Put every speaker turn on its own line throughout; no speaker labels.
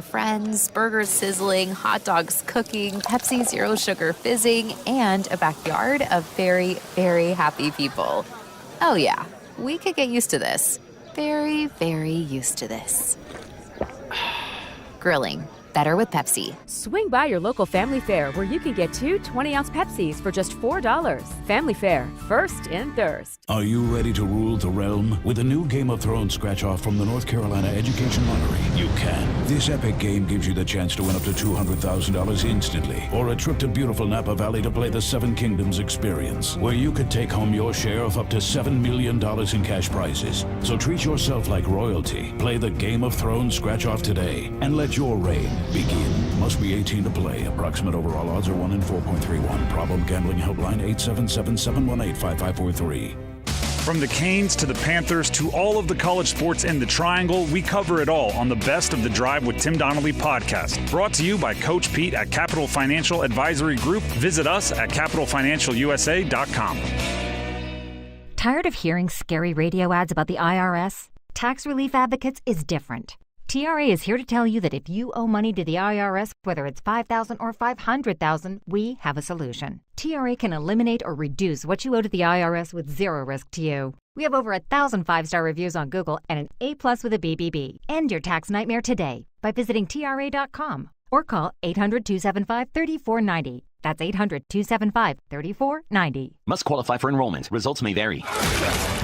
friends, burgers sizzling, hot dogs cooking, Pepsi Zero Sugar fizzing, and a backyard of very, very happy people. Oh yeah, we could get used to this. Very, very used to this. Grilling. Better with Pepsi.
Swing by your local Family Fair where you can get two 20-ounce Pepsis for just $4. Family Fair, first in thirst.
Are you ready to rule the realm? With a new Game of Thrones scratch-off from the North Carolina Education Lottery, you can. This epic game gives you the chance to win up to $200,000 instantly, or a trip to beautiful Napa Valley to play the Seven Kingdoms experience, where you could take home your share of up to $7 million in cash prizes. So treat yourself like royalty. Play the Game of Thrones scratch-off today, and let your reign begin. Must be 18 to play. Approximate overall odds are 1 in 4.31. Problem gambling helpline 877-718-5543.
From the Canes to the Panthers to all of the college sports in the Triangle, we cover it all on the Best of the Drive with Tim Donnelly podcast. Brought to you by Coach Pete at Capital Financial Advisory Group. Visit us at capitalfinancialusa.com.
Tired of hearing scary radio ads about the IRS? Tax Relief Advocates is different. TRA is here to tell you that if you owe money to the IRS, whether it's $5,000 or $500,000, we have a solution. TRA can eliminate or reduce what you owe to the IRS with zero risk to you. We have over 1,000 five-star reviews on Google and an A+ with a BBB. End your tax nightmare today by visiting TRA.com or call 800-275-3490. That's 800-275-3490.
Must qualify for enrollment. Results may vary.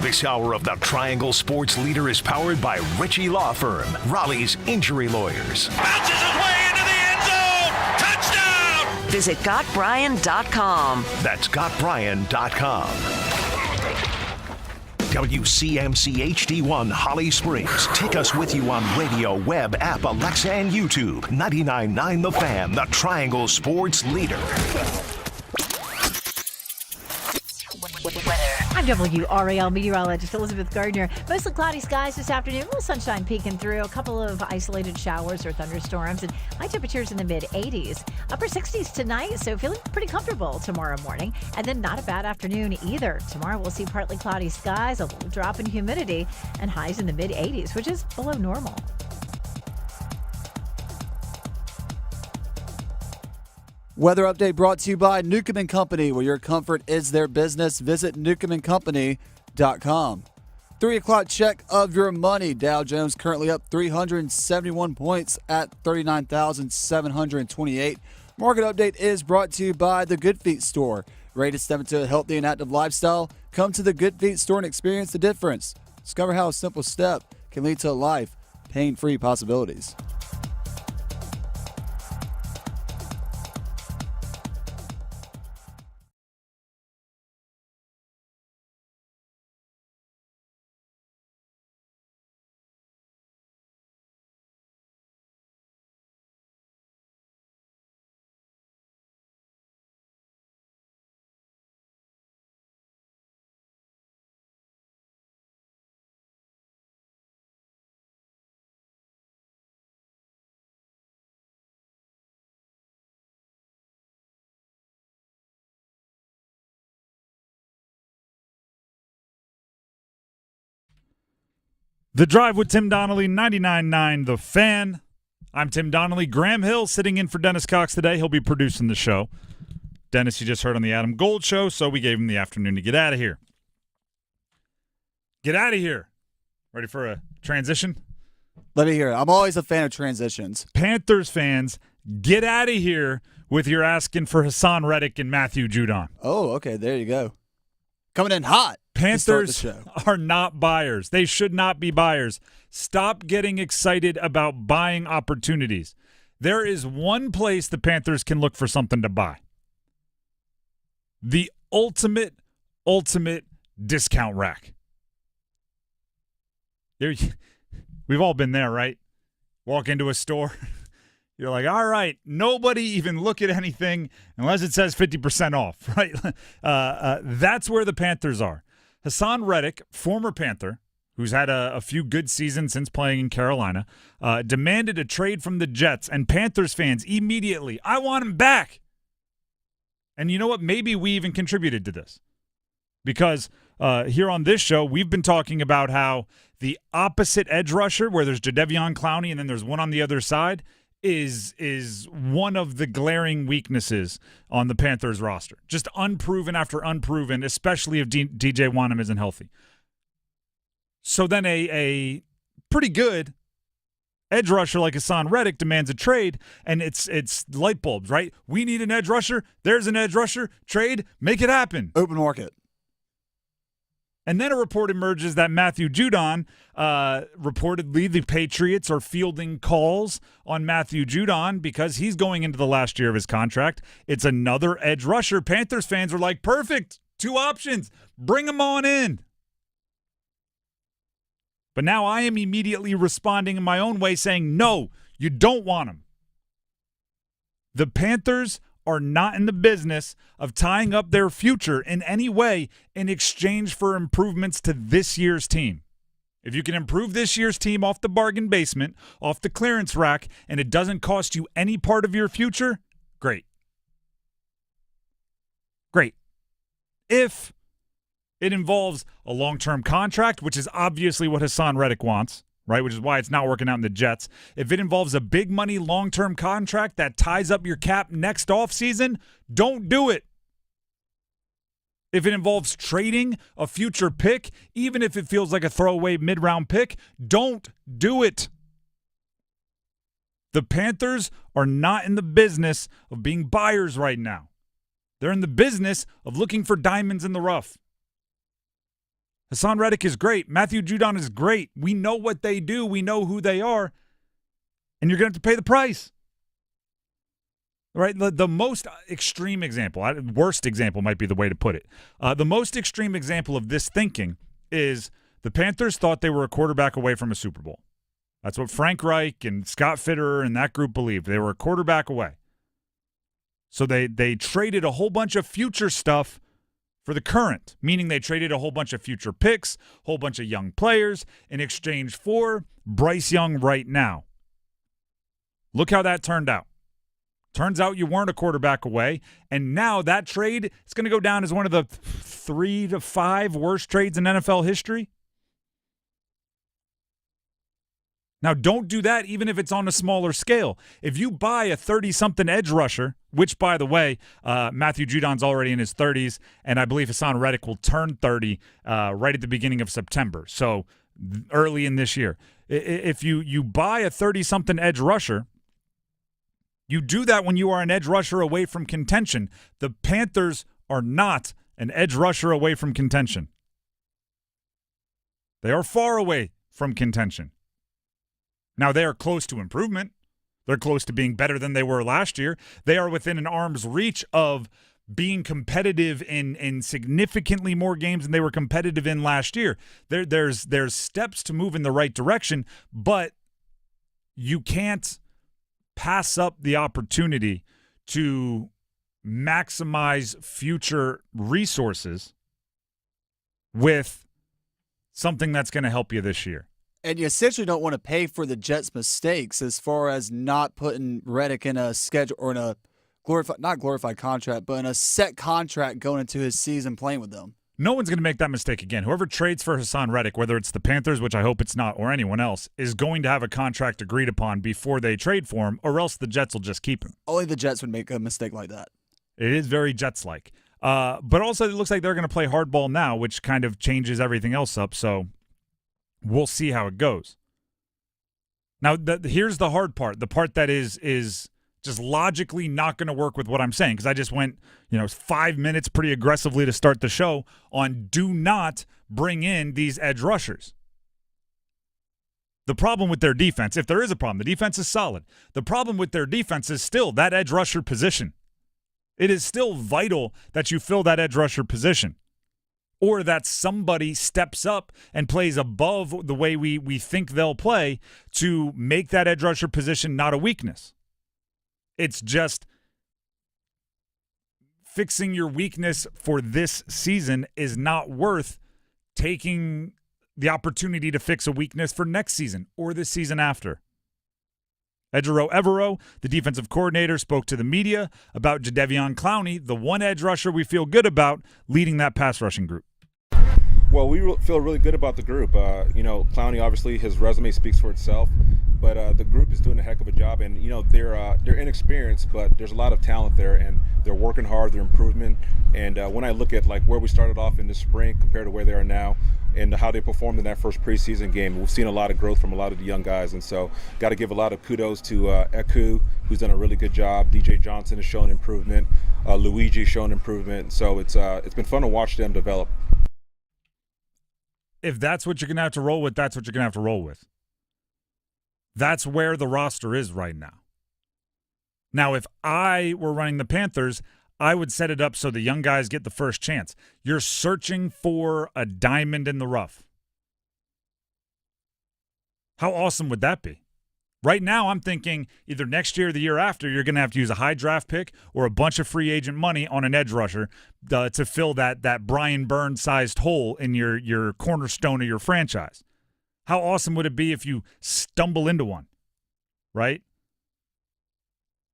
This hour of the Triangle Sports Leader is powered by Ritchie Law Firm, Raleigh's injury lawyers.
Bounces his way into the end zone. Touchdown!
Visit GotBryan.com.
That's GotBryan.com. WCMC HD1 Holly Springs. Take us with you on radio, web, app, Alexa, and YouTube. 99.9 The Fan, the Triangle Sports Leader.
I'm WRAL meteorologist Elizabeth Gardner. Mostly cloudy skies this afternoon. A little sunshine peeking through. A couple of isolated showers or thunderstorms. And high temperatures in the mid-80s. Upper 60s tonight, so feeling pretty comfortable tomorrow morning. And then not a bad afternoon either. Tomorrow we'll see partly cloudy skies, a little drop in humidity, and highs in the mid-80s, which is below normal.
Weather update brought to you by Newcomb & Company, where your comfort is their business. Visit newcombandcompany.com. 3 o'clock check of your money. Dow Jones currently up 371 points at 39,728. Market update is brought to you by the Good Feet Store. Ready to step into a healthy and active lifestyle? Come to the Good Feet Store and experience the difference. Discover how a simple step can lead to a life pain-free possibilities.
The Drive with Tim Donnelly, 99.9 The Fan. I'm Tim Donnelly. Graham Hill sitting in for Dennis Cox today. He'll be producing the show. Dennis, you just heard on the Adam Gold Show, so we gave him the afternoon to get out of here. Get out of here. Ready for a transition?
Let me hear it. I'm always a fan of transitions.
Panthers fans, get out of here with your asking for Hassan Reddick and Matthew Judon.
Oh, okay. There you go. Coming in hot.
Panthers are not buyers. They should not be buyers. Stop getting excited about buying opportunities. There is one place the Panthers can look for something to buy. The ultimate discount rack. We've all been there, right? Walk into a store. You're like, all right, nobody even look at anything unless it says 50% off, right? That's where the Panthers are. Hassan Reddick, former Panther, who's had a few good seasons since playing in Carolina, demanded a trade from the Jets, and Panthers fans immediately, I want him back. And you know what? Maybe we even contributed to this. Because here on this show, we've been talking about how the opposite edge rusher, where there's Jadeveon Clowney and then there's one on the other side, is one of the glaring weaknesses on the Panthers roster. Just unproven after unproven, especially if DJ Wanham isn't healthy. So then a pretty good edge rusher like Hassan Reddick demands a trade, and it's light bulbs, right? We need an edge rusher. There's an edge rusher. Trade. Make it happen.
Open market.
And then a report emerges that Matthew Judon, reportedly the Patriots are fielding calls on Matthew Judon because he's going into the last year of his contract. It's another edge rusher. Panthers fans are like, perfect. 2 options. Bring them on in. But now I am immediately responding in my own way saying, no, you don't want him. The Panthers are not in the business of tying up their future in any way in exchange for improvements to this year's team. If you can improve this year's team off the bargain basement, off the clearance rack, and it doesn't cost you any part of your future, great. Great. If it involves a long-term contract, which is obviously what Hassan Reddick wants, right, which is why it's not working out in the Jets. If it involves a big money long-term contract that ties up your cap next offseason, don't do it. If it involves trading a future pick, even if it feels like a throwaway mid-round pick, don't do it. The Panthers are not in the business of being buyers right now. They're in the business of looking for diamonds in the rough. Hassan Reddick is great. Matthew Judon is great. We know what they do. We know who they are. And you're going to have to pay the price. Right? The most extreme example, worst example might be the way to put it. The most extreme example of this thinking is the Panthers thought they were a quarterback away from a Super Bowl. That's what Frank Reich and Scott Fitterer and that group believed. They were a quarterback away. So they traded a whole bunch of future stuff for the current, meaning they traded a whole bunch of future picks, a whole bunch of young players in exchange for Bryce Young right now. Look how that turned out. Turns out you weren't a quarterback away, and now that trade is going to go down as one of the 3 to 5 worst trades in NFL history. Now, don't do that even if it's on a smaller scale. If you buy a 30-something edge rusher, which, by the way, Matthew Judon's already in his 30s, and I believe Hassan Reddick will turn 30 right at the beginning of September, so early in this year. If you buy a 30-something edge rusher, you do that when you are an edge rusher away from contention. The Panthers are not an edge rusher away from contention. They are far away from contention. Now, they are close to improvement. They're close to being better than they were last year. They are within an arm's reach of being competitive in significantly more games than they were competitive in last year. There's steps to move in the right direction, but you can't pass up the opportunity to maximize future resources with something that's going to help you this year.
And you essentially don't want to pay for the Jets' mistakes as far as not putting Reddick in a schedule or in a not glorified contract, but in a set contract going into his season playing with them.
No one's going to make that mistake again. Whoever trades for Hassan Reddick, whether it's the Panthers, which I hope it's not, or anyone else, is going to have a contract agreed upon before they trade for him, or else the Jets will just keep him.
Only the Jets would make a mistake like that.
It is very Jets-like. But also it looks like they're going to play hardball now, which kind of changes everything else up, so we'll see how it goes. Now, here's the hard part, the part that is just logically not going to work with what I'm saying, because I just went 5 minutes pretty aggressively to start the show on do not bring in these edge rushers. The problem with their defense, if there is a problem, the defense is solid. The problem with their defense is still that edge rusher position. It is still vital that you fill that edge rusher position, or that somebody steps up and plays above the way we think they'll play to make that edge rusher position not a weakness. It's just fixing your weakness for this season is not worth taking the opportunity to fix a weakness for next season or the season after. Ejiro Evero, the defensive coordinator, spoke to the media about Jadeveon Clowney, the one edge rusher we feel good about leading that pass rushing group.
Well, we feel really good about the group. Clowney, obviously, his resume speaks for itself, but the group is doing a heck of a job. And they're inexperienced, but there's a lot of talent there, and they're working hard. They're improving. And when I look at where we started off in the spring compared to where they are now, and how they performed in that first preseason game, we've seen a lot of growth from a lot of the young guys. And so, got to give a lot of kudos to Eku, who's done a really good job. DJ Johnson has shown improvement. Luigi's shown improvement. So it's been fun to watch them develop.
If that's what you're going to have to roll with, that's what you're going to have to roll with. That's where the roster is right now. Now, if I were running the Panthers, I would set it up so the young guys get the first chance. You're searching for a diamond in the rough. How awesome would that be? Right now, I'm thinking either next year or the year after, you're going to have to use a high draft pick or a bunch of free agent money on an edge rusher to fill that Brian Burns-sized hole in your cornerstone of your franchise. How awesome would it be if you stumble into one, right?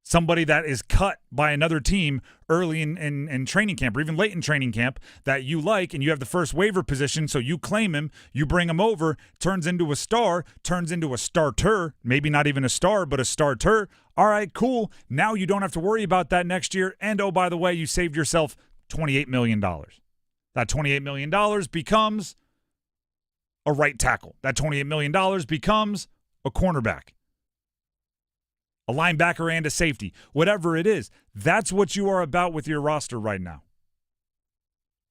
Somebody that is cut by another team early in training camp or even late in training camp that you like, and you have the first waiver position, so you claim him, you bring him over, turns into a star, turns into a starter, maybe not even a star, but a starter. All right, cool. Now you don't have to worry about that next year, and oh, by the way, you saved yourself $28 million. That $28 million becomes a right tackle. That $28 million becomes a cornerback, a linebacker, and a safety. Whatever it is, that's what you are about with your roster right now.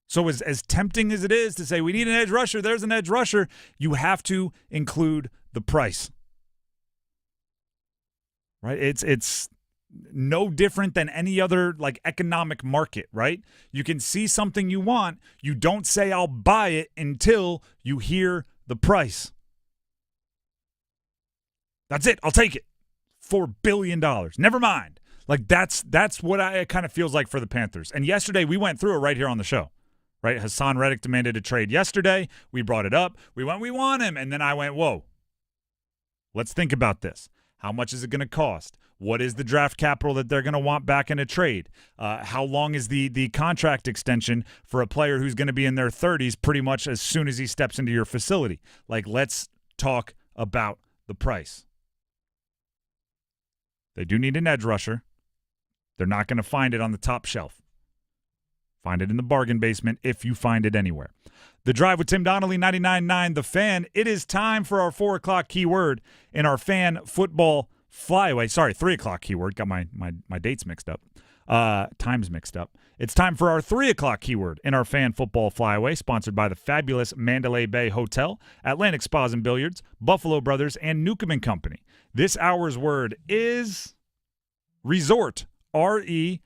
So as tempting as it is to say we need an edge rusher, there's an edge rusher, you have to include the price. Right? It's no different than any other economic market, right? You can see something you want, you don't say I'll buy it until you hear the price. That's it. I'll take it. $4 billion. Never mind. That's what it kind of feels like for the Panthers. And yesterday we went through it right here on the show, right? Hassan Reddick demanded a trade yesterday. We brought it up. We want him. And then I went, whoa, let's think about this. How much is it going to cost? What is the draft capital that they're going to want back in a trade? How long is the contract extension for a player who's going to be in their 30s pretty much as soon as he steps into your facility? Let's talk about the price. They do need an edge rusher. They're not going to find it on the top shelf. Find it in the bargain basement if you find it anywhere. The Drive with Tim Donnelly, 99.9 The Fan. It is time for our 4 o'clock keyword in our fan football flyaway. Sorry, 3 o'clock keyword. Got my dates mixed up. Times mixed up. It's time for our 3 o'clock keyword in our fan football flyaway, sponsored by the fabulous Mandalay Bay Hotel, Atlantic Spas and Billiards, Buffalo Brothers, and Newcomb & Company. This hour's word is resort, RESORT.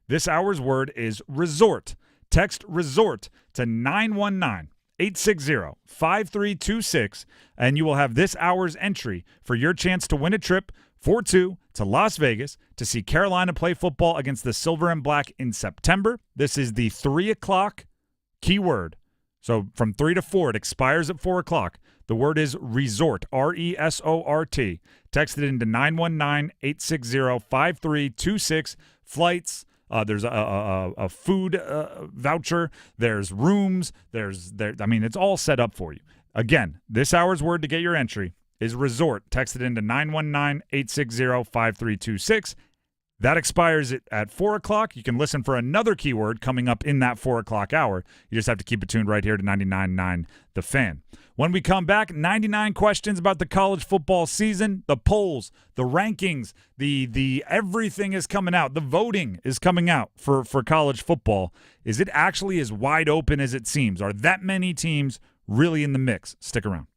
This hour's word is resort. Text resort to 919-860-5326, and you will have this hour's entry for your chance to win a trip for two to Las Vegas to see Carolina play football against the Silver and Black in September. This is the 3 o'clock keyword. So from 3 to 4, it expires at 4 o'clock. The word is resort, RESORT. Text it into 919-860-5326. Flights. There's a food voucher. There's rooms. It's all set up for you. Again, this hour's word to get your entry is resort. Text it into 919-860-5326. That expires at 4 o'clock. You can listen for another keyword coming up in that 4 o'clock hour. You just have to keep it tuned right here to 99.9 The Fan. When we come back, 99 questions about the college football season, the polls, the rankings, the everything is coming out. The voting is coming out for college football. Is it actually as wide open as it seems? Are that many teams really in the mix? Stick around.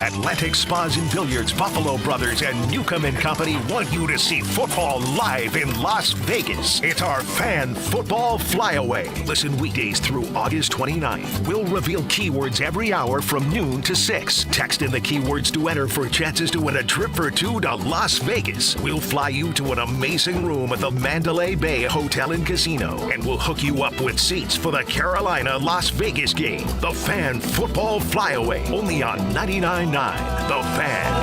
Atlantic Spas and Billiards, Buffalo Brothers, and Newcomb & Company want you to see football live in Las Vegas. It's our fan football flyaway. Listen weekdays through August 29th. We'll reveal keywords every hour from noon to 6. Text in the keywords to enter for chances to win a trip for two to Las Vegas. We'll fly you to an amazing room at the Mandalay Bay Hotel and Casino, and we'll hook you up with seats for the Carolina-Las Vegas game. The fan football flyaway, only on 99.9 The Fan.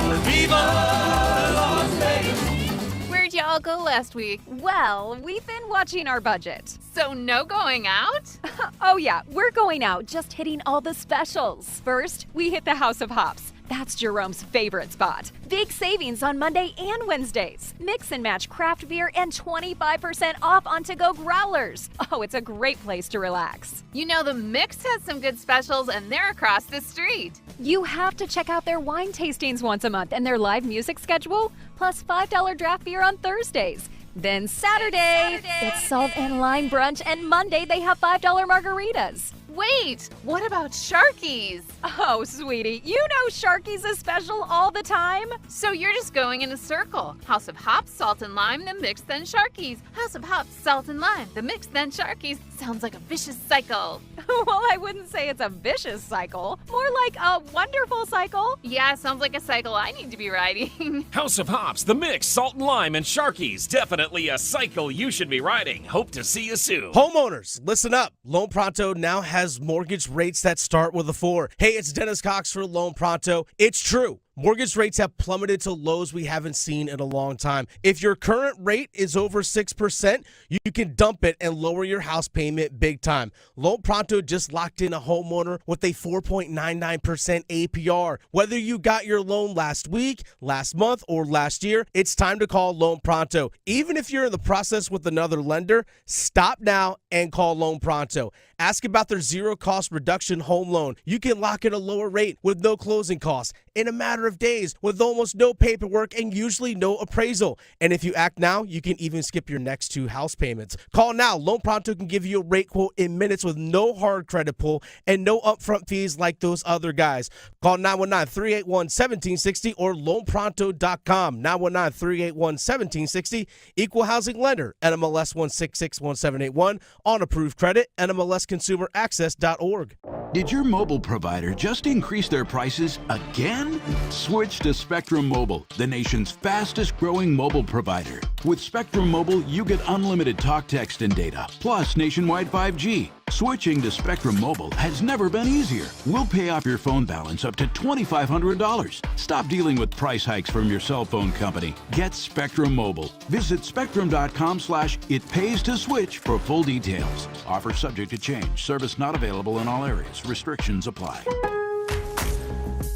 Where'd y'all
y'all go last week?
Well, we've been watching our budget.
So no going out?
Oh yeah, we're going out, just hitting all the specials. First, we hit the House of Hops. That's Jerome's favorite spot. Big savings on Monday and Wednesdays. Mix and match craft beer and 25% off on to-go growlers. Oh, it's a great place to relax.
You know, the Mix has some good specials, and they're across the street.
You have to check out their wine tastings once a month and their live music schedule, plus $5 draft beer on Thursdays. Then Saturday, it's salt and lime brunch, and Monday they have $5 margaritas.
Wait, what about Sharkies?
Oh, sweetie, you know Sharkies is special all the time.
So you're just going in a circle. House of Hops, Salt and Lime, the Mix, then Sharkies. House of Hops, Salt and Lime, the Mix, then Sharkies. Sounds like a vicious cycle.
Well, I wouldn't say it's a vicious cycle. More like a wonderful cycle.
Yeah, sounds like a cycle I need to be riding.
House of Hops, the Mix, Salt and Lime, and Sharkies. Definitely a cycle you should be riding. Hope to see you soon.
Homeowners, listen up. Loan Pronto now has mortgage rates that start with a 4. Hey, it's Dennis Cox for Loan Pronto. It's true. Mortgage rates have plummeted to lows we haven't seen in a long time. If your current rate is over 6%, you can dump it and lower your house payment big time. Loan Pronto just locked in a homeowner with a 4.99% APR. Whether you got your loan last week, last month, or last year, it's time to call Loan Pronto. Even if you're in the process with another lender, stop now and call Loan Pronto. Ask about their zero-cost reduction home loan. You can lock in a lower rate with no closing costs in a matter of days with almost no paperwork and usually no appraisal. And if you act now, you can even skip your next 2 house payments. Call now. Loan Pronto can give you a rate quote in minutes with no hard credit pull and no upfront fees like those other guys. Call 919-381-1760 or loanpronto.com. 919-381-1760. Equal housing lender. NMLS 1661781. On approved credit. NMLSconsumeraccess.org.
Did your mobile provider just increase their prices again? Switch to Spectrum Mobile, the nation's fastest growing mobile provider. With Spectrum Mobile, you get unlimited talk, text, and data, plus nationwide 5G. Switching to Spectrum Mobile has never been easier. We'll pay off your phone balance up to $2,500. Stop dealing with price hikes from your cell phone company. Get Spectrum Mobile. Visit spectrum.com/itpays-to-switch for full details. Offer subject to change. Service not available in all areas. Restrictions apply.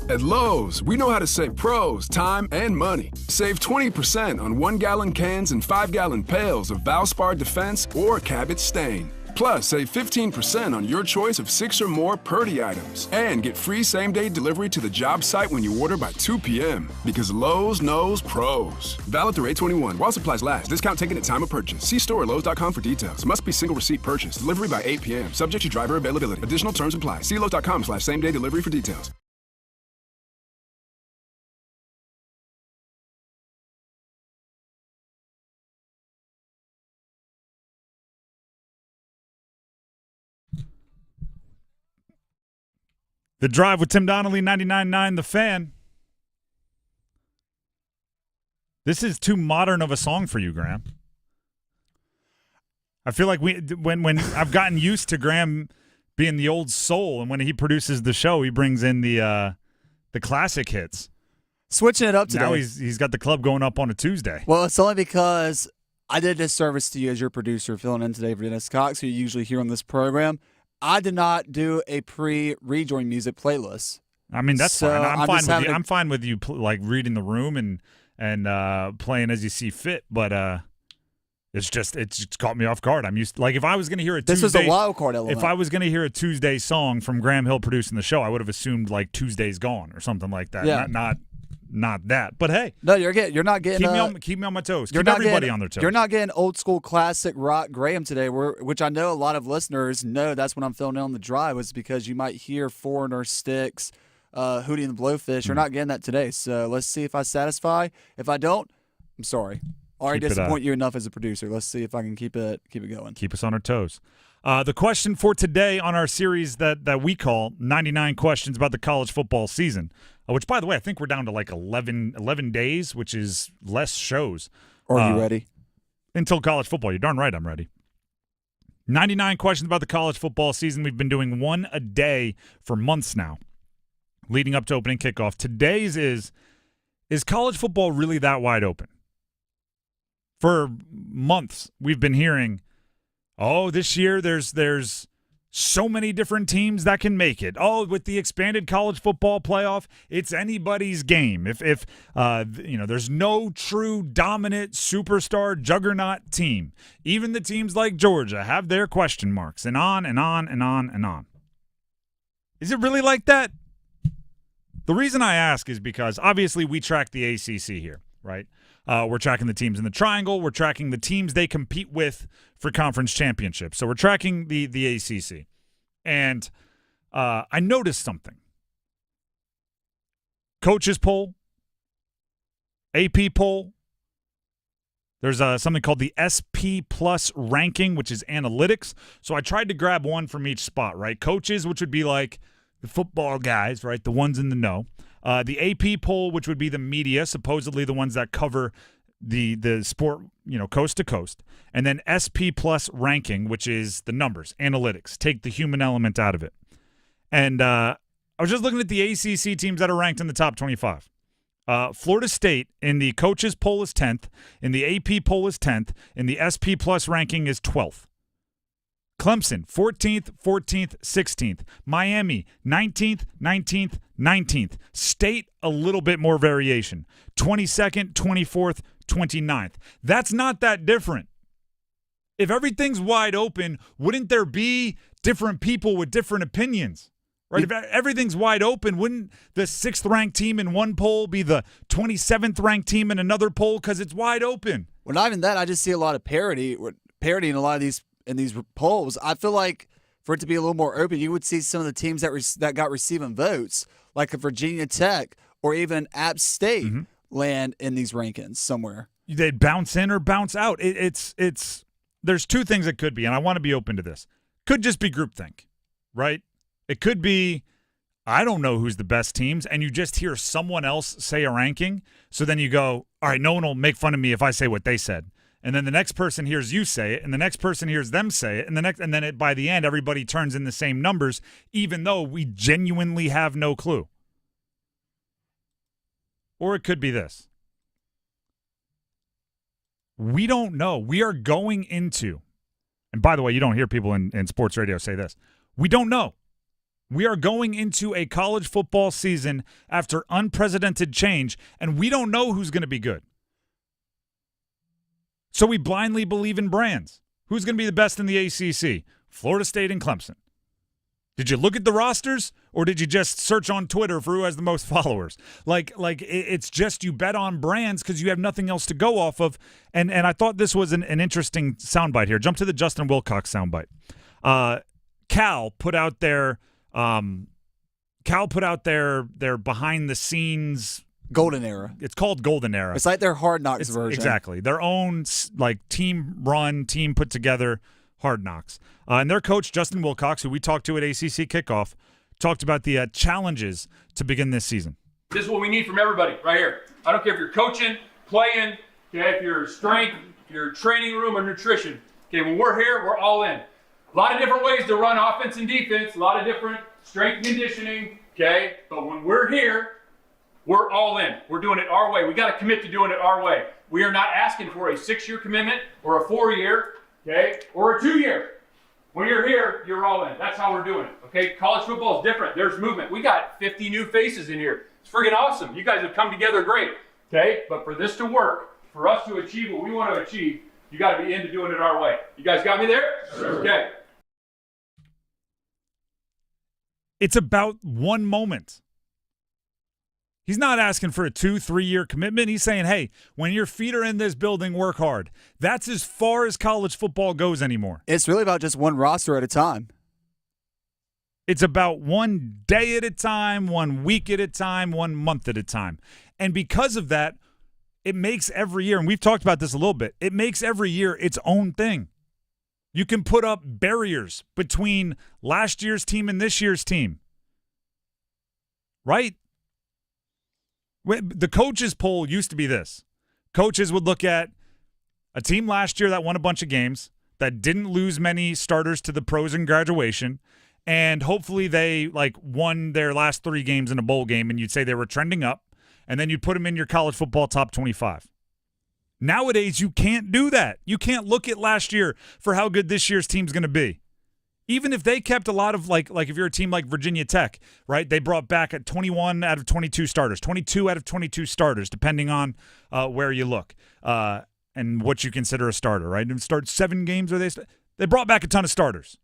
At Lowe's, we know how to save pros time and money. Save 20% on 1-gallon cans and 5-gallon pails of Valspar Defense or Cabot Stain. Plus, save 15% on your choice of 6 or more Purdy items. And get free same-day delivery to the job site when you order by 2 p.m. Because Lowe's knows pros. Valid through 8/21 while supplies last. Discount taken at time of purchase. See store or Lowes.com for details. Must be single receipt purchase. Delivery by 8 p.m. Subject to driver availability. Additional terms apply. See Lowes.com/same-day delivery for details.
The Drive with Tim Donnelly, 99.9 The Fan. This is too modern of a song for you, Graham. I feel like when I've gotten used to Graham being the old soul, and when he produces the show, he brings in the classic hits.
Switching it up today.
Now he's got the club going up on a Tuesday.
Well, it's only because I did a disservice to you as your producer, filling in today for Dennis Cox, who you usually hear on this program. I did not do a pre-rejoin music playlist.
I mean, that's fine. I'm fine with you like reading the room and playing as you see fit, but it's just caught me off guard. I'm used if I was going to hear a Tuesday,
this was a wild card element.
If I was going to hear a Tuesday song from Graham Hill producing the show, I would have assumed like Tuesday's Gone or something like that.
Yeah.
Not that. But hey,
no, you're not getting.
Keep me on my toes. Keep everybody on their toes.
You're not getting old school classic rock Graham today, which I know a lot of listeners know. That's when I'm filling in on the drive, was because you might hear Foreigner, Styx, Hootie and the Blowfish. You're not getting that today. So let's see if I satisfy. If I don't, I'm sorry. Already disappoint you enough as a producer. Let's see if I can keep it going.
Keep us on our toes. The question for today on our series that we call 99 Questions About the College Football Season, which, by the way, I think we're down to like 11 days, which is less shows.
Are you ready?
Until college football. You're darn right I'm ready. 99 questions about the college football season. We've been doing one a day for months now, leading up to opening kickoff. Today's is college football really that wide open? For months, we've been hearing, oh, this year there's so many different teams that can make it. Oh, with the expanded college football playoff, it's anybody's game. If there's no true dominant superstar juggernaut team. Even the teams like Georgia have their question marks, and on and on and on and on. Is it really like that? The reason I ask is because obviously we track the ACC here, right? We're tracking the teams in the triangle. We're tracking the teams they compete with for conference championships. So we're tracking the ACC. And I noticed something. Coaches poll, AP poll. There's something called the SP Plus ranking, which is analytics. So I tried to grab one from each spot, right? Coaches, which would be like the football guys, right? The ones in the know. The AP poll, which would be the media, supposedly the ones that cover the sport, coast to coast. And then SP Plus ranking, which is the numbers, analytics. Take the human element out of it. And I was just looking at the ACC teams that are ranked in the top 25. Florida State in the coaches poll is 10th. In the AP poll is 10th. In the SP Plus ranking is 12th. Clemson, 14th, 16th. Miami, 19th, 19th. State, a little bit more variation. 22nd, 24th, 29th. That's not that different. If everything's wide open, wouldn't there be different people with different opinions? Right? If everything's wide open, wouldn't the 6th-ranked team in one poll be the 27th-ranked team in another poll because it's wide open?
Well, not even that. I just see a lot of parity in a lot of these polls. I feel like for it to be a little more open, you would see some of the teams that got receiving votes, like a Virginia Tech or even App State, land in these rankings somewhere.
They'd bounce in or bounce out. It's there's two things it could be, and I want to be open to this. Could just be groupthink, right? It could be, I don't know who's the best teams, and you just hear someone else say a ranking, so then you go, all right, no one will make fun of me if I say what they said. And then the next person hears you say it, and the next person hears them say it, and then by the end, everybody turns in the same numbers, even though we genuinely have no clue. Or it could be this. We don't know. We are going into, and by the way, you don't hear people in sports radio say this. We don't know. We are going into a college football season after unprecedented change, and we don't know who's going to be good. So we blindly believe in brands. Who's going to be the best in the ACC? Florida State and Clemson. Did you look at the rosters, or did you just search on Twitter for who has the most followers? Like it's just you bet on brands because you have nothing else to go off of. And I thought this was an interesting soundbite here. Jump to the Justin Wilcox soundbite. Cal put out their behind the scenes
Golden Era.
It's called Golden Era.
It's like their Hard Knocks version.
Exactly. Their own team put together Hard Knocks. And their coach, Justin Wilcox, who we talked to at ACC Kickoff, talked about the challenges to begin this season.
This is what we need from everybody right here. I don't care if you're coaching, playing, okay, if you're strength, your training room, or nutrition. Okay, when we're here, we're all in. A lot of different ways to run offense and defense, a lot of different strength and conditioning, okay? But when we're here, we're all in. We're doing it our way. We got to commit to doing it our way. We are not asking for a 6-year commitment or a 4-year, okay, or a 2-year. When you're here, you're all in. That's how we're doing it, okay? College football is different. There's movement. We got 50 new faces in here. It's friggin' awesome. You guys have come together great, okay? But for this to work, for us to achieve what we want to achieve, you got to be into doing it our way. You guys got me there? Sure. Okay.
It's about one moment. He's not asking for a 2-3-year commitment. He's saying, hey, when your feet are in this building, work hard. That's as far as college football goes anymore.
It's really about just one roster at a time.
It's about one day at a time, 1 week at a time, 1 month at a time. And because of that, it makes every year, and we've talked about this a little bit, it makes every year its own thing. You can put up barriers between last year's team and this year's team. Right? The coaches poll used to be this. Coaches would look at a team last year that won a bunch of games, that didn't lose many starters to the pros in graduation, and hopefully they won their last 3 games in a bowl game, and you'd say they were trending up, and then you'd put them in your college football top 25. Nowadays, you can't do that. You can't look at last year for how good this year's team's going to be. Even if they kept a lot of, like if you're a team like Virginia Tech, right? They brought back at 21 out of 22 starters, 22 out of 22 starters, depending on where you look and what you consider a starter, right? And start 7 games where they brought back a ton of starters.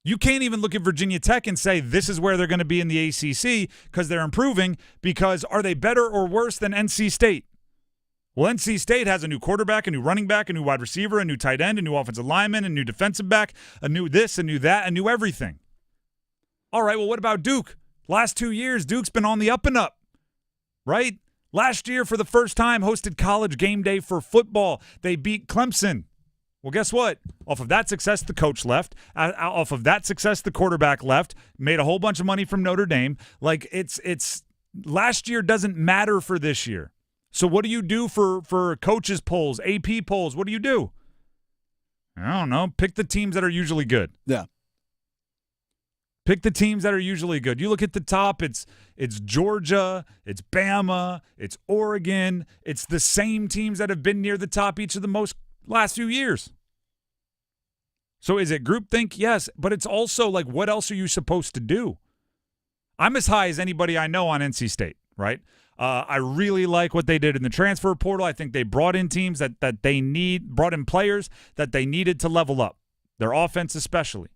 You can't even look at Virginia Tech and say this is where they're going to be in the ACC because they're improving, because are they better or worse than NC State? Well, NC State has a new quarterback, a new running back, a new wide receiver, a new tight end, a new offensive lineman, a new defensive back, a new this, a new that, a new everything. All right, well, what about Duke? Last 2 years, Duke's been on the up and up, right? Last year, for the first time, hosted College Game Day for football. They beat Clemson. Well, guess what? Off of that success, the coach left. Off of that success, the quarterback left. Made a whole bunch of money from Notre Dame. Like, it's last year doesn't matter for this year. So what do you do for coaches polls, AP polls? What do you do? I don't know. Pick the teams that are usually good.
Yeah.
Pick the teams that are usually good. You look at the top, it's Georgia, it's Bama, it's Oregon. It's the same teams that have been near the top each of the last few years. So is it groupthink? Yes, but it's also like, what else are you supposed to do? I'm as high as anybody I know on NC State, right? I really like what they did in the transfer portal. I think they brought in teams that they brought in players that they needed to level up, their offense especially.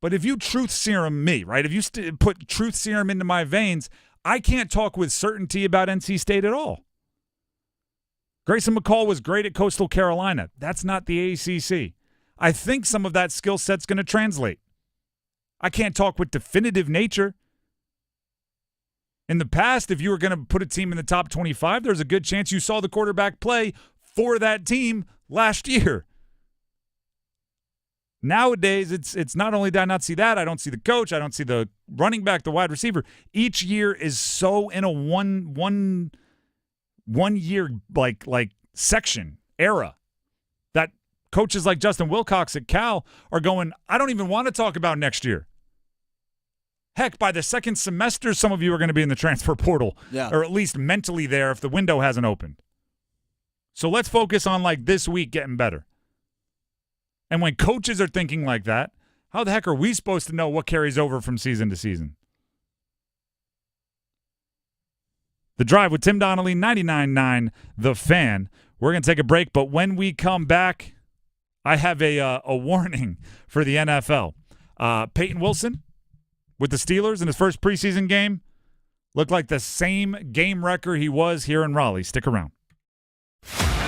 But if you truth serum me, right, if you put truth serum into my veins, I can't talk with certainty about NC State at all. Grayson McCall was great at Coastal Carolina. That's not the ACC. I think some of that skill set's going to translate. I can't talk with definitive nature. In the past, if you were going to put a team in the top 25, there's a good chance you saw the quarterback play for that team last year. Nowadays, it's not only did I not see that, I don't see the coach, I don't see the running back, the wide receiver. Each year is so in a one year like section era that coaches like Justin Wilcox at Cal are going, I don't even want to talk about next year. Heck, by the second semester, some of you are going to be in the transfer portal, or at least mentally there if the window hasn't opened. So let's focus on like this week getting better. And when coaches are thinking like that, how the heck are we supposed to know what carries over from season to season? The Drive with Tim Donnelly, 99.9 The Fan. We're going to take a break, but when we come back, I have a warning for the NFL. Payton Wilson with the Steelers in his first preseason game looked like the same game wrecker he was here in Raleigh. Stick around.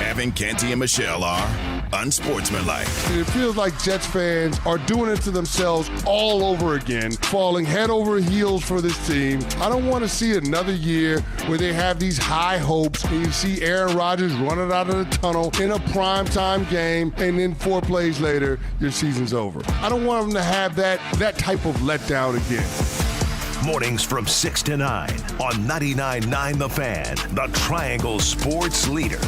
Evan, Canty, and Michelle are unsportsmanlike.
It feels like Jets fans are doing it to themselves all over again, falling head over heels for this team. I don't want to see another year where they have these high hopes and you see Aaron Rodgers running out of the tunnel in a primetime game and then 4 plays later, your season's over. I don't want them to have that type of letdown again.
Mornings from 6 to 9 on 99.9 The Fan, the Triangle Sports Leader.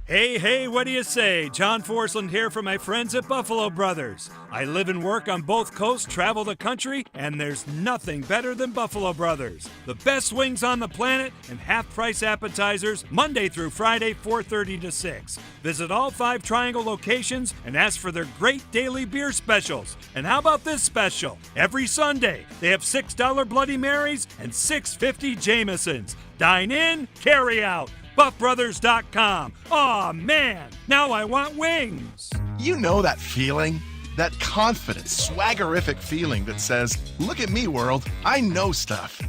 Hey, what do you say? John Forsland here from my friends at Buffalo Brothers. I live and work on both coasts, travel the country, and there's nothing better than Buffalo Brothers. The best wings on the planet and half-price appetizers Monday through Friday, 4:30 to 6. Visit all 5 Triangle locations and ask for their great daily beer specials. And how about this special? Every Sunday, they have $6 Bloody Marys and $6.50 Jamesons. Dine in, carry out. BuffBrothers.com. Aw, man, now I want wings.
You know that feeling? That confident, swaggerific feeling that says, look at me, world, I know stuff.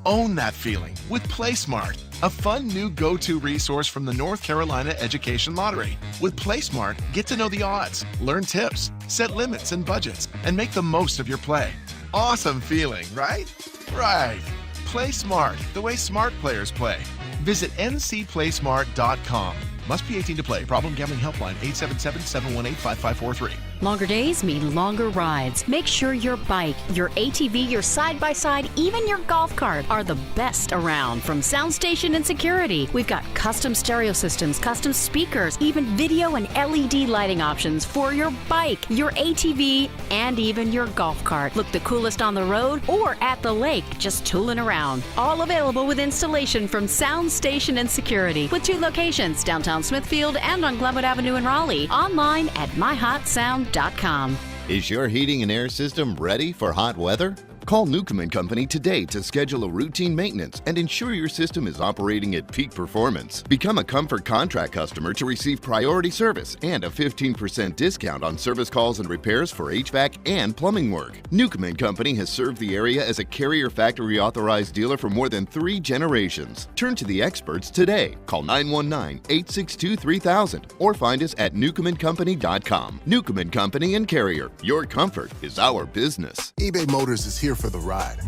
Own that feeling with PlaySmart, a fun new go-to resource from the North Carolina Education Lottery. With PlaySmart, get to know the odds, learn tips, set limits and budgets, and make the most of your play. Awesome feeling, right? Right. Play smart, the way smart players play. Visit ncplaysmart.com. Must be 18 to play. Problem gambling helpline 877-718-5543.
Longer days mean longer rides. Make sure your bike, your ATV, your side-by-side, even your golf cart are the best around. From sound station and security, we've got custom stereo systems, custom speakers, even video and LED lighting options for your bike, your ATV, and even your golf cart. Look the coolest on the road or at the lake, just tooling around. All available with installation from sound station and security, with 2 locations, downtown Smithfield and on Glenwood Avenue in Raleigh. Online at myhotsound.com.
Is your heating and air system ready for hot weather? Call Newcomb & Company today to schedule a routine maintenance and ensure your system is operating at peak performance. Become a Comfort Contract customer to receive priority service and a 15% discount on service calls and repairs for HVAC and plumbing work. Newcomb & Company has served the area as a Carrier Factory authorized dealer for more than 3 generations. Turn to the experts today. Call 919-862-3000 or find us at newcombandcompany.com. Newcomb & Company and Carrier. Your comfort is our business.
eBay Motors is here for the ride.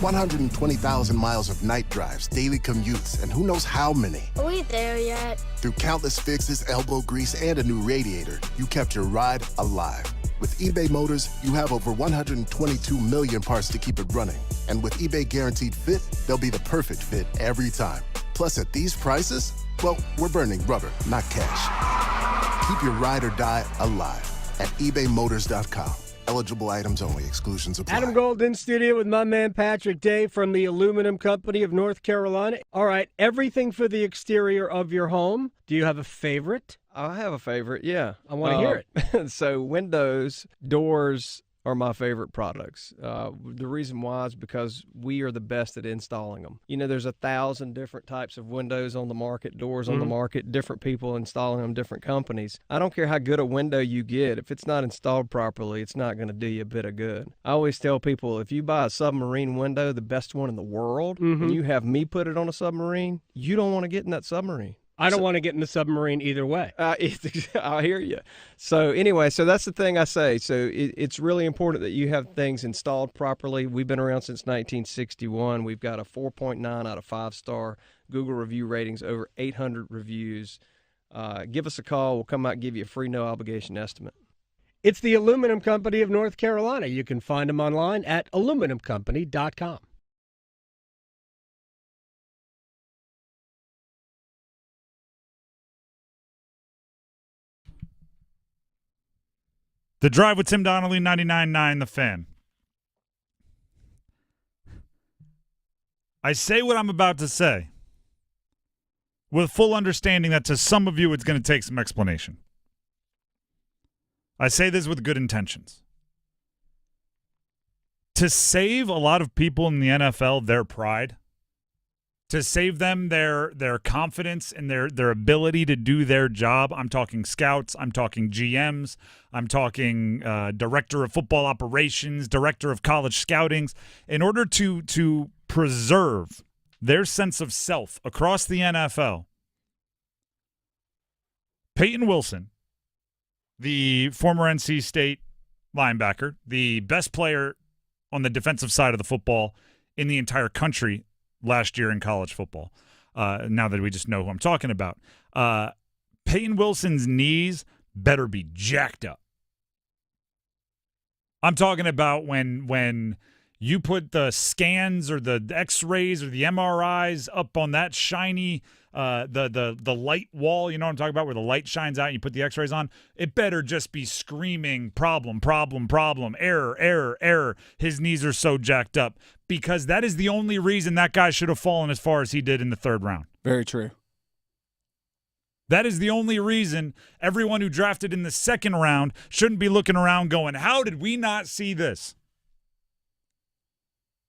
120,000 miles of night drives, daily commutes, and who knows how many.
Are we there yet?
Through countless fixes, elbow grease, and a new radiator, you kept your ride alive. With eBay Motors, you have over 122 million parts to keep it running. And with eBay Guaranteed Fit, they'll be the perfect fit every time. Plus, at these prices, well, we're burning rubber, not cash. Keep your ride or die alive at ebaymotors.com. Eligible items only. Exclusions apply.
Adam Gold in studio with my man Patrick Day from the Aluminum Company of North Carolina. All right, everything for the exterior of your home. Do you have a favorite?
I have a favorite, yeah.
I want to hear
it. So windows, doors are my favorite products. The reason why is because we are the best at installing them. You know, there's 1,000 different types of windows on the market, doors on the market, different people installing them, different companies. I don't care how good a window you get. If it's not installed properly, it's not going to do you a bit of good. I always tell people, if you buy a submarine window, the best one in the world, and you have me put it on a submarine, you don't want to get in that submarine.
I don't want to get in the submarine either way.
I hear you. So anyway, so that's the thing I say. So it's really important that you have things installed properly. We've been around since 1961. We've got a 4.9 out of 5-star Google review ratings, over 800 reviews. Give us a call. We'll come out and give you a free no-obligation estimate.
It's the Aluminum Company of North Carolina. You can find them online at aluminumcompany.com.
The Drive with Tim Donnelly, 99.9 The Fan. I say what I'm about to say with full understanding that to some of you it's going to take some explanation. I say this with good intentions. To save a lot of people in the NFL their pride, to save them their confidence and their ability to do their job. I'm talking scouts. I'm talking GMs. I'm talking director of football operations, director of college scoutings. In order to preserve their sense of self across the NFL, Payton Wilson, the former NC State linebacker, the best player on the defensive side of the football in the entire country last year in college football, now that we just know who I'm talking about. Payton Wilson's knees better be jacked up. I'm talking about when you put the scans or the x-rays or the MRIs up on that shiny, the light wall, you know what I'm talking about, where the light shines out and you put the x-rays on, it better just be screaming problem, error. His knees are so jacked up, because that is the only reason that guy should have fallen as far as he did in the 3rd round.
Very true.
That is the only reason everyone who drafted in the 2nd round shouldn't be looking around going, how did we not see this?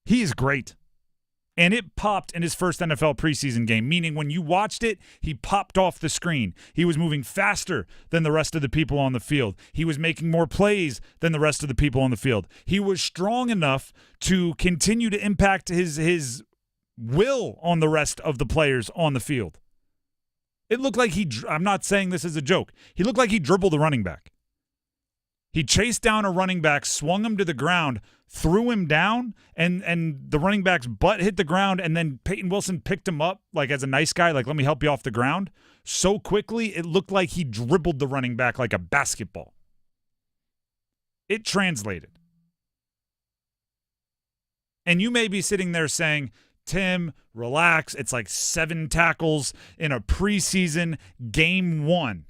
He is great. And it popped in his first NFL preseason game, meaning when you watched it, he popped off the screen. He was moving faster than the rest of the people on the field. He was making more plays than the rest of the people on the field. He was strong enough to continue to impact his will on the rest of the players on the field. It looked like I'm not saying this as a joke, he looked like he dribbled a running back. He chased down a running back, swung him to the ground, threw him down, and the running back's butt hit the ground, and then Payton Wilson picked him up, like as a nice guy, like, let me help you off the ground. So quickly, it looked like he dribbled the running back like a basketball. It translated. And you may be sitting there saying, Tim, relax. It's like 7 tackles in a preseason game 1.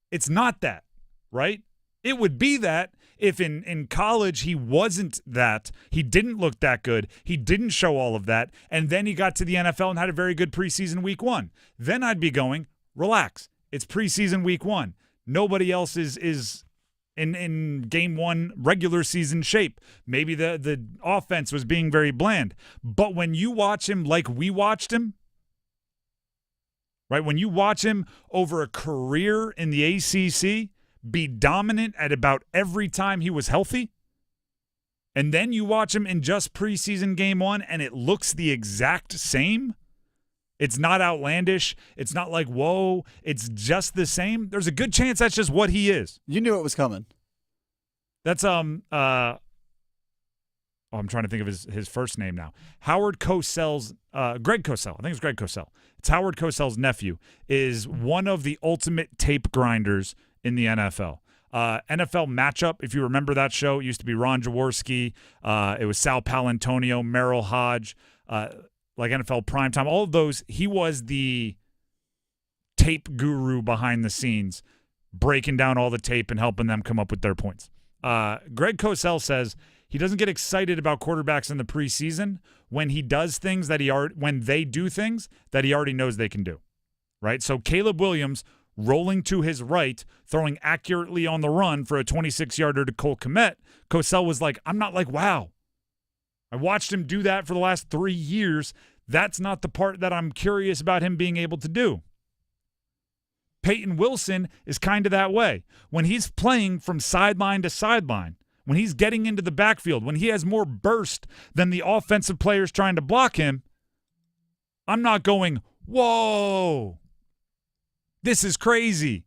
It's not that, right? It would be that if in college he wasn't that. He didn't look that good. He didn't show all of that. And then he got to the NFL and had a very good preseason week 1. Then I'd be going, relax. It's preseason week 1. Nobody else is in game 1 regular season shape. Maybe the offense was being very bland. But when you watch him like we watched him, right? When you watch him over a career in the ACC be dominant at about every time he was healthy, and then you watch him in just preseason game 1 and it looks the exact same, it's not outlandish, it's not like, whoa, it's just the same, there's a good chance that's just what he is.
You knew it was coming.
That's I'm trying to think of his first name now. Howard Cosell's Greg Cosell. I think it's Greg Cosell. It's Howard Cosell's nephew, is one of the ultimate tape grinders in the NFL. NFL Matchup, if you remember that show, it used to be Ron Jaworski. It was Sal Palantonio, Merrill Hodge, like NFL Primetime. All of those, he was the tape guru behind the scenes, breaking down all the tape and helping them come up with their points. Greg Cosell says he doesn't get excited about quarterbacks in the preseason when he does things that when they do things that he already knows they can do, right? So Caleb Williams rolling to his right, throwing accurately on the run for a 26-yarder to Cole Kmet, Cosell was like, I'm not like, wow. I watched him do that for the last 3 years. That's not the part that I'm curious about him being able to do. Payton Wilson is kind of that way. When he's playing from sideline to sideline, when he's getting into the backfield, when he has more burst than the offensive players trying to block him, I'm not going, whoa, this is crazy.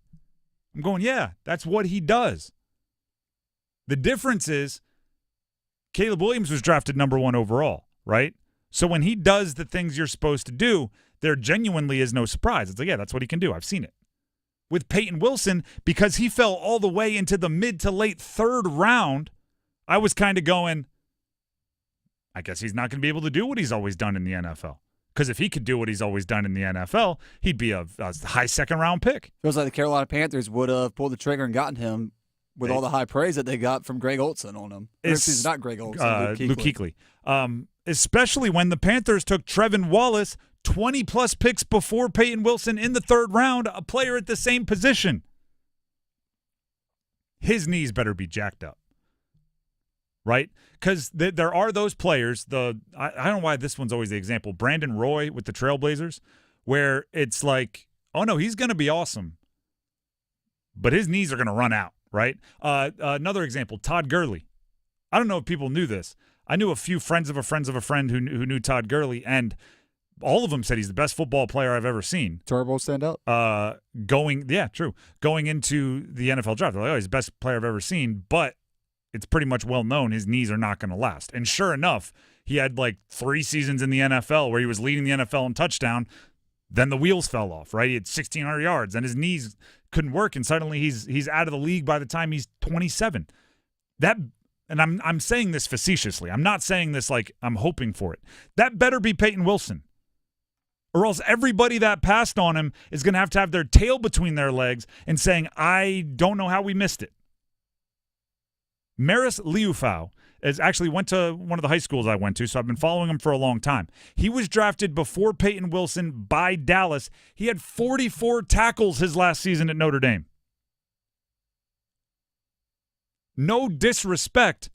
I'm going, yeah, that's what he does. The difference is Caleb Williams was drafted number 1 overall, right? So when he does the things you're supposed to do, there genuinely is no surprise. It's like, yeah, that's what he can do. I've seen it. With Payton Wilson, because he fell all the way into the mid to late 3rd round, I was kind of going, I guess he's not going to be able to do what he's always done in the NFL. Because if he could do what he's always done in the NFL, he'd be a high 2nd round pick.
Feels like the Carolina Panthers would have pulled the trigger and gotten him with all the high praise that they got from Greg Olson on him. It's not Greg Olson,
Luke Kuechly. Especially when the Panthers took Trevin Wallace 20-plus picks before Payton Wilson in the 3rd round, a player at the same position. His knees better be jacked up, right? Because there are those players, I don't know why this one's always the example, Brandon Roy with the Trailblazers, where it's like, oh, no, he's going to be awesome, but his knees are going to run out, right? Another example, Todd Gurley. I don't know if people knew this. I knew a few friends of a friend who knew Todd Gurley, and all of them said he's the best football player I've ever seen.
Turbo stand up?
Going into the NFL draft, they're like, oh, he's the best player I've ever seen, but it's pretty much well known his knees are not going to last. And sure enough, he had like 3 seasons in the NFL where he was leading the NFL in touchdown. Then the wheels fell off, right? He had 1,600 yards, and his knees couldn't work, and suddenly he's out of the league by the time he's 27. And I'm saying this facetiously. I'm not saying this like I'm hoping for it. That better be Payton Wilson. Or else everybody that passed on him is going to have their tail between their legs and saying, I don't know how we missed it. Maris Liufau actually went to one of the high schools I went to, so I've been following him for a long time. He was drafted before Payton Wilson by Dallas. He had 44 tackles his last season at Notre Dame. No disrespect,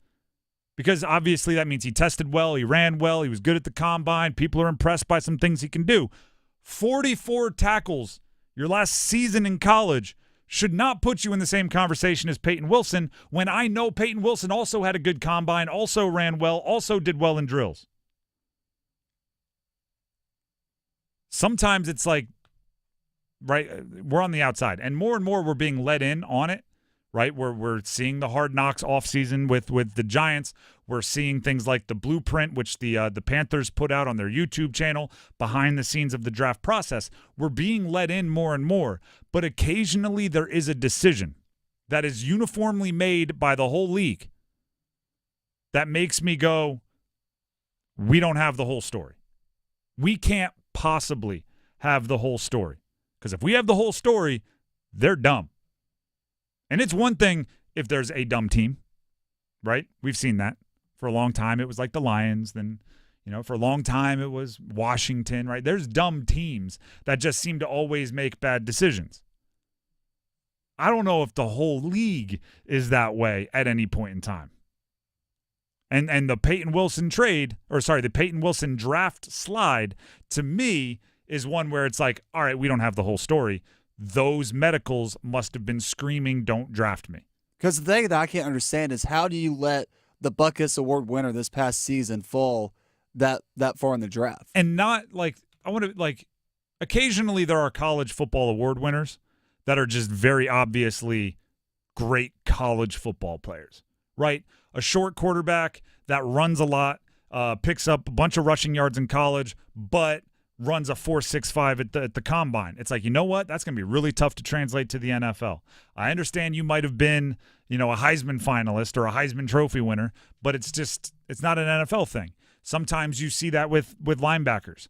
because obviously that means he tested well, he ran well, he was good at the combine, people are impressed by some things he can do. 44 tackles your last season in college should not put you in the same conversation as Payton Wilson, when I know Payton Wilson also had a good combine, also ran well, also did well in drills. Sometimes it's like, right, we're on the outside, and more we're being let in on it. Right, we're seeing the Hard Knocks offseason with the Giants. We're seeing things like the blueprint, which the Panthers put out on their YouTube channel, behind the scenes of the draft process. We're being let in more and more, but occasionally there is a decision, that is uniformly made by the whole league that makes me go, we don't have the whole story. We can't possibly have the whole story. Because if we have the whole story, they're dumb. And it's one thing if there's a dumb team, right? We've seen that. For a long time, it was like the Lions. Then, for a long time, it was Washington, right? There's dumb teams that just seem to always make bad decisions. I don't know if the whole league is that way at any point in time. And the Payton Wilson the Payton Wilson draft slide, to me, is one where it's like, all right, we don't have the whole story. Those medicals must have been screaming, don't draft me.
Because the thing that I can't understand is how do you let the Butkus Award winner this past season fall that far in the draft?
And not occasionally there are college football award winners that are just very obviously great college football players, right? A short quarterback that runs a lot, picks up a bunch of rushing yards in college, but runs a 4.65 at the combine. It's like, you know what? That's going to be really tough to translate to the NFL. I understand you might have been, a Heisman finalist or a Heisman Trophy winner, but it's not an NFL thing. Sometimes you see that with linebackers.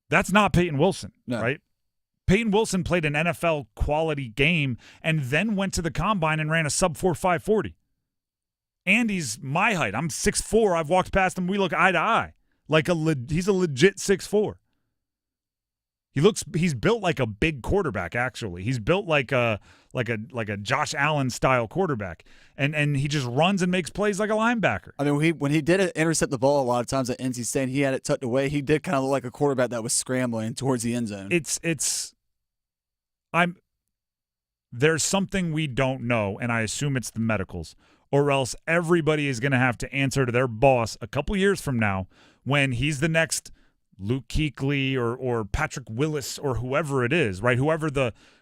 That's not Payton Wilson, right? Payton Wilson played an NFL quality game and then went to the combine and ran a sub 4.5 40. Andy's my height. I'm 6'4". I've walked past him. We look eye to eye. He's a legit 6'4". He's built like a big quarterback, actually. He's built like a Josh Allen style quarterback. And he just runs and makes plays like a linebacker.
I mean, when he did intercept the ball a lot of times at NC State, he had it tucked away. He did kind of look like a quarterback that was scrambling towards the end zone.
There's something we don't know, and I assume it's the medicals. Or else everybody is going to have to answer to their boss a couple years from now when he's the next Luke Kuechly or Patrick Willis or whoever it is, right? Whoever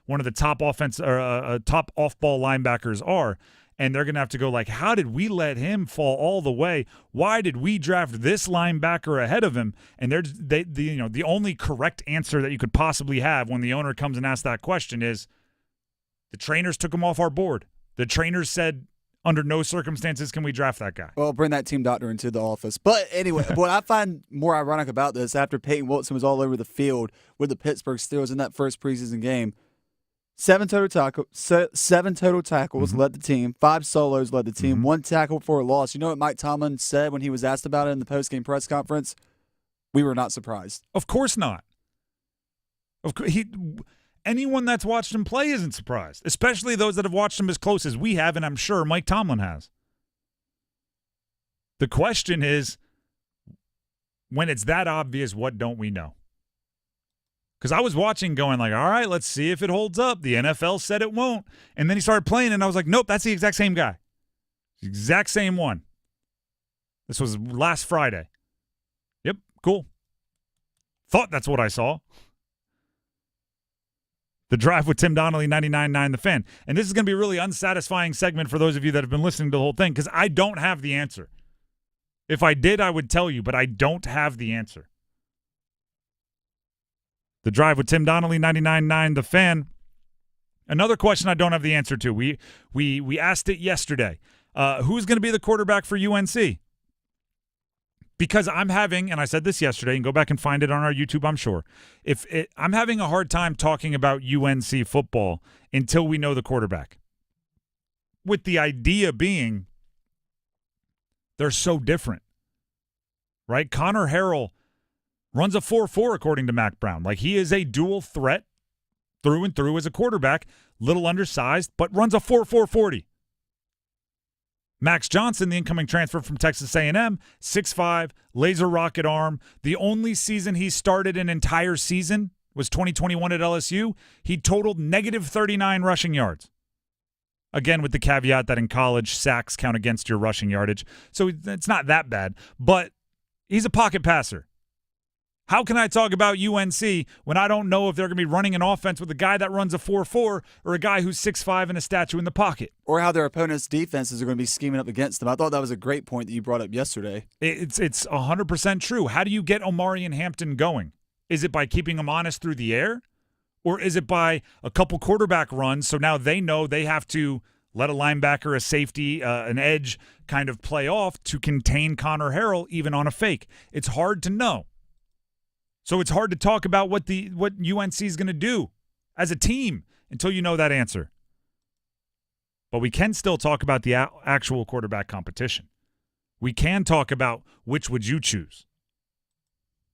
one of the top offense or top off-ball linebackers are, and they're going to have to go like, how did we let him fall all the way? Why did we draft this linebacker ahead of him? And the only correct answer that you could possibly have when the owner comes and asks that question is, the trainers took him off our board. The trainers said, under no circumstances can we draft that guy.
Well, bring that team doctor into the office. But anyway, what I find more ironic about this, after Payton Wilson was all over the field with the Pittsburgh Steelers in that first preseason game, 7 total tackles led the team, 5 solos led the team, 1 tackle for a loss. You know what Mike Tomlin said when he was asked about it in the postgame press conference? We were not surprised.
Of course not. Anyone that's watched him play isn't surprised, especially those that have watched him as close as we have, and I'm sure Mike Tomlin has. The question is, when it's that obvious, what don't we know? Because I was watching going like, all right, let's see if it holds up. The NFL said it won't. And then he started playing, and I was like, nope, that's the exact same guy. The exact same one. This was last Friday. Yep, cool. Thought that's what I saw. The Drive with Tim Donnelly, 99.9 The Fan. And this is going to be a really unsatisfying segment for those of you that have been listening to the whole thing because I don't have the answer. If I did, I would tell you, but I don't have the answer. The Drive with Tim Donnelly, 99.9 The Fan. Another question I don't have the answer to. We asked it yesterday. Who's going to be the quarterback for UNC? Because I'm having, and I said this yesterday, and go back and find it on our YouTube, I'm sure. I'm having a hard time talking about UNC football until we know the quarterback. With the idea being, they're so different, right? Connor Harrell runs a 4.4 according to Mac Brown. Like, he is a dual threat through and through as a quarterback, little undersized, but runs a 4.4 40. Max Johnson, the incoming transfer from Texas A&M, 6'5", laser rocket arm. The only season he started an entire season was 2021 at LSU. He totaled negative 39 rushing yards. Again, with the caveat that in college, sacks count against your rushing yardage. So it's not that bad. But he's a pocket passer. How can I talk about UNC when I don't know if they're going to be running an offense with a guy that runs a 4.4 or a guy who's 6'5" and a statue in the pocket?
Or how their opponent's defenses are going to be scheming up against them. I thought that was a great point that you brought up yesterday.
It's 100% true. How do you get Omari and Hampton going? Is it by keeping them honest through the air? Or is it by a couple quarterback runs so now they know they have to let a linebacker, a safety, an edge kind of play off to contain Connor Harrell even on a fake. It's hard to know. So it's hard to talk about what UNC is going to do as a team until you know that answer. But we can still talk about the actual quarterback competition. We can talk about which would you choose.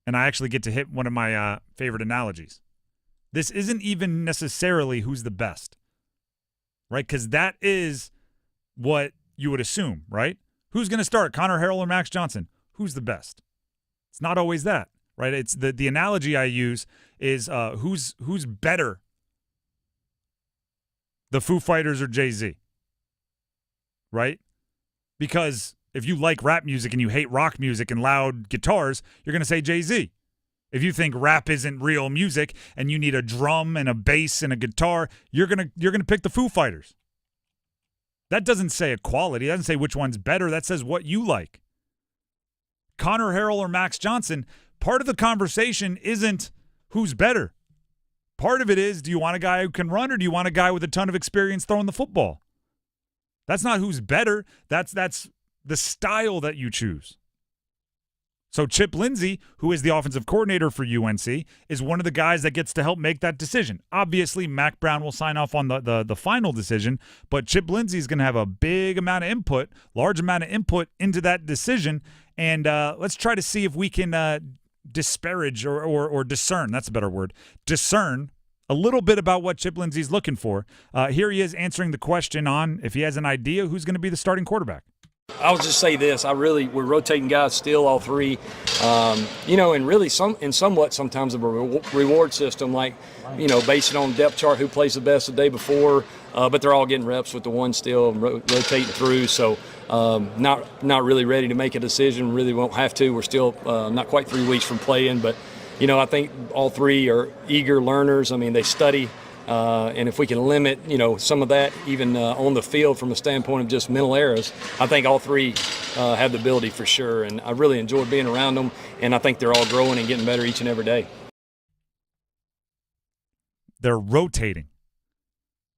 And I actually get to hit one of my favorite analogies. This isn't even necessarily who's the best, right? Because that is what you would assume, right? Who's going to start, Connor Harrell or Max Johnson? Who's the best? It's not always that, right? It's the analogy I use is who's better, the Foo Fighters or Jay-Z, right? Because if you like rap music and you hate rock music and loud guitars, you're going to say Jay-Z. If you think rap isn't real music and you need a drum and a bass and a guitar, you're going to pick the Foo Fighters. That doesn't say equality. It doesn't say which one's better. That says what you like. Connor Harrell or Max Johnson, part of the conversation isn't who's better. Part of it is, do you want a guy who can run or do you want a guy with a ton of experience throwing the football? That's not who's better. That's the style that you choose. So Chip Lindsey, who is the offensive coordinator for UNC, is one of the guys that gets to help make that decision. Obviously, Mac Brown will sign off on the final decision, but Chip Lindsey is going to have a big amount of input, large amount of input into that decision, and let's try to see if we can disparage or discern, that's a better word, discern a little bit about what Chip Lindsey's looking for. Here he is answering the question on if he has an idea who's going to be the starting quarterback.
I'll just say this: we're rotating guys still, all three, and really somewhat sometimes of a reward system, like based it on depth chart, who plays the best the day before, but they're all getting reps with the one still rotating through. So not really ready to make a decision. Really won't have to. We're still not quite 3 weeks from playing, but I think all three are eager learners. I mean, they study. And if we can limit, some of that even on the field from a standpoint of just mental errors, I think all three have the ability for sure. And I really enjoy being around them, and I think they're all growing and getting better each and every day.
They're rotating.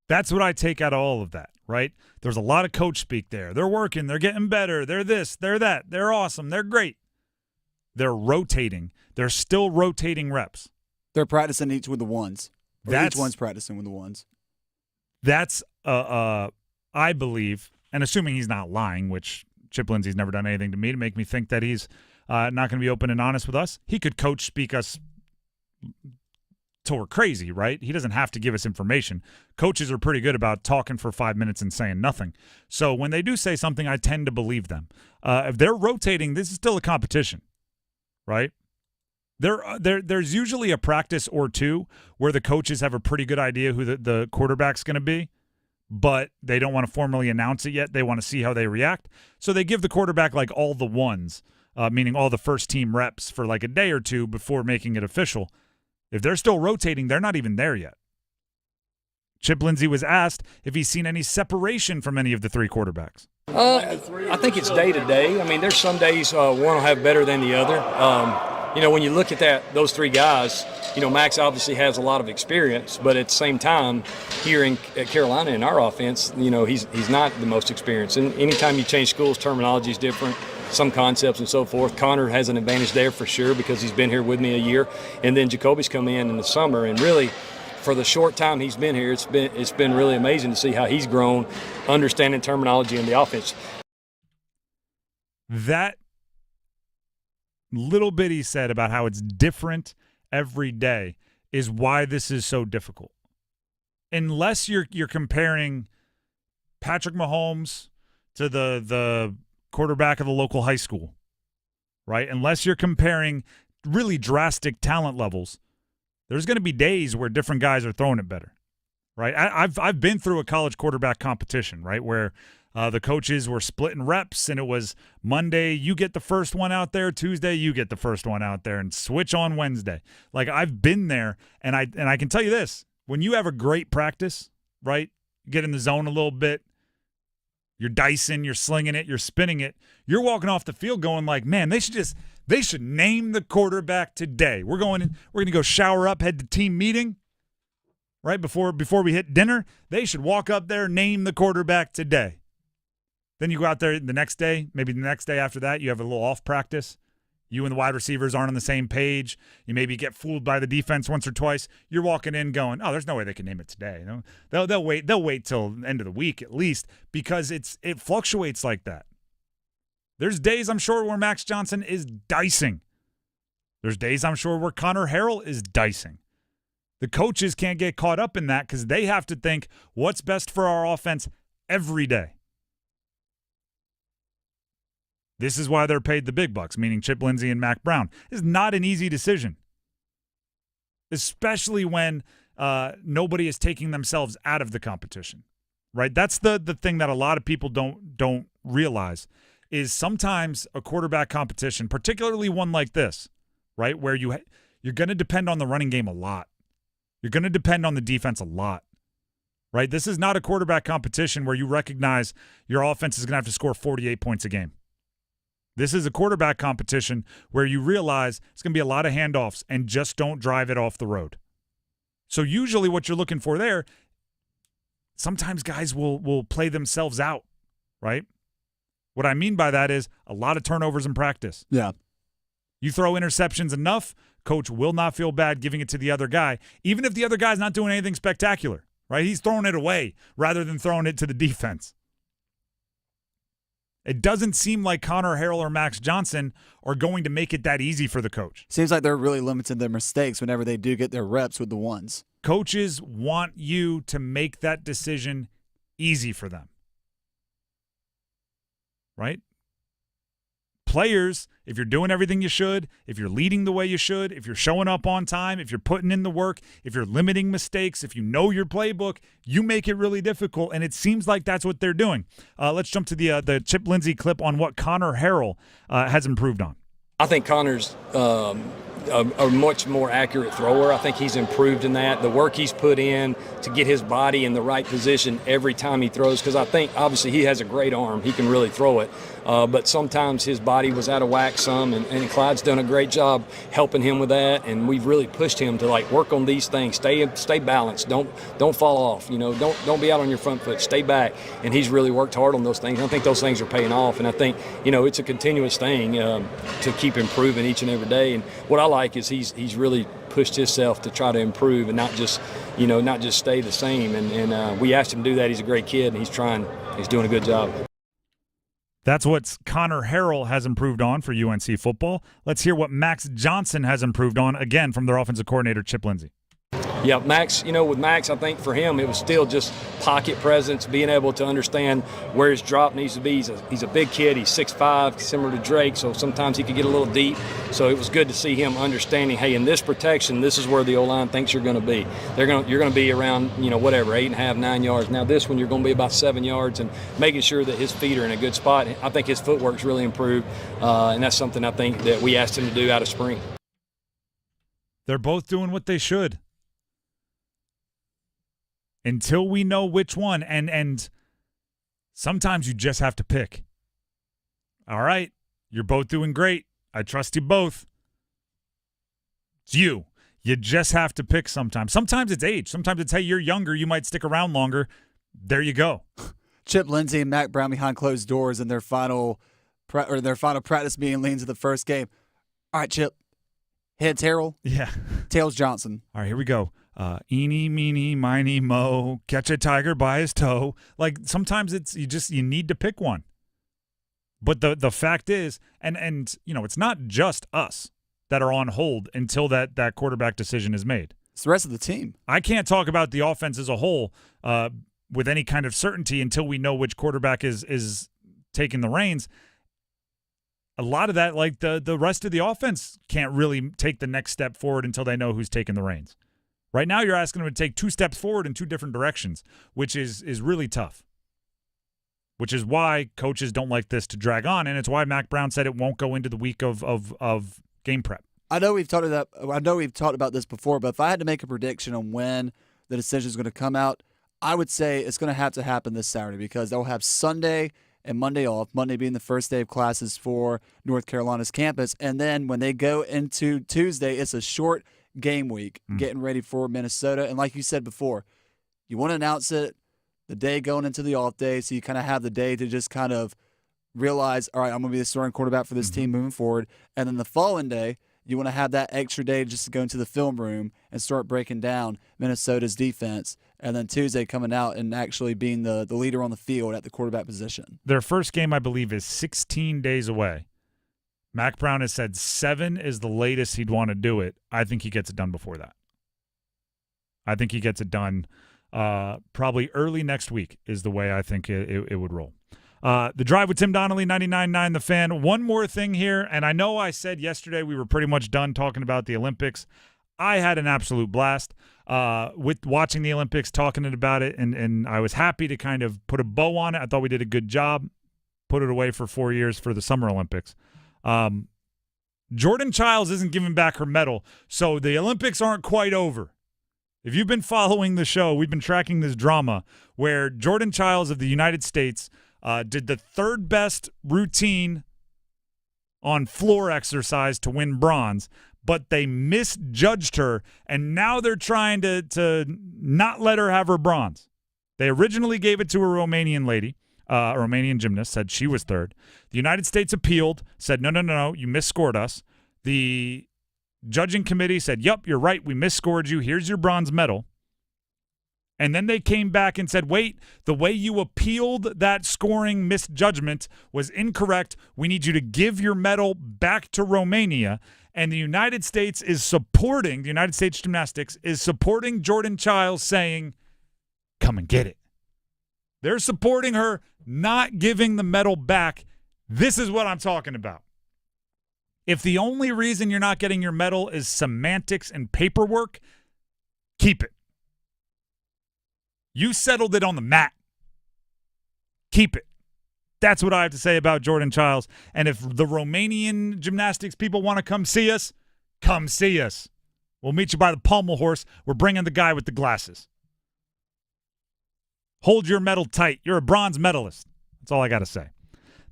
That's what I take out of all of that, right? There's a lot of coach speak there. They're working. They're getting better. They're this. They're that. They're awesome. They're great. They're rotating. They're still rotating reps.
They're practicing each with the ones. Each one's practicing with the ones.
That's, I believe, and assuming he's not lying, which Chip Lindsey's never done anything to me to make me think that he's not going to be open and honest with us. He could coach speak us till we're crazy, right? He doesn't have to give us information. Coaches are pretty good about talking for 5 minutes and saying nothing. So when they do say something, I tend to believe them. If they're rotating, this is still a competition, right? There's usually a practice or two where the coaches have a pretty good idea who the quarterback's going to be, but they don't want to formally announce it yet. They want to see how they react. So they give the quarterback like all the ones, meaning all the first team reps for like a day or two before making it official. If they're still rotating, they're not even there yet. Chip Lindsey was asked if he's seen any separation from any of the three quarterbacks.
I think it's day to day. I mean, there's some days one will have better than the other. When you look at those three guys, Max obviously has a lot of experience, but at the same time, here at Carolina in our offense, he's not the most experienced. And anytime you change schools, terminology is different, some concepts and so forth. Connor has an advantage there for sure because he's been here with me a year, and then Jacoby's come in the summer, and really, for the short time he's been here, it's been really amazing to see how he's grown, understanding terminology in the offense.
That little bit he said about how it's different every day is why this is so difficult. Unless you're comparing Patrick Mahomes to the quarterback of the local high school, right? Unless you're comparing really drastic talent levels, there's going to be days where different guys are throwing it better, right? I've been through a college quarterback competition, right, where the coaches were splitting reps, and it was Monday, you get the first one out there, Tuesday, you get the first one out there, and switch on Wednesday. Like, I've been there, and I can tell you this. When you have a great practice, right, get in the zone a little bit, you're dicing, you're slinging it, you're spinning it, you're walking off the field going like, man, they should name the quarterback today. We're going to go shower up, head to team meeting, right before we hit dinner, they should walk up there, name the quarterback today. Then you go out there the next day, maybe the next day after that, you have a little off practice. You and the wide receivers aren't on the same page. You maybe get fooled by the defense once or twice. You're walking in going, oh, there's no way they can name it today. You know? They'll wait till the end of the week at least, because it fluctuates like that. There's days I'm sure where Max Johnson is dicing. There's days I'm sure where Connor Harrell is dicing. The coaches can't get caught up in that because they have to think what's best for our offense every day. This is why they're paid the big bucks, meaning Chip Lindsey and Mac Brown. It's not an easy decision, especially when nobody is taking themselves out of the competition, right? That's the thing that a lot of people don't realize is sometimes a quarterback competition, particularly one like this, right, where you're going to depend on the running game a lot. You're going to depend on the defense a lot, right? This is not a quarterback competition where you recognize your offense is going to have to score 48 points a game. This is a quarterback competition where you realize it's going to be a lot of handoffs and just don't drive it off the road. So usually what you're looking for there, sometimes guys will play themselves out, right? What I mean by that is a lot of turnovers in practice.
Yeah.
You throw interceptions enough, coach will not feel bad giving it to the other guy, even if the other guy's not doing anything spectacular, right? He's throwing it away rather than throwing it to the defense. It doesn't seem like Connor Harrell or Max Johnson are going to make it that easy for the coach.
Seems like they're really limiting their mistakes whenever they do get their reps with the ones.
Coaches want you to make that decision easy for them, right? Players, if you're doing everything you should, if you're leading the way you should, if you're showing up on time, if you're putting in the work, if you're limiting mistakes, if you know your playbook, you make it really difficult, and it seems like that's what they're doing. Let's jump to the Chip Lindsey clip on what Connor Harrell has improved on.
I think Connor's a much more accurate thrower. I think he's improved in that. The work he's put in to get his body in the right position every time he throws, because I think obviously he has a great arm. He can really throw it. But sometimes his body was out of whack some, and Clyde's done a great job helping him with that, and we've really pushed him to work on these things. Stay balanced. Don't fall off. Don't be out on your front foot. Stay back. And he's really worked hard on those things. I think those things are paying off, and I think it's a continuous thing to keep improving each and every day. And what I like is he's really pushed himself to try to improve and not just stay the same. And we asked him to do that. He's a great kid, and he's trying. He's doing a good job.
That's what Connor Harrell has improved on for UNC football. Let's hear what Max Johnson has improved on, again, from their offensive coordinator, Chip Lindsey.
Yeah, Max, with Max, I think for him it was still just pocket presence, being able to understand where his drop needs to be. He's a big kid. He's 6'5", similar to Drake, so sometimes he could get a little deep. So it was good to see him understanding, hey, in this protection, this is where the O-line thinks you're going to be. You're going to be around, 8.5, 9 yards. Now this one, you're going to be about 7 yards, and making sure that his feet are in a good spot. I think his footwork's really improved, and that's something I think that we asked him to do out of spring.
They're both doing what they should. Until we know which one, and sometimes you just have to pick. All right, you're both doing great. I trust you both. It's you. You just have to pick sometimes. Sometimes it's age. Sometimes it's, hey, you're younger, you might stick around longer. There you go.
Chip Lindsey and Mac Brown behind closed doors in their final practice meeting leading to the first game. All right, Chip. Heads Harrell.
Yeah.
Tails Johnson.
All right, here we go. Eeny, meeny, miny, mo, catch a tiger by his toe. Sometimes it's you need to pick one. But the fact is, and it's not just us that are on hold until that quarterback decision is made.
It's the rest of the team. I
can't talk about the offense as a whole with any kind of certainty until we know which quarterback is taking the reins. A lot of that, the rest of the offense can't really take the next step forward until they know who's taking the reins. Right now, you're asking them to take 2 steps forward in 2 different directions, which is really tough. Which is why coaches don't like this to drag on, and it's why Mac Brown said it won't go into the week of game prep.
I know we've talked about this before, but if I had to make a prediction on when the decision is going to come out, I would say it's going to have to happen this Saturday because they'll have Sunday and Monday off, Monday being the first day of classes for North Carolina's campus. And then when they go into Tuesday, it's a short game week, getting ready for Minnesota. And like you said before, you want to announce it the day going into the off day, so you kind of have the day to just kind of realize, all right, I'm going to be the starting quarterback for this team moving forward. And then the following day, you want to have that extra day just to go into the film room and start breaking down Minnesota's defense. And then Tuesday coming out and actually being the leader on the field at the quarterback position.
Their first game, I believe, is 16 days away. Mac Brown has said 7 is the latest he'd want to do it. I think he gets it done before that. I think he gets it done probably early next week is the way I think it would roll. The Drive with Tim Donnelly, 99.9 The Fan. One more thing here, and I know I said yesterday we were pretty much done talking about the Olympics. I had an absolute blast with watching the Olympics, talking about it, and I was happy to kind of put a bow on it. I thought we did a good job, put it away for 4 years for the Summer Olympics. Jordan Chiles isn't giving back her medal, so the Olympics aren't quite over. If you've been following the show, we've been tracking this drama where Jordan Chiles of the United States did the third best routine on floor exercise to win bronze, but they misjudged her, and now they're trying to not let her have her bronze. They originally gave it to a Romanian lady, a Romanian gymnast, said she was third. The United States appealed, said, no, you misscored us. The judging committee said, yep, you're right, we misscored you. Here's your bronze medal. And then they came back and said, wait, the way you appealed that scoring misjudgment was incorrect. We need you to give your medal back to Romania. And the United States Gymnastics is supporting Jordan Chiles, saying, come and get it. They're supporting her not giving the medal back. This is what I'm talking about. If the only reason you're not getting your medal is semantics and paperwork, keep it. You settled it on the mat. Keep it. That's what I have to say about Jordan Chiles. And if the Romanian gymnastics people want to come see us, come see us. We'll meet you by the pommel horse. We're bringing the guy with the glasses. Hold your medal tight. You're a bronze medalist. That's all I got to say.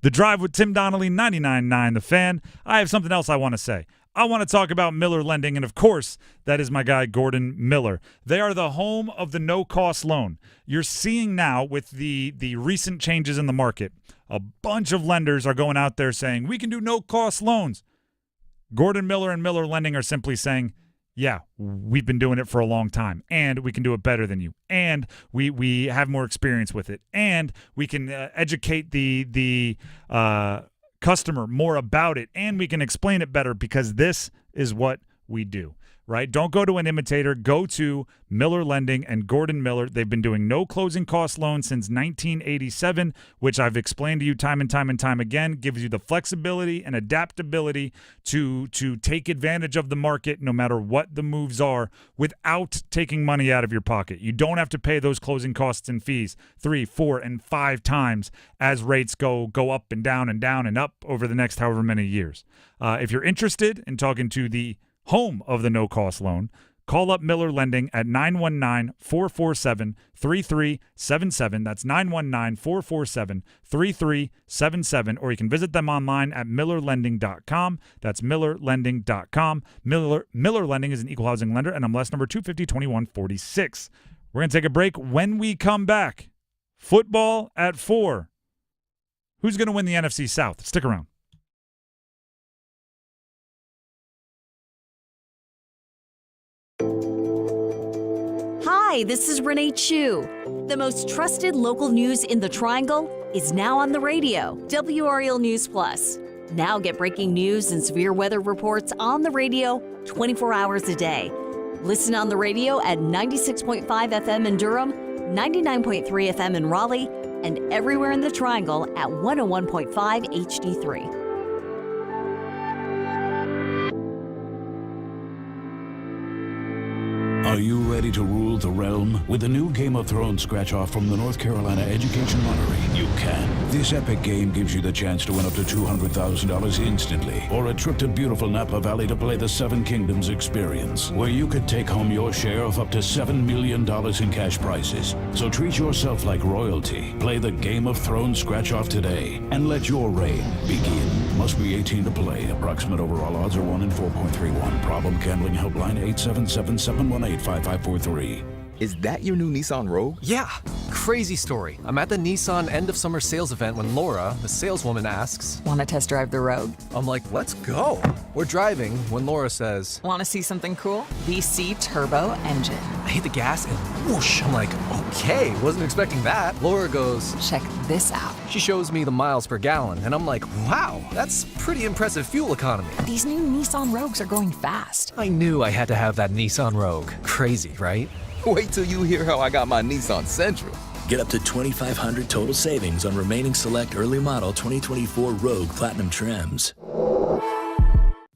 The Drive with Tim Donnelly, 99.9 The Fan. I have something else I want to say. I want to talk about Miller Lending, and of course, that is my guy, Gordon Miller. They are the home of the no-cost loan. You're seeing now with the recent changes in the market, a bunch of lenders are going out there saying, we can do no-cost loans. Gordon Miller and Miller Lending are simply saying, yeah, we've been doing it for a long time, and we can do it better than you, and we have more experience with it, and we can educate the customer more about it, and we can explain it better because this is what we do, right? Don't go to an imitator. Go to Miller Lending and Gordon Miller. They've been doing no closing cost loans since 1987, which I've explained to you time and time and time again, gives you the flexibility and adaptability to take advantage of the market no matter what the moves are without taking money out of your pocket. You don't have to pay those closing costs and fees 3, 4, and 5 times as rates go up and down and up over the next however many years. If you're interested in talking to the home of the no-cost loan, call up Miller Lending at 919-447-3377. That's 919-447-3377. Or you can visit them online at millerlending.com. That's millerlending.com. Miller Lending is an equal housing lender, and MLS number 250-2146. We're going to take a break. When we come back, football at 4. Who's going to win the NFC South? Stick around.
Hi, this is Renee Chu. The most trusted local news in the Triangle is now on the radio. WRL News Plus. Now get breaking news and severe weather reports on the radio 24 hours a day. Listen on the radio at 96.5 FM in Durham, 99.3 FM in Raleigh, and everywhere in the Triangle at 101.5 HD3.
Are you ready to rule the realm? With the new Game of Thrones scratch-off from the North Carolina Education Lottery, you can. This epic game gives you the chance to win up to $200,000 instantly, or a trip to beautiful Napa Valley to play the Seven Kingdoms experience, where you could take home your share of up to $7 million in cash prizes. So treat yourself like royalty. Play the Game of Thrones scratch-off today, and let your reign begin. Must be 18 to play. Approximate overall odds are 1 in 4.31. Problem gambling helpline 877-718-5543.
Is that your new Nissan Rogue?
Yeah. Crazy story. I'm at the Nissan end of summer sales event when Laura, the saleswoman, asks,
"Want to test drive the Rogue?"
I'm like, let's go. We're driving when Laura says,
"Want to see something cool? VC turbo engine."
I hit the gas and whoosh. I'm like, okay, wasn't expecting that. Laura goes,
"Check this out."
She shows me the miles per gallon, and I'm like, wow, that's pretty impressive fuel economy.
These new Nissan Rogues are going fast.
I knew I had to have that Nissan Rogue. Crazy, right?
Wait till you hear how I got my Nissan Sentra.
Get up to $2,500 total savings on remaining select early model 2024 Rogue Platinum trims.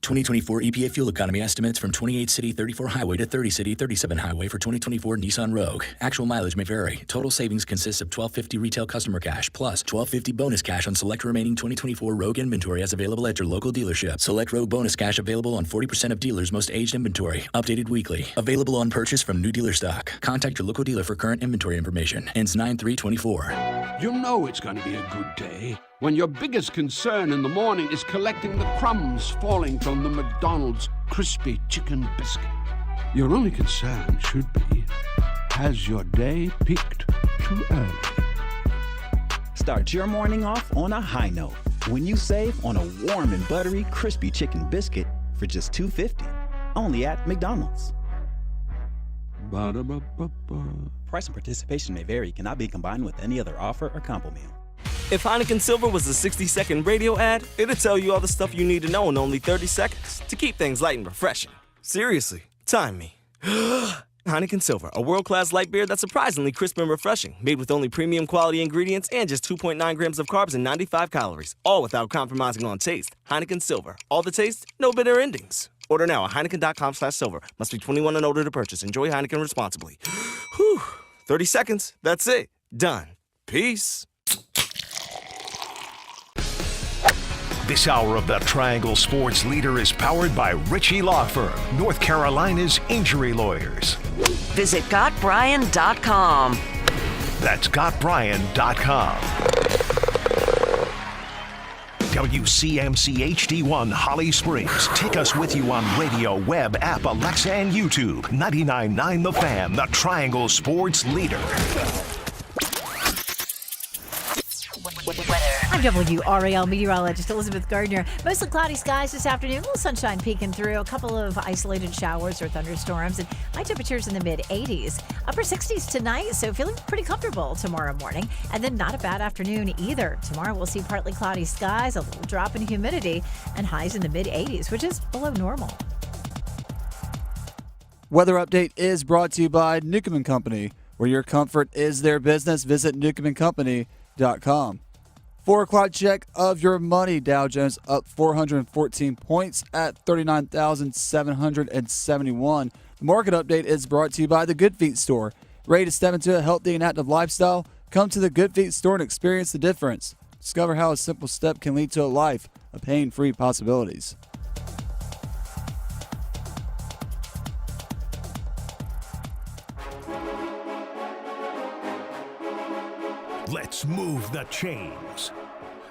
2024 EPA fuel economy estimates from 28 city 34 highway to 30 city 37 highway for 2024 Nissan Rogue. Actual mileage may vary. Total savings consists of $1,250 retail customer cash plus $1,250 bonus cash on select remaining 2024 Rogue inventory as available at your local dealership. Select Rogue bonus cash available on 40% of dealers' most aged inventory. Updated weekly. Available on purchase from new dealer stock. Contact your local dealer for current inventory information. Ends 9/3/24.
You know it's going to be a good day when your biggest concern in the morning is collecting the crumbs falling from the McDonald's crispy chicken biscuit. Your only concern should be, has your day peaked too early?
Start your morning off on a high note when you save on a warm and buttery crispy chicken biscuit for just $2.50. Only at McDonald's.
Ba-da-ba-ba-ba.
Price and participation may vary. Cannot be combined with any other offer or combo meal.
If Heineken Silver was a 60-second radio ad, it'd tell you all the stuff you need to know in only 30 seconds to keep things light and refreshing. Seriously, time me. Heineken Silver, a world-class light beer that's surprisingly crisp and refreshing, made with only premium quality ingredients and just 2.9 grams of carbs and 95 calories, all without compromising on taste. Heineken Silver, all the taste, no bitter endings. Order now at Heineken.com/silver. Must be 21 and older to purchase. Enjoy Heineken responsibly. Whew, 30 seconds, that's it. Done. Peace.
This hour of the Triangle Sports Leader is powered by Ritchie Law Firm, North Carolina's injury lawyers.
Visit GotBryan.com.
That's GotBryan.com. WCMC HD1 Holly Springs. Take us with you on radio, web, app, Alexa, and YouTube. 99.9 The Fan, the Triangle Sports Leader.
I'm WRAL meteorologist Elizabeth Gardner. Mostly cloudy skies this afternoon. A little sunshine peeking through. A couple of isolated showers or thunderstorms. And high temperatures in the mid-80s. Upper 60s tonight, so feeling pretty comfortable tomorrow morning. And then not a bad afternoon either. Tomorrow we'll see partly cloudy skies, a little drop in humidity, and highs in the mid-80s, which is below normal.
Weather update is brought to you by Newcomb & Company. Where your comfort is their business, visit newcombandcompany.com. 4 o'clock check of your money. Dow Jones up 414 points at 39,771. The market update is brought to you by the Good Feet Store. Ready to step into a healthy and active lifestyle? Come to the Good Feet Store and experience the difference. Discover how a simple step can lead to a life of pain-free possibilities.
Let's move the chains.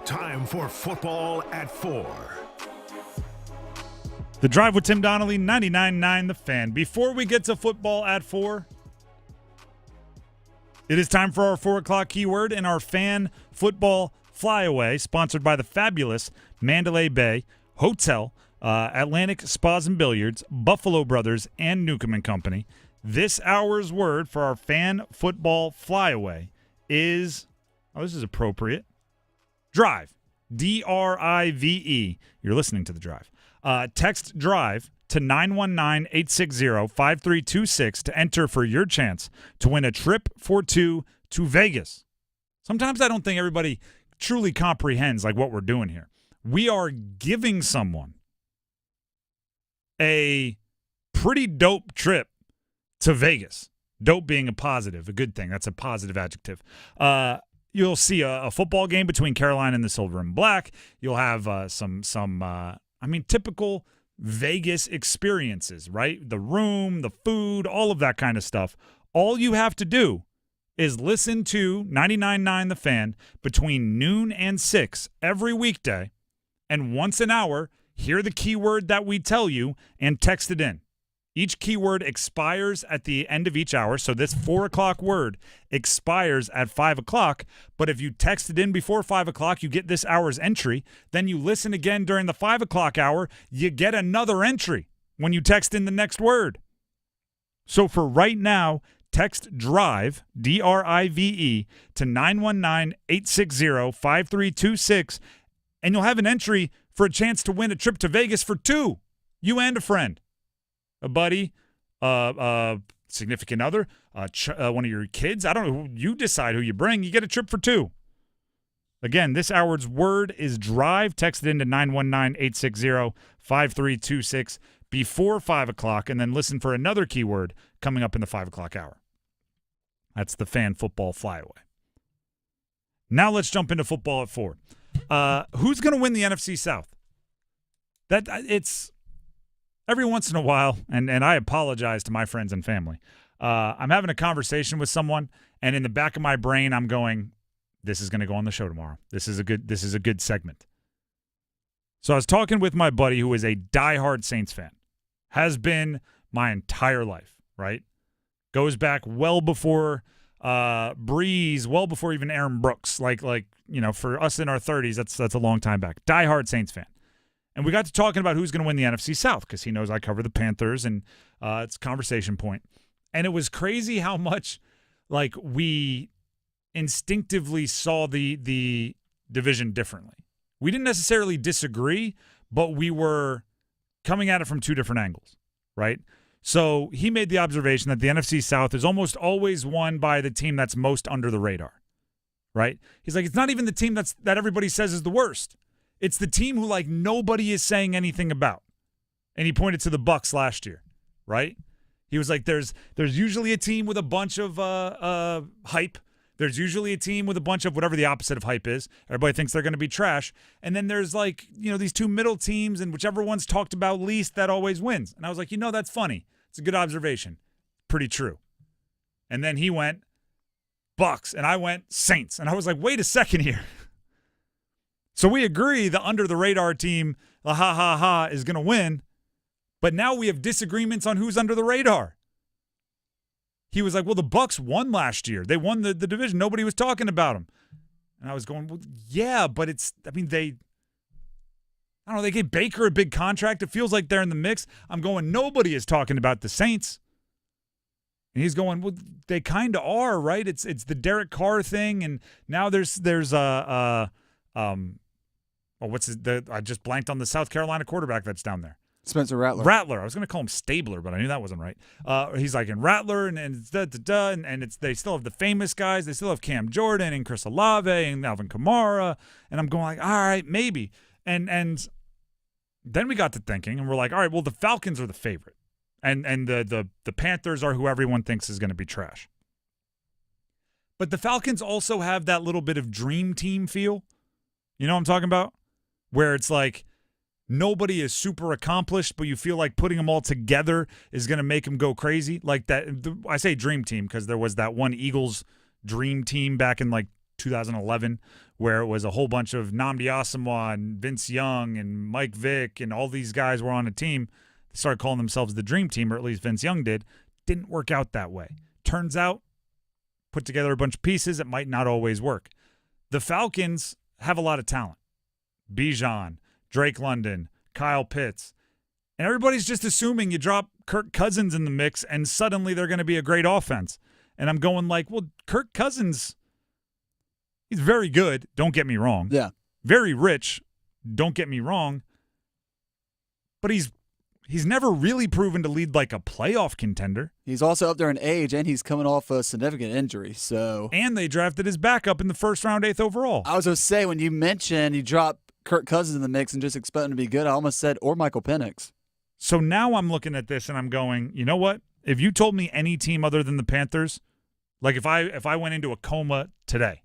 Time for football at 4.
The Drive with Tim Donnelly, 99.9 The Fan. Before we get to football at 4, it is time for our 4 o'clock keyword in our fan football flyaway, sponsored by the fabulous Mandalay Bay Hotel, Atlantic Spas and Billiards, Buffalo Brothers, and Newcomb & Company. This hour's word for our fan football flyaway is, this is appropriate, drive. D-R-I-V-E. You're listening to The Drive. Text DRIVE to 919-860-5326 to enter for your chance to win a trip for 2 to Vegas. Sometimes I don't think everybody truly comprehends what we're doing here. We are giving someone a pretty dope trip to Vegas. Dope being a positive, a good thing. That's a positive adjective. You'll see a football game between Carolina and the Silver and Black. You'll have typical Vegas experiences, right? The room, the food, all of that kind of stuff. All you have to do is listen to 99.9 The Fan between noon and 6 every weekday, and once an hour, hear the keyword that we tell you and text it in. Each keyword expires at the end of each hour, so this 4 o'clock word expires at 5 o'clock, but if you text it in before 5 o'clock, you get this hour's entry. Then you listen again during the 5 o'clock hour, you get another entry when you text in the next word. So for right now, text DRIVE, D-R-I-V-E, to 919-860-5326, and you'll have an entry for a chance to win a trip to Vegas for two, you and a friend. A buddy, significant other, one of your kids. I don't know. You decide who you bring. You get a trip for two. Again, this hour's word is DRIVE. Text it into 919-860-5326 before 5 o'clock, and then listen for another keyword coming up in the 5 o'clock hour. That's the Fan Football Flyaway. Now let's jump into football at 4. Who's going to win the NFC South? It's every once in a while, and I apologize to my friends and family. I'm having a conversation with someone, and in the back of my brain, I'm going, "This is going to go on the show tomorrow. This is a good segment." So I was talking with my buddy who is a diehard Saints fan, has been my entire life. Right, goes back well before Breeze, well before even Aaron Brooks. Like for us in our 30s, that's a long time back. Diehard Saints fan. And we got to talking about who's going to win the NFC South because he knows I cover the Panthers, and it's a conversation point. And it was crazy how much we instinctively saw the division differently. We didn't necessarily disagree, but we were coming at it from two different angles, right? So he made the observation that the NFC South is almost always won by the team that's most under the radar, right? He's like, it's not even the team that everybody says is the worst. It's the team who nobody is saying anything about. And he pointed to the Bucs last year, right? He was like, there's usually a team with a bunch of hype. There's usually a team with a bunch of whatever the opposite of hype is. Everybody thinks they're going to be trash. And then there's these two middle teams, and whichever one's talked about least, that always wins. And I was like, that's funny. It's a good observation. Pretty true. And then he went Bucs, and I went Saints. And I was like, wait a second here. So we agree the under-the-radar team, the ha-ha-ha, is going to win. But now we have disagreements on who's under the radar. He was like, well, the Bucs won last year. They won the division. Nobody was talking about them. And I was going, well, yeah, but they gave Baker a big contract. It feels like they're in the mix. I'm going, nobody is talking about the Saints. And he's going, well, they kind of are, right? It's the Derek Carr thing, and now there's I just blanked on the South Carolina quarterback that's down there.
Spencer Rattler.
Rattler. I was going to call him Stabler, but I knew that wasn't right. He's like in Rattler, and it's and it's they still have the famous guys. They still have Cam Jordan and Chris Olave and Alvin Kamara. And I'm going all right, maybe. And then we got to thinking, and we're like, all right, well, the Falcons are the favorite, and the Panthers are who everyone thinks is going to be trash. But the Falcons also have that little bit of dream team feel. You know what I'm talking about? Where it's like nobody is super accomplished, but you feel like putting them all together is going to make them go crazy. Like that. I say dream team because there was that one Eagles dream team back in 2011 where it was a whole bunch of Nnamdi Asomugha and Vince Young and Mike Vick and all these guys were on a team. They started calling themselves the dream team, or at least Vince Young did. Didn't work out that way. Turns out, put together a bunch of pieces, it might not always work. The Falcons have a lot of talent. Bijan, Drake London, Kyle Pitts. And everybody's just assuming you drop Kirk Cousins in the mix and suddenly they're going to be a great offense. And I'm going well, Kirk Cousins, he's very good. Don't get me wrong.
Yeah.
Very rich. Don't get me wrong. But he's never really proven to lead a playoff contender.
He's also up there in age, and he's coming off a significant injury.
And they drafted his backup in the first round, 8th overall.
I was going to say, when you mentioned you dropped Kirk Cousins in the mix and just expect him to be good, I almost said, or Michael Penix.
So now I'm looking at this, and I'm going, you know what? If you told me any team other than the Panthers, like if I went into a coma today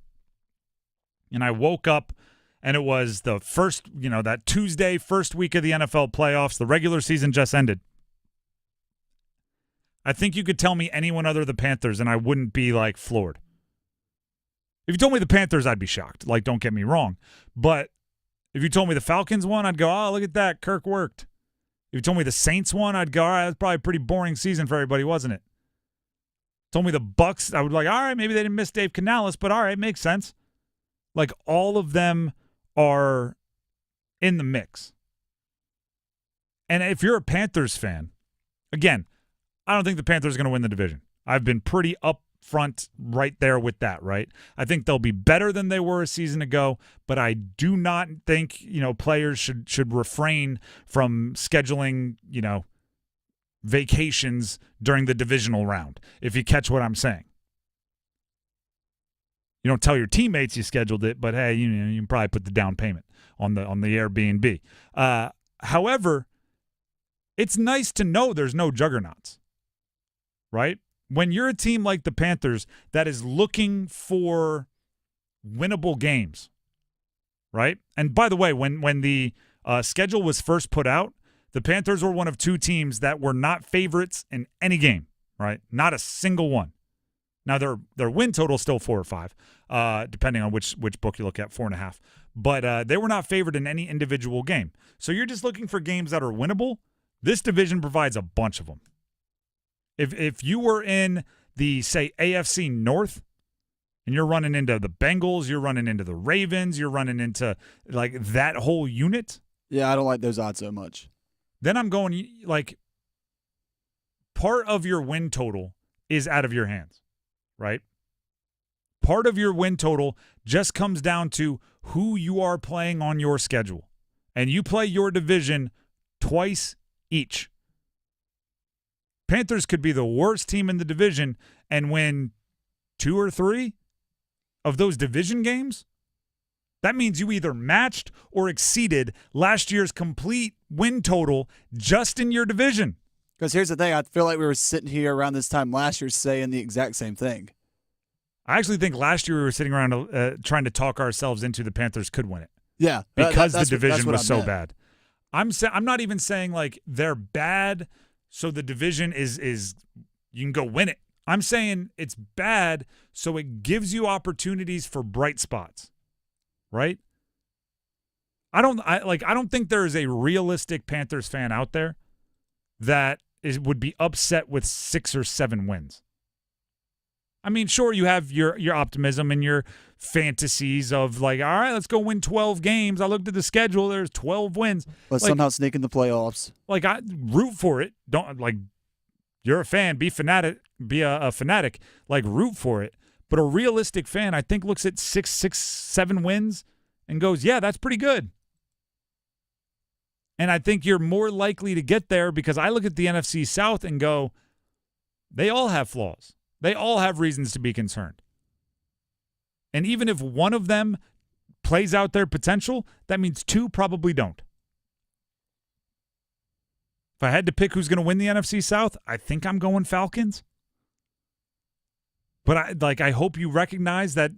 and I woke up and it was the first, that Tuesday, first week of the NFL playoffs, the regular season just ended, I think you could tell me anyone other than the Panthers and I wouldn't be like floored. If you told me the Panthers, I'd be shocked. Like, don't get me wrong. But if you told me the Falcons won, I'd go, oh, look at that. Kirk worked. If you told me the Saints won, I'd go, all right, that's probably a pretty boring season for everybody, wasn't it? Told me the Bucks, I would be like, all right, maybe they didn't miss Dave Canales, but all right, makes sense. Like, all of them are in the mix. And if you're a Panthers fan, again, I don't think the Panthers are going to win the division. I've been pretty upfront right there with that, right? I think they'll be better than they were a season ago, but I do not think, players should refrain from scheduling, vacations during the divisional round, if you catch what I'm saying. You don't tell your teammates you scheduled it, but hey, you can probably put the down payment on the Airbnb. However, it's nice to know there's no juggernauts, right? When you're a team like the Panthers that is looking for winnable games, right? And by the way, when the schedule was first put out, the Panthers were one of two teams that were not favorites in any game, right? Not a single one. Now, their win total is still 4 or 5, depending on which book you look at, 4.5. But they were not favored in any individual game. So you're just looking for games that are winnable. This division provides a bunch of them. If you were in the, say, AFC North, and you're running into the Bengals, you're running into the Ravens, you're running into, like, that whole unit.
Yeah, I don't like those odds so much.
Then I'm going, like, part of your win total is out of your hands, right? Part of your win total just comes down to who you are playing on your schedule. And you play your division twice each. Panthers could be the worst team in the division and win 2 or 3 of those division games. That means you either matched or exceeded last year's complete win total just in your division.
Because here's the thing, I feel like we were sitting here around this time last year saying the exact same thing.
I actually think last year we were sitting around trying to talk ourselves into the Panthers could win it.
Yeah.
Because the division was so bad. I'm not even saying like they're bad so the division is you can go win it. I'm saying it's bad so it gives you opportunities for bright spots. Right? I don't think there is a realistic Panthers fan out there that would be upset with 6 or 7 wins. I mean, sure, you have your optimism and your fantasies of like, all right, let's go win 12 games. I looked at the schedule. There's 12 wins.
Let's somehow sneak in the playoffs.
Like, I root for it. Don't like. You're a fan. Be a fanatic. Like, root for it. But a realistic fan, I think, looks at 6, 7 wins and goes, yeah, that's pretty good. And I think you're more likely to get there because I look at the NFC South and go, they all have flaws. They all have reasons to be concerned. And even if one of them plays out their potential, that means 2 probably don't. If I had to pick who's going to win the NFC South, I think I'm going Falcons. But I hope you recognize that,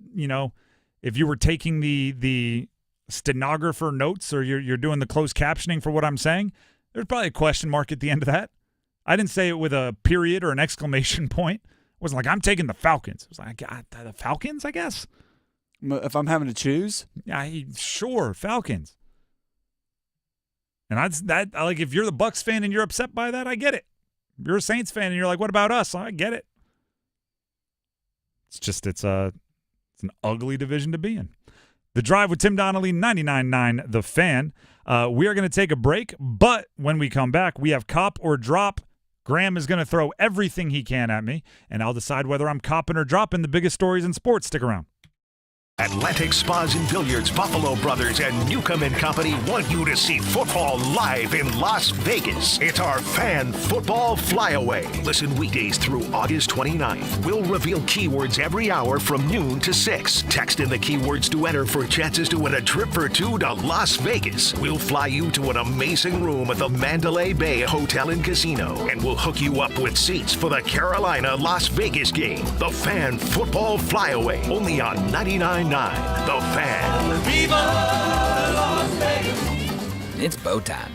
if you were taking the stenographer notes or you're doing the closed captioning for what I'm saying, there's probably a question mark at the end of that. I didn't say it with a period or an exclamation point. It wasn't like I'm taking the Falcons. It was like, the Falcons, I guess.
If I'm having to choose?
Yeah, sure, Falcons. And like if you're the Bucs fan and you're upset by that, I get it. If you're a Saints fan and you're like, what about us? I get it. It's just it's an ugly division to be in. The Drive with Tim Donnelly, 99.9 The Fan. We are going to take a break, but when we come back, we have Cop or Drop. Graham is going to throw everything he can at me, and I'll decide whether I'm copping or dropping the biggest stories in sports. Stick around.
Atlantic Spas and Billiards, Buffalo Brothers, and Newcomb and Company want you to see football live in Las Vegas. It's our fan football flyaway. Listen weekdays through August 29th. We'll reveal keywords every hour from noon to 6. Text in the keywords to enter for chances to win a trip for two to Las Vegas. We'll fly you to an amazing room at the Mandalay Bay Hotel and Casino, and we'll hook you up with seats for the Carolina-Las Vegas game. The Fan Football Flyaway, only on 99.9 The Fan.
Viva Las Vegas.
It's bow time.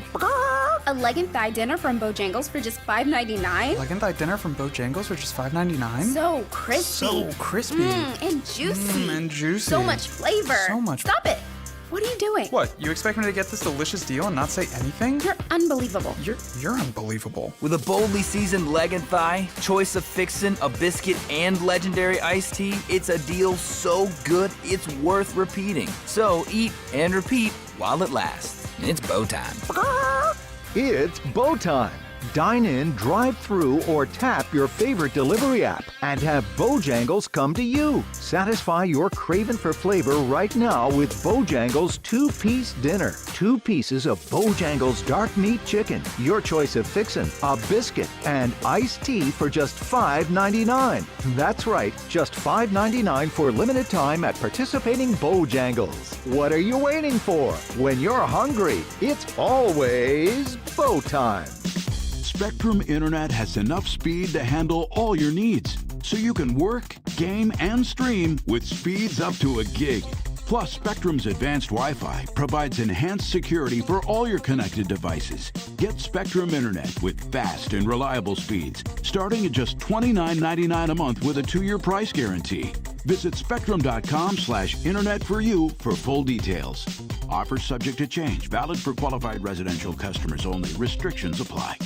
A leg and thigh dinner from Bojangles for just $5.99.
Leg and thigh dinner from Bojangles for just $5.99.
So crispy.
So crispy.
And juicy.
And juicy.
So much flavor.
So much.
Stop it. What are you doing?
What? You expect me to get this delicious deal and not say anything?
You're unbelievable.
You're unbelievable.
With a boldly seasoned leg and thigh, choice of fixin', a biscuit, and legendary iced tea, it's a deal so good it's worth repeating. So eat and repeat while it lasts. It's bow time.
It's bow time. Dine in, drive through, or tap your favorite delivery app and have Bojangles come to you. Satisfy your craving for flavor right now with Bojangles 2-piece dinner. 2 pieces of Bojangles dark meat chicken, your choice of fixin', a biscuit, and iced tea for just $5.99. That's right, just $5.99 for limited time at participating Bojangles. What are you waiting for? When you're hungry, it's always bow time.
Spectrum Internet has enough speed to handle all your needs, so you can work, game, and stream with speeds up to a gig. Plus, Spectrum's advanced Wi-Fi provides enhanced security for all your connected devices. Get Spectrum Internet with fast and reliable speeds, starting at just $29.99 a month with a 2-year price guarantee. Visit spectrum.com/internet for you for full details. Offers subject to change, valid for qualified residential customers only. Restrictions apply.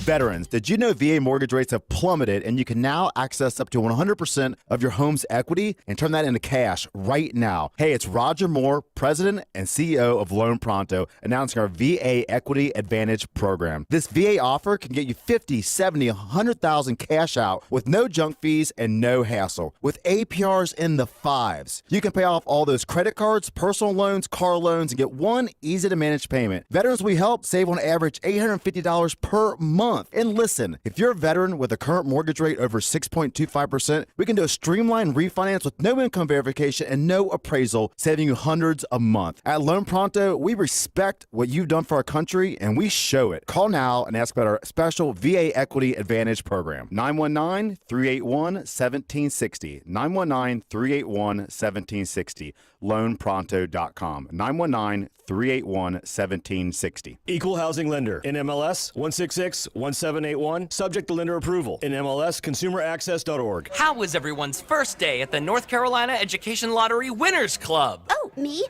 Veterans, did you know VA mortgage rates have plummeted and you can now access up to 100% of your home's equity and turn that into cash right now? Hey, it's Roger Moore, President and CEO of Loan Pronto, announcing our VA Equity Advantage program. This VA offer can get you $50, $70, $100,000 cash out with no junk fees and no hassle, with APRs in the 5s. You can pay off all those credit cards, personal loans, car loans, and get one easy-to-manage payment. Veterans we help save on average $850 per month. And listen, if you're a veteran with a current mortgage rate over 6.25%, we can do a streamlined refinance with no income verification and no appraisal, saving you hundreds a month. At Loan Pronto, we respect what you've done for our country, and we show it. Call now and ask about our special VA Equity Advantage program. 919-381-1760. 919-381-1760. LoanPronto.com. 919-381-1760.
Equal housing lender. NMLS 166-1781. Subject to lender approval. NMLS consumeraccess.org.
How was everyone's first day at the North Carolina Education Lottery Winners Club?
Oh, me?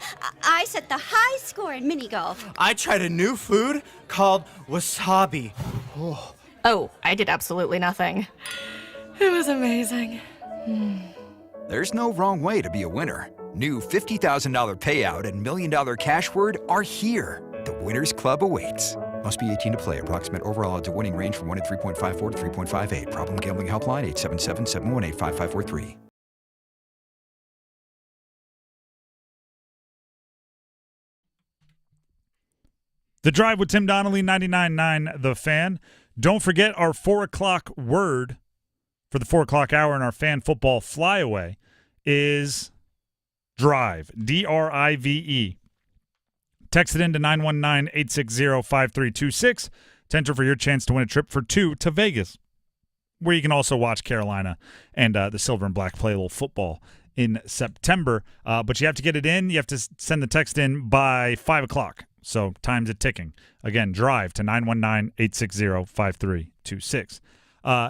I set the high score in mini golf.
I tried a new food called wasabi.
Oh, I did absolutely nothing. It was amazing.
There's no wrong way to be a winner. New $50,000 payout and $1 million cash word are here. The Winners Club awaits. Must be 18 to play. Approximate overall odds of winning range from 1 in 3.54 to 3.58. Problem gambling helpline 877-718-5543.
The Drive with Tim Donnelly, 99.9 The Fan. Don't forget our 4 o'clock word for the 4 o'clock hour in our fan football flyaway is drive, D-R-I-V-E. Text it in to 919-860-5326 to enter for your chance to win a trip for two to Vegas, where you can also watch Carolina and the Silver and Black play a little football in September. But you have to get it in. You have to send the text in by 5 o'clock. So time's it ticking. Again, drive to 919-860-5326.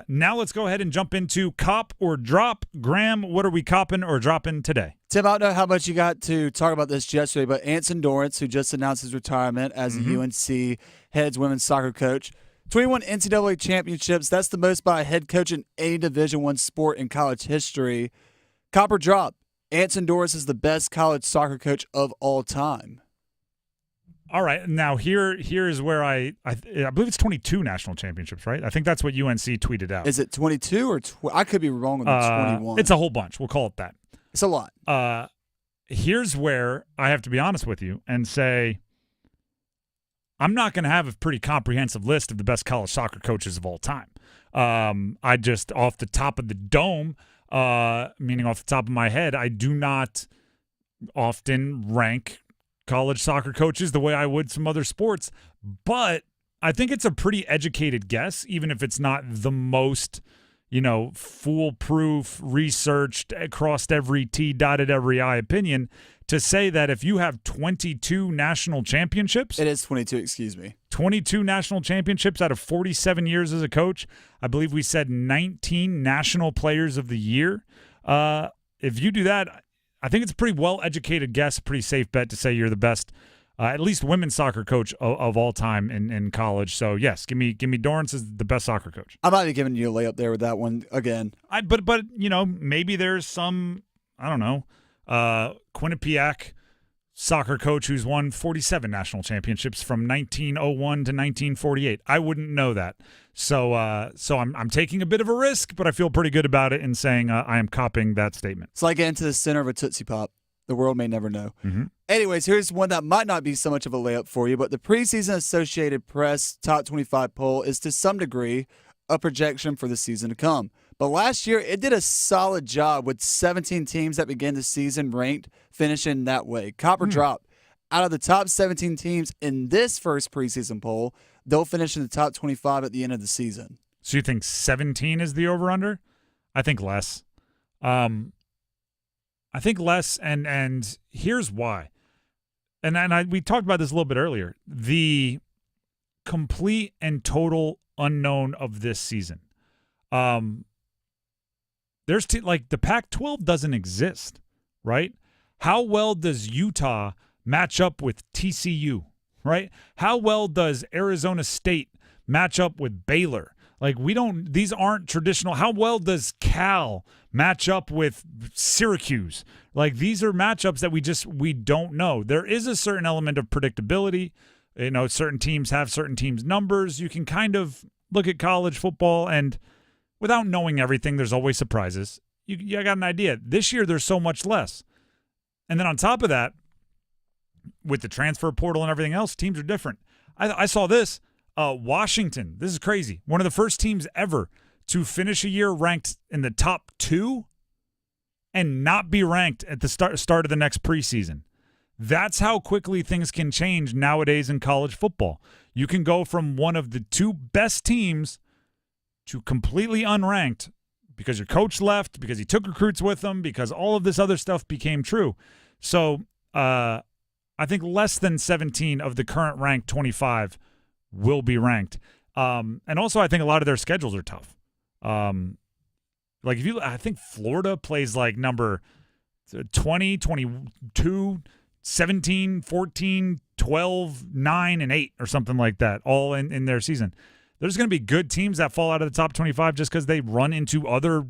Now let's go ahead and jump into Cop or Drop. Graham, what are we copping or dropping today?
Tim, I don't know how much you got to talk about this yesterday, but Anson Dorrance, who just announced his retirement as the UNC head women's soccer coach, 21 NCAA championships. That's the most by a head coach in any Division I sport in college history. Cop or Drop, Anson Dorrance is the best college soccer coach of all time.
All right, now here's where I believe it's 22 national championships, right? I think that's what UNC tweeted out.
Is it 22 or I could be wrong on the 21.
It's a whole bunch. We'll call it that.
It's a lot.
here's where I have to be honest with you and say I'm not going to have a pretty comprehensive list of the best college soccer coaches of all time. I just, off the top of the dome, meaning off the top of my head, I do not often rank college soccer coaches the way I would some other sports. But I think it's a pretty educated guess, even if it's not the most, foolproof, researched, crossed every T, dotted every I opinion, to say that if you have 22 national championships.
It is 22, excuse me.
22 national championships out of 47 years as a coach. I believe we said 19 national players of the year. If you do that, I think it's a pretty well-educated guess, pretty safe bet to say you're the best, at least women's soccer coach of all time in college. So, yes, give me Dorrance as the best soccer coach.
I might be giving you a layup there with that one again.
But maybe there's some, I don't know, Quinnipiac soccer coach who's won 47 national championships from 1901 to 1948. I wouldn't know that. So I'm taking a bit of a risk, but I feel pretty good about it in saying I am copying that statement.
It's like getting to the center of a Tootsie Pop. The world may never know.
Mm-hmm.
Anyways, here's one that might not be so much of a layup for you, but the preseason Associated Press Top 25 poll is to some degree a projection for the season to come. But last year, it did a solid job with 17 teams that began the season ranked, finishing that way. Copper drop. Out of the top 17 teams in this first preseason poll, they'll finish in the top 25 at the end of the season.
So you think 17 is the over-under? I think less. I think less, and here's why. And we talked about this a little bit earlier. The complete and total unknown of this season. There's the Pac-12 doesn't exist, right? How well does Utah match up with TCU, right? How well does Arizona State match up with Baylor? These aren't traditional. How well does Cal match up with Syracuse? These are matchups that we don't know. There is a certain element of predictability. Certain teams have certain teams' numbers. You can kind of look at college football and without knowing everything, there's always surprises. You got an idea. This year, there's so much less. And then on top of that, with the transfer portal and everything else, teams are different. I saw this. Washington, this is crazy. One of the first teams ever to finish a year ranked in the top 2 and not be ranked at the start of the next preseason. That's how quickly things can change nowadays in college football. You can go from one of the 2 best teams to completely unranked because your coach left, because he took recruits with him, because all of this other stuff became true. So I think less than 17 of the current ranked 25 will be ranked. And also I think a lot of their schedules are tough. I think Florida plays number 20, 22, 17, 14, 12, 9, and 8 or something like that, all in their season. There's going to be good teams that fall out of the top 25 just because they run into other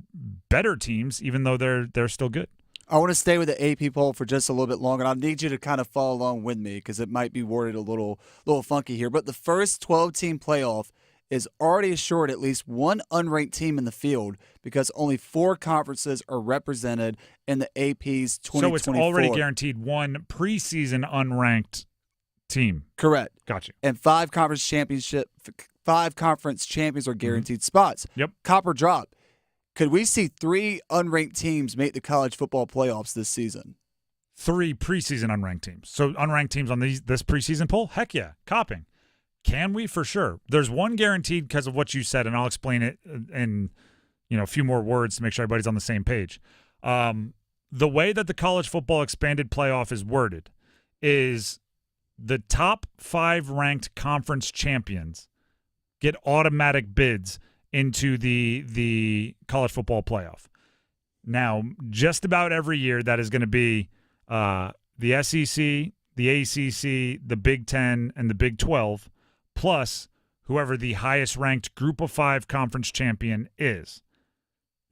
better teams, even though they're still good.
I want to stay with the AP poll for just a little bit longer, and I need you to kind of follow along with me because it might be worded a little funky here. But the first 12-team playoff is already assured at least one unranked team in the field because only 4 conferences are represented in the AP's 2024.
So it's already guaranteed one preseason unranked team.
Correct.
Gotcha.
And 5 conference champions are guaranteed spots.
Yep.
Copper drop. Could we see 3 unranked teams make the college football playoffs this season?
3 preseason unranked teams. So unranked teams on this preseason poll? Heck yeah. Copping. Can we? For sure. There's one guaranteed because of what you said, and I'll explain it in a few more words to make sure everybody's on the same page. The way that the college football expanded playoff is worded is the top 5 ranked conference champions get automatic bids into the college football playoff. Now, just about every year, that is going to be the SEC, the ACC, the Big Ten, and the Big 12, plus whoever the highest-ranked Group of 5 conference champion is.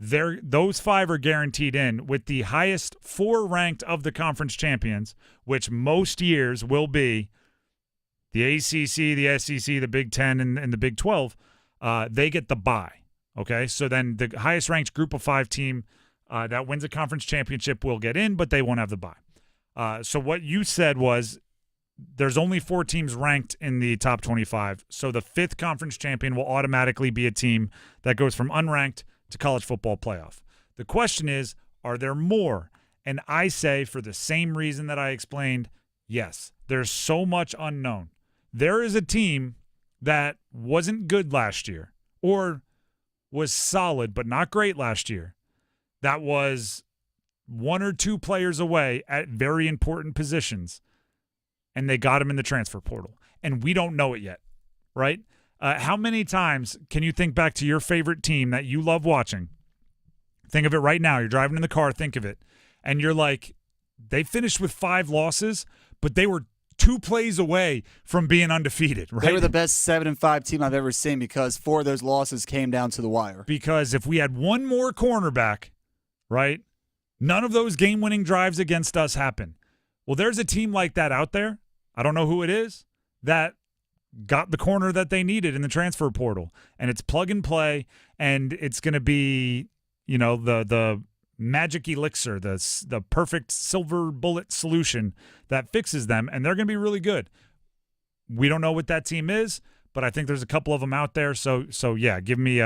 Those 5 are guaranteed in, with the highest 4 ranked of the conference champions, which most years will be the ACC, the SEC, the Big Ten, and the Big 12. They get the bye. Okay, so then the highest ranked Group of 5 team that wins a conference championship will get in, but they won't have the bye. So what you said was there's only 4 teams ranked in the top 25, so the 5th conference champion will automatically be a team that goes from unranked to college football playoff. The question is, are there more? And I say, for the same reason that I explained, yes. There's so much unknown. There is a team that wasn't good last year or was solid but not great last year that was 1 or 2 players away at very important positions, and they got him in the transfer portal. And we don't know it yet, right? How many times can you think back to your favorite team that you love watching? Think of it right now. You're driving in the car, think of it. And you're like, they finished with 5 losses, but they were 2 plays away from being undefeated, right?
They were the best 7-5 team I've ever seen because 4 of those losses came down to the wire.
Because if we had one more cornerback, right, none of those game-winning drives against us happen. Well, there's a team like that out there. I don't know who it is that got the corner that they needed in the transfer portal, and it's plug and play, and it's going to be, you know, the magic elixir, the perfect silver bullet solution that fixes them, and they're going to be really good. We don't know what that team is, but I think there's a couple of them out there. So yeah, give me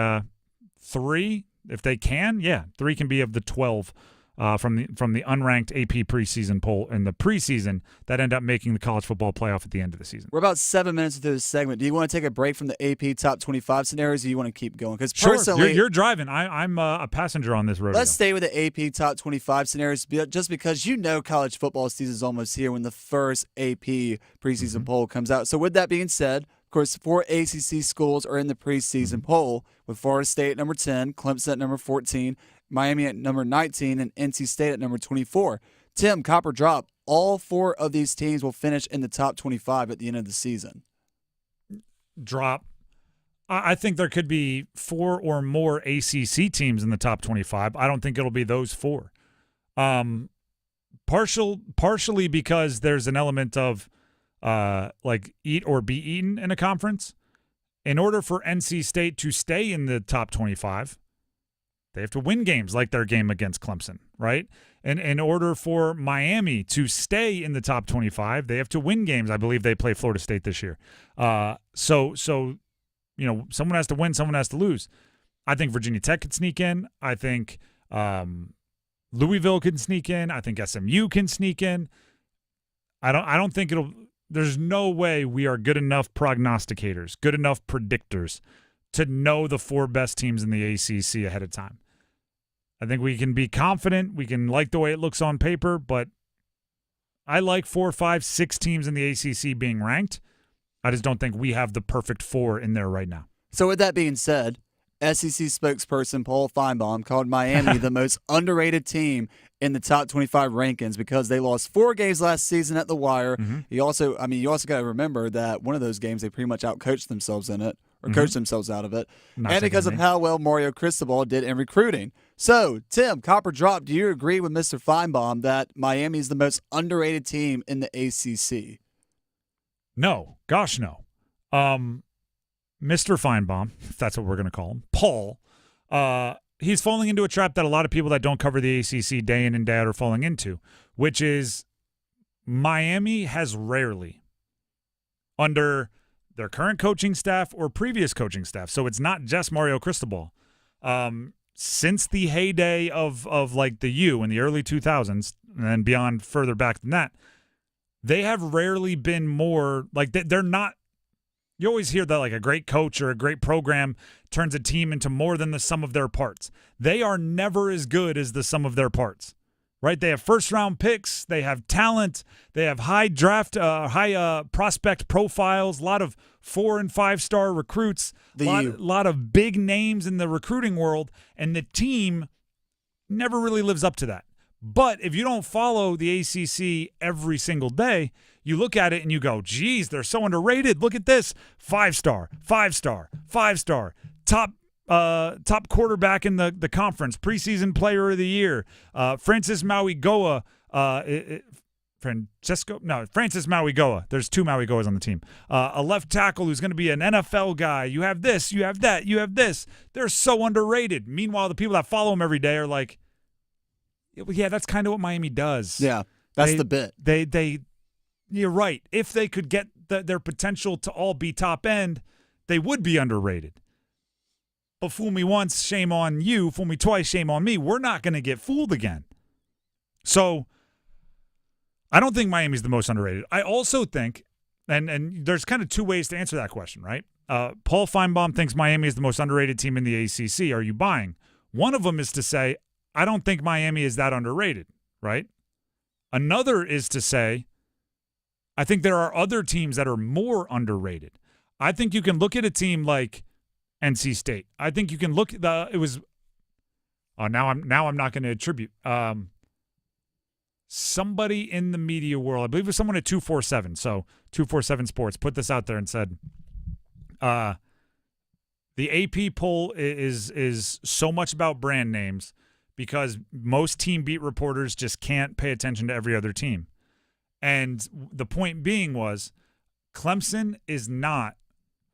3 if they can. Yeah, 3 can be of the 12 from the unranked AP preseason poll in the preseason that end up making the college football playoff at the end of the season.
We're about 7 minutes into this segment. Do you want to take a break from the AP top 25 scenarios, or do you want to keep going? Because
sure,
personally,
you're driving. I'm a passenger on this road.
Let's stay with the AP top 25 scenarios, just because college football season is almost here when the first AP preseason poll comes out. So with that being said, of course, 4 ACC schools are in the preseason poll, with Florida State at number 10, Clemson at number 14, Miami at number 19, and NC State at number 24. Tim, Copper Drop, all 4 of these teams will finish in the top 25 at the end of the season.
Drop. I think there could be 4 or more ACC teams in the top 25. I don't think it'll be those 4. Partially because there's an element of like eat or be eaten in a conference. In order for NC State to stay in the top 25, they have to win games like their game against Clemson, right? And in order for Miami to stay in the top 25, they have to win games. I believe they play Florida State this year. So you know, someone has to win, someone has to lose. I think Virginia Tech could sneak in. I think Louisville can sneak in. I think SMU can sneak in. I don't think it'll. There's no way we are good enough prognosticators, good enough predictors to know the 4 best teams in the ACC ahead of time. I think we can be confident. We can like the way it looks on paper, but I like 4, 5, 6 teams in the ACC being ranked. I just don't think we have the perfect 4 in there right now.
So with that being said, SEC spokesperson Paul Feinbaum called Miami the most underrated team in the top 25 rankings because they lost 4 games last season at the wire. Mm-hmm. You also got to remember that one of those games they pretty much outcoached themselves in it, or coached themselves out of it, and because of how well Mario Cristobal did in recruiting. So, Tim, Copper Drop, do you agree with Mr. Feinbaum that Miami is the most underrated team in the ACC?
No. Gosh, no. Mr. Feinbaum, if that's what we're going to call him, Paul, he's falling into a trap that a lot of people that don't cover the ACC day in and day out are falling into, which is Miami has rarely, under their current coaching staff or previous coaching staff, so it's not just Mario Cristobal, since the heyday of like the U in the early 2000s and then beyond further back than that, they have rarely been more like they're not. You always hear that like a great coach or a great program turns a team into more than the sum of their parts. They are never as good as the sum of their parts, right? They have first-round picks. They have talent. They have high prospect profiles, a lot of 4- and 5-star recruits, a lot of big names in the recruiting world, and the team never really lives up to that. But if you don't follow the ACC every single day, you look at it and you go, geez, they're so underrated. Look at this. 5-star, 5-star, 5-star, top quarterback in the conference, preseason player of the year. Francis Mauigoa, Francis Mauigoa. There's 2 Mauigoas on the team. A left tackle who's going to be an NFL guy. You have this, you have that, you have this. They're so underrated. Meanwhile, the people that follow him every day are like, yeah, that's kind of what Miami does.
Yeah. That's the bit.
You're right. If they could get their potential to all be top end, they would be underrated. But fool me once, shame on you. Fool me twice, shame on me. We're not going to get fooled again. So I don't think Miami's the most underrated. I also think, and there's kind of two ways to answer that question, right? Paul Feinbaum thinks Miami is the most underrated team in the ACC. Are you buying? One of them is to say, I don't think Miami is that underrated, right? Another is to say, I think there are other teams that are more underrated. I think you can look at a team like NC State. I think you can look at now I'm not going to attribute somebody in the media world. I believe it was someone at 247. So 247 Sports put this out there and said, the AP poll is so much about brand names because most team beat reporters just can't pay attention to every other team. And the point being was Clemson is not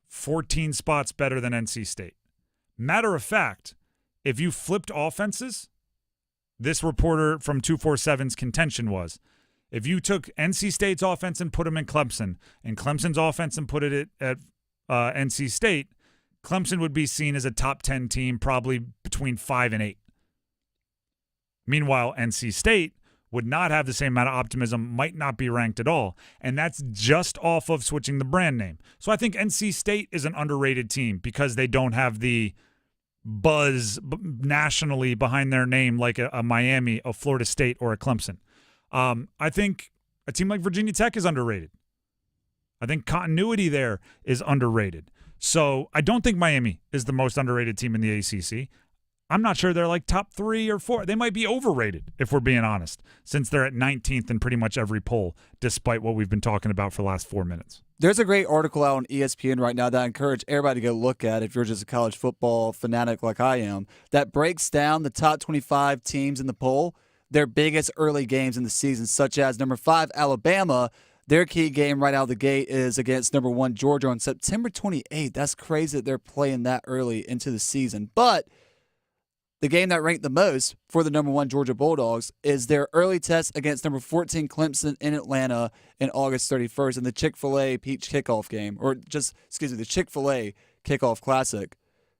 14 spots better than NC State. Matter of fact, if you flipped offenses, this reporter from 247's contention was, if you took NC State's offense and put them in Clemson, and Clemson's offense and put it at NC State, Clemson would be seen as a top 10 team, probably between 5 and 8. Meanwhile, NC State would not have the same amount of optimism, might not be ranked at all. And that's just off of switching the brand name. So I think NC State is an underrated team because they don't have the buzz nationally behind their name like a Miami, a Florida State, or a Clemson. I think a team like Virginia Tech is underrated. I think continuity there is underrated. So I don't think Miami is the most underrated team in the ACC. I'm not sure they're like top 3 or 4. They might be overrated, if we're being honest, since they're at 19th in pretty much every poll, despite what we've been talking about for the last 4 minutes.
There's a great article out on ESPN right now that I encourage everybody to go look at if you're just a college football fanatic like I am, that breaks down the top 25 teams in the poll, their biggest early games in the season, such as number 5, Alabama. Their key game right out of the gate is against number 1, Georgia on September 28th. That's crazy that they're playing that early into the season. But the game that ranked the most for the number 1 Georgia Bulldogs is their early test against number 14 Clemson in Atlanta in August 31st in the Chick-fil-A Peach Kickoff game, the Chick-fil-A Kickoff Classic.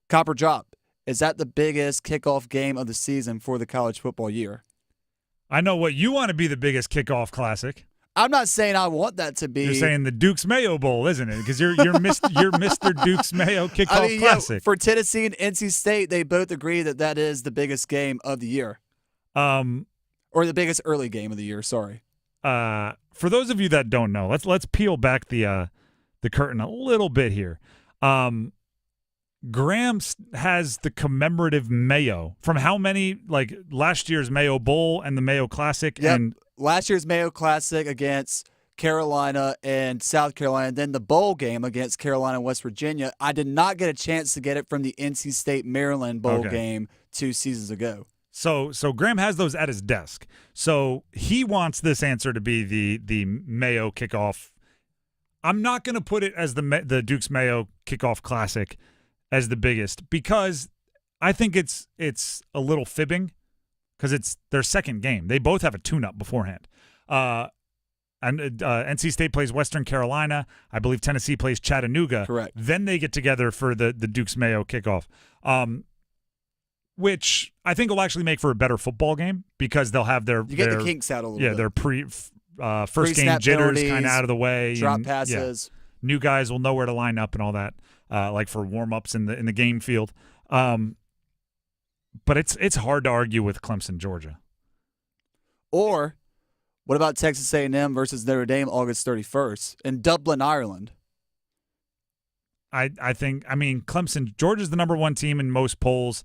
Copper Drop, is that the biggest kickoff game of the season for the college football year?
I know what you want to be the biggest kickoff classic.
I'm not saying I want that to be.
You're saying the Duke's Mayo Bowl, isn't it? Because you're Mr. Duke's Mayo Kickoff Classic.
Yeah, for Tennessee and NC State, they both agree that is the biggest game of the year. Or the biggest early game of the year, sorry.
For those of you that don't know, let's peel back the curtain a little bit here. Graham has the commemorative Mayo from how many, like last year's Mayo Bowl and the Mayo Classic?
Yep.
And
last year's Mayo Classic against Carolina and South Carolina, then the bowl game against Carolina and West Virginia. I did not get a chance to get it from the NC State-Maryland bowl game 2 seasons ago.
So Graham has those at his desk. So he wants this answer to be the Mayo kickoff. I'm not going to put it as the Duke's Mayo Kickoff Classic as the biggest because I think it's a little fibbing because it's their second game. They both have a tune-up beforehand. And NC State plays Western Carolina. I believe Tennessee plays Chattanooga.
Correct.
Then they get together for the Duke's Mayo kickoff, which I think will actually make for a better football game because they'll have their
the kinks out a little bit.
Yeah, their first game jitters kind of out of the way.
Drop passes.
Yeah, new guys will know where to line up and all that, like for warm-ups in the game field. But it's hard to argue with Clemson, Georgia.
Or what about Texas A&M versus Notre Dame August 31st in Dublin, Ireland?
I mean, Clemson, Georgia's the number 1 team in most polls.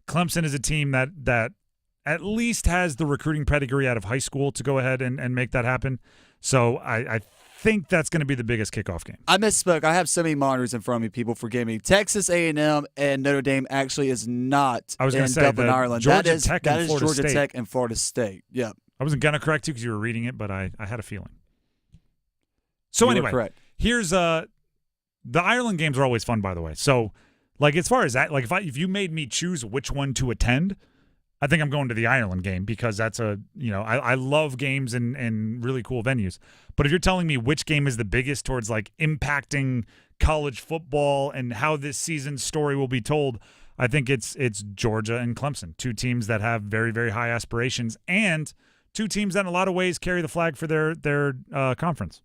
Clemson is a team that at least has the recruiting pedigree out of high school to go ahead and make that happen. So I think that's going to be the biggest kickoff game.
I misspoke. I have so many monitors in front of me. People forgive me. Texas A&M and Notre Dame actually is not in Dublin, Ireland. That is Georgia Tech and Florida State. Yep.
I wasn't going to correct you because you were reading it, but I had a feeling. So anyway, here's the Ireland games are always fun, by the way. So like as far as that, like if you made me choose which one to attend, I think I'm going to the Ireland game because that's I love games and really cool venues. But if you're telling me which game is the biggest towards like impacting college football and how this season's story will be told, I think it's Georgia and Clemson, two teams that have very, very high aspirations and two teams that in a lot of ways carry the flag for their conference.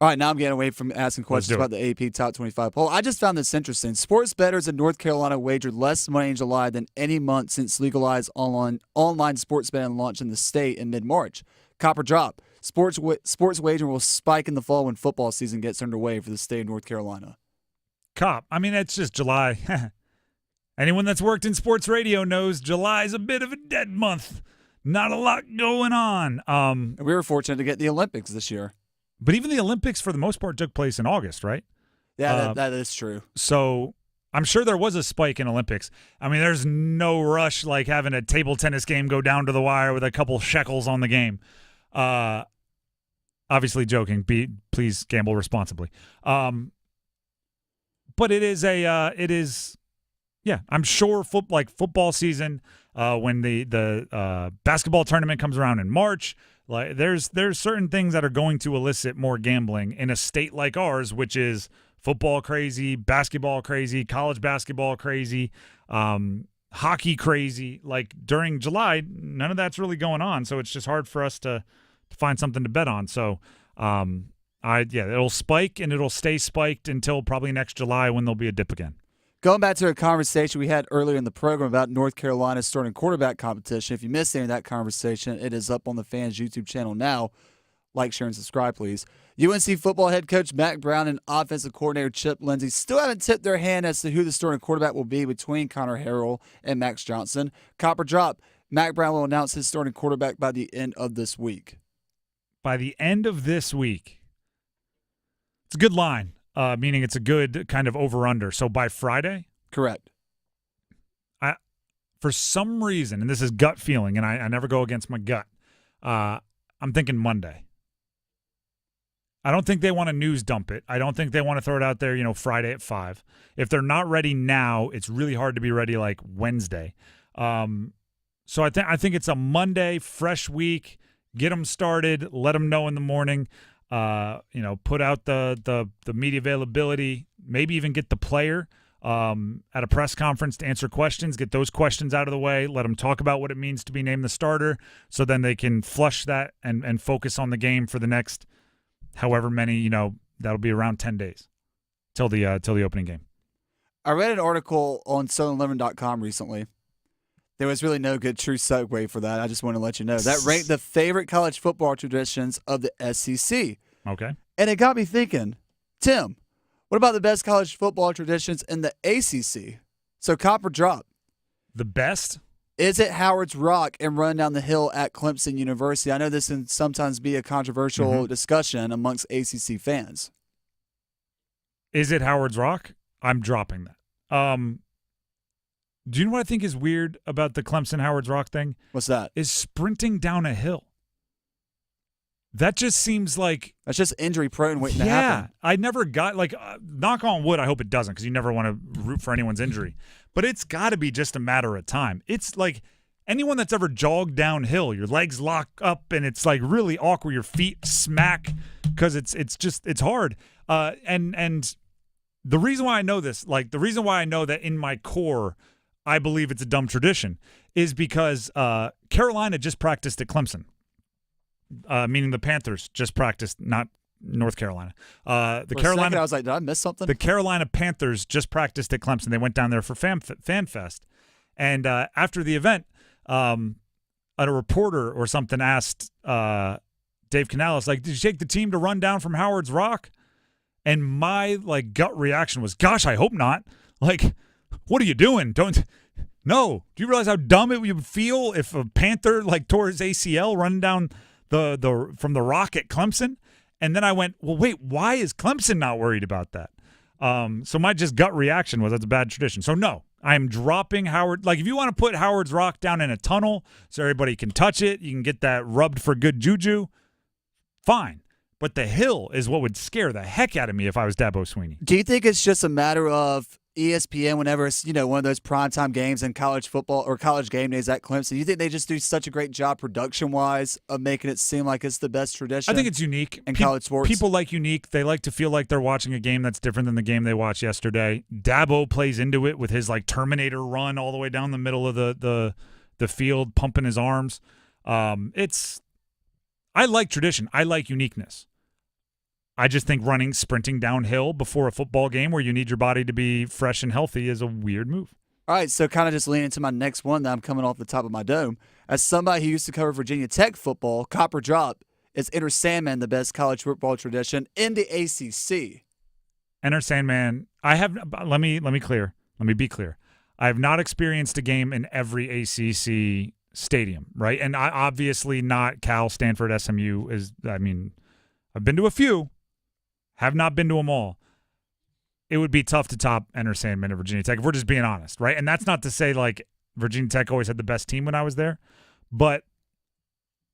All right, now I'm getting away from asking questions about the AP Top 25 poll. I just found this interesting. Sports bettors in North Carolina wagered less money in July than any month since legalized online sports betting launched in the state in mid-March. Copper drop. Sports wagering will spike in the fall when football season gets underway for the state of North Carolina.
It's just July. Anyone that's worked in sports radio knows July is a bit of a dead month. Not a lot going on.
We were fortunate to get the Olympics this year.
But even the Olympics, for the most part, took place in August, right?
Yeah, that is true.
So I'm sure there was a spike in Olympics. I mean, there's no rush like having a table tennis game go down to the wire with a couple shekels on the game. Obviously joking. Please gamble responsibly. But it is I'm sure football season, when the basketball tournament comes around in March, like there's certain things that are going to elicit more gambling in a state like ours, which is football crazy, basketball crazy, college basketball crazy, hockey crazy. Like during July, none of that's really going on, so it's just hard for us to find something to bet on. So it'll spike and it'll stay spiked until probably next July when there'll be a dip again.
Going back to a conversation we had earlier in the program about North Carolina's starting quarterback competition, if you missed any of that conversation, it is up on the Fans YouTube channel now. Like, share, and subscribe, please. UNC football head coach Mack Brown and offensive coordinator Chip Lindsey still haven't tipped their hand as to who the starting quarterback will be between Connor Harrell and Max Johnson. Copper drop. Mack Brown will announce his starting quarterback by the end of this week.
By the end of this week. It's a good line. Meaning it's a good kind of over-under. So by Friday?
Correct.
For some reason, and this is gut feeling, and I never go against my gut, I'm thinking Monday. I don't think they want to news dump it. I don't think they want to throw it out there, Friday at 5. If they're not ready now, it's really hard to be ready like Wednesday. So I think it's a Monday, fresh week. Get them started. Let them know in the morning. Put out the media availability, maybe even get the player at a press conference to answer questions, get those questions out of the way, let them talk about what it means to be named the starter, so then they can flush that and focus on the game for the next however many, that'll be around 10 days till the opening game.
I read an article on SouthernLiving.com recently. There was really no good true segue for that. I just want to let you know. That ranked the favorite college football traditions of the SEC.
Okay.
And it got me thinking, Tim, what about the best college football traditions in the ACC? So copper drop.
The best?
Is it Howard's Rock and run down the hill at Clemson University? I know this can sometimes be a controversial discussion amongst ACC fans.
Is it Howard's Rock? I'm dropping that. Do you know what I think is weird about the Clemson Howard's Rock thing?
What's that?
Is sprinting down a hill. That just seems like...
That's just injury prone waiting to happen.
I never got, knock on wood, I hope it doesn't because you never want to root for anyone's injury. But it's got to be just a matter of time. It's like anyone that's ever jogged downhill, your legs lock up and it's like really awkward. Your feet smack because it's hard. And the reason why I know this, the reason why I know that in my core I believe it's a dumb tradition is because Carolina just practiced at Clemson, meaning the Panthers just practiced, not North Carolina.
Carolina. I was like, did I miss something?
The Carolina Panthers just practiced at Clemson. They went down there for Fan Fest, and after the event, a reporter or something asked Dave Canales, did you take the team to run down from Howard's Rock? And my gut reaction was, gosh, I hope not. What are you doing? No. Do you realize how dumb it would feel if a Panther tore his ACL running down from the rock at Clemson? And then I went, well, wait, why is Clemson not worried about that? So my just gut reaction was that's a bad tradition. So no, I'm dropping Howard. If you want to put Howard's Rock down in a tunnel so everybody can touch it, you can get that rubbed for good juju, fine. But the hill is what would scare the heck out of me if I was Dabo Swinney.
Do you think it's just a matter of ESPN, whenever it's, one of those primetime games in college football or college game days at Clemson, you think they just do such a great job production-wise of making it seem like it's the best tradition?
I think it's unique.
In college sports.
People like unique. They like to feel like they're watching a game that's different than the game they watched yesterday. Dabo plays into it with his Terminator run all the way down the middle of the field, pumping his arms. I like tradition. I like uniqueness. I just think sprinting downhill before a football game where you need your body to be fresh and healthy is a weird move.
All right, so kind of just leaning into my next one that I'm coming off the top of my dome. As somebody who used to cover Virginia Tech football, Copper Drop, is Enter Sandman the best college football tradition in the ACC?
Enter Sandman, let me be clear. I have not experienced a game in every ACC stadium, right? And obviously not Cal, Stanford, SMU I've been to a few. Have not been to them all. It would be tough to top Enter Sandman at Virginia Tech if we're just being honest, right? And that's not to say Virginia Tech always had the best team when I was there, but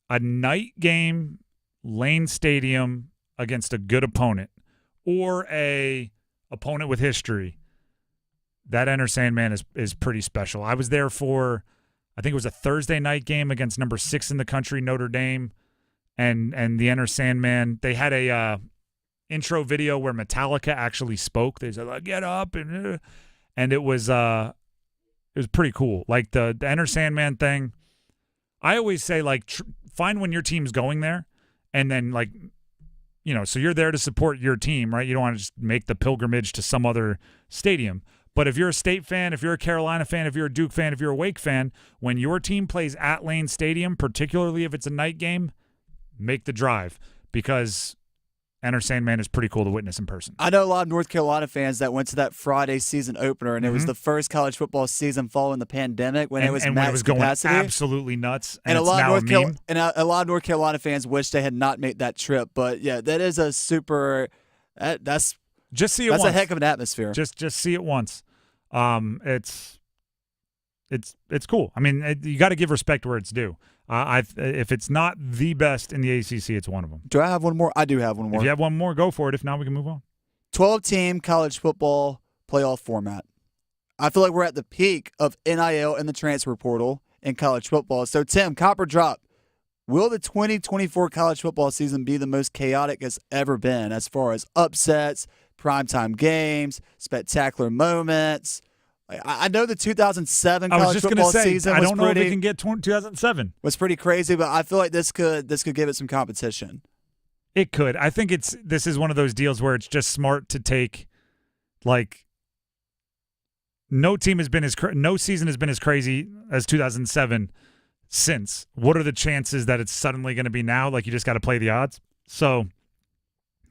a night game, Lane Stadium against a good opponent or a opponent with history, that Enter Sandman is pretty special. I was there for, I think it was a Thursday night game against number 6 in the country, Notre Dame, and the Enter Sandman. They had a intro video where Metallica actually spoke. They said, "Get up," and it was pretty cool. The Enter Sandman thing. I always say find when your team's going there, and then so you're there to support your team, right? You don't want to just make the pilgrimage to some other stadium. But if you're a State fan, if you're a Carolina fan, if you're a Duke fan, if you're a Wake fan, when your team plays at Lane Stadium, particularly if it's a night game, make the drive, because Enter Sandman is pretty cool to witness in person.
I know a lot of North Carolina fans that went to that Friday season opener, and it was the first college football season following the pandemic when it was max capacity.
Going absolutely nuts,
and
it's now a meme.
A lot of North Carolina fans wish they had not made that trip. But yeah, that is a super. That's
just see it.
That's
once.
A heck of an atmosphere.
Just see it once. It's cool. I mean, you got to give respect where it's due. If it's not the best in the ACC, it's one of them.
Do I have one more? I do have one more.
If you have one more, go for it. If not, we can move on.
12-team college football playoff format. I feel like we're at the peak of NIL and the transfer portal in college football. So, Tim, Copper Drop, will the 2024 college football season be the most chaotic it's ever been as far as upsets, primetime games, spectacular moments? I know the 2007 college football season was pretty.
I don't know if it can get 2007.
Was pretty crazy, but I feel like this could give it some competition.
It could. I think this is one of those deals where it's just smart to take, no season has been as crazy as 2007 since. What are the chances that it's suddenly going to be now? You just got to play the odds. So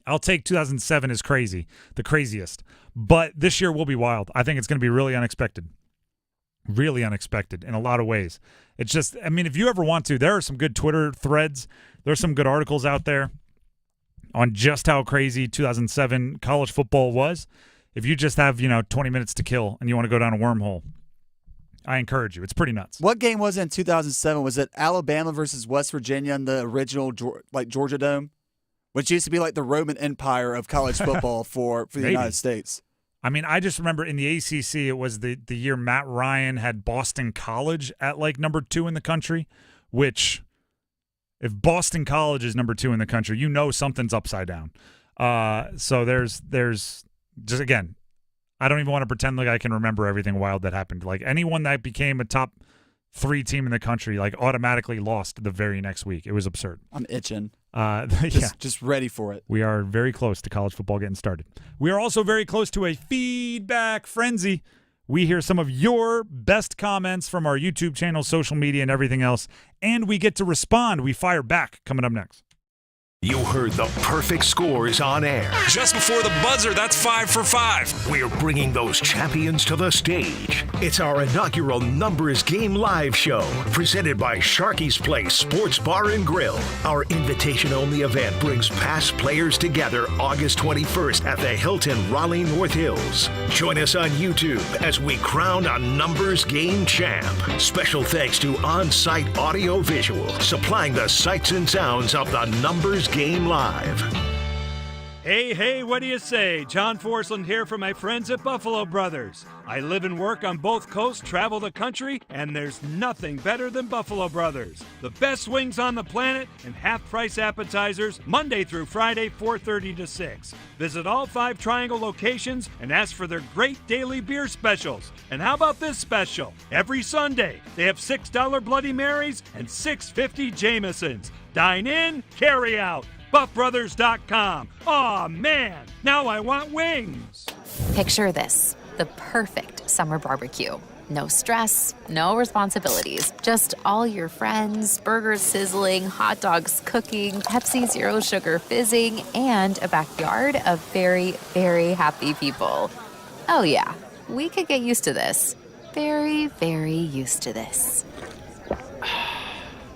I'll take 2007 as crazy, the craziest. But this year will be wild. I think it's going to be really unexpected. Really unexpected in a lot of ways. It's just, if you ever want to, there are some good Twitter threads. There's some good articles out there on just how crazy 2007 college football was. If you just have, 20 minutes to kill and you want to go down a wormhole, I encourage you. It's pretty nuts.
What game was it in 2007? Was it Alabama versus West Virginia in the original Georgia Dome? Which used to be the Roman Empire of college football for the United States.
I just remember in the ACC, it was the year Matt Ryan had Boston College at number 2 in the country, which if Boston College is number 2 in the country, something's upside down. So there's just, again, I don't even want to pretend like I can remember everything wild that happened. Anyone that became a top 3 team in the country, automatically lost the very next week. It was absurd.
I'm itching.
Just
ready for it.
We are very close to college football getting started. We are also very close to a feedback frenzy. We hear some of your best comments from our YouTube channel, social media, and everything else, and we get to respond. We fire back coming up next.
You heard the perfect scores on air.
Just before the buzzer, that's 5 for 5.
We're bringing those champions to the stage. It's our inaugural Numbers Game Live show, presented by Sharky's Place Sports Bar and Grill. Our invitation-only event brings past players together August 21st at the Hilton Raleigh North Hills. Join us on YouTube as we crown a Numbers Game champ. Special thanks to On-Site Audio Visual, supplying the sights and sounds of the Numbers Game Live.
Hey, what do you say? John Forsland here from my friends at Buffalo Brothers. I live and work on both coasts, travel the country, and there's nothing better than Buffalo Brothers. The best wings on the planet and half-price appetizers Monday through Friday, 4:30 to 6. Visit all 5 Triangle locations and ask for their great daily beer specials. And how about this special? Every Sunday, they have $6 Bloody Marys and $6.50 Jamesons. Dine in, carry out. BuffBrothers.com. Aw, man, now I want wings.
Picture this, the perfect summer barbecue. No stress, no responsibilities, just all your friends, burgers sizzling, hot dogs cooking, Pepsi Zero Sugar fizzing, and a backyard of very, very happy people. Oh yeah, we could get used to this. Very, very used to this.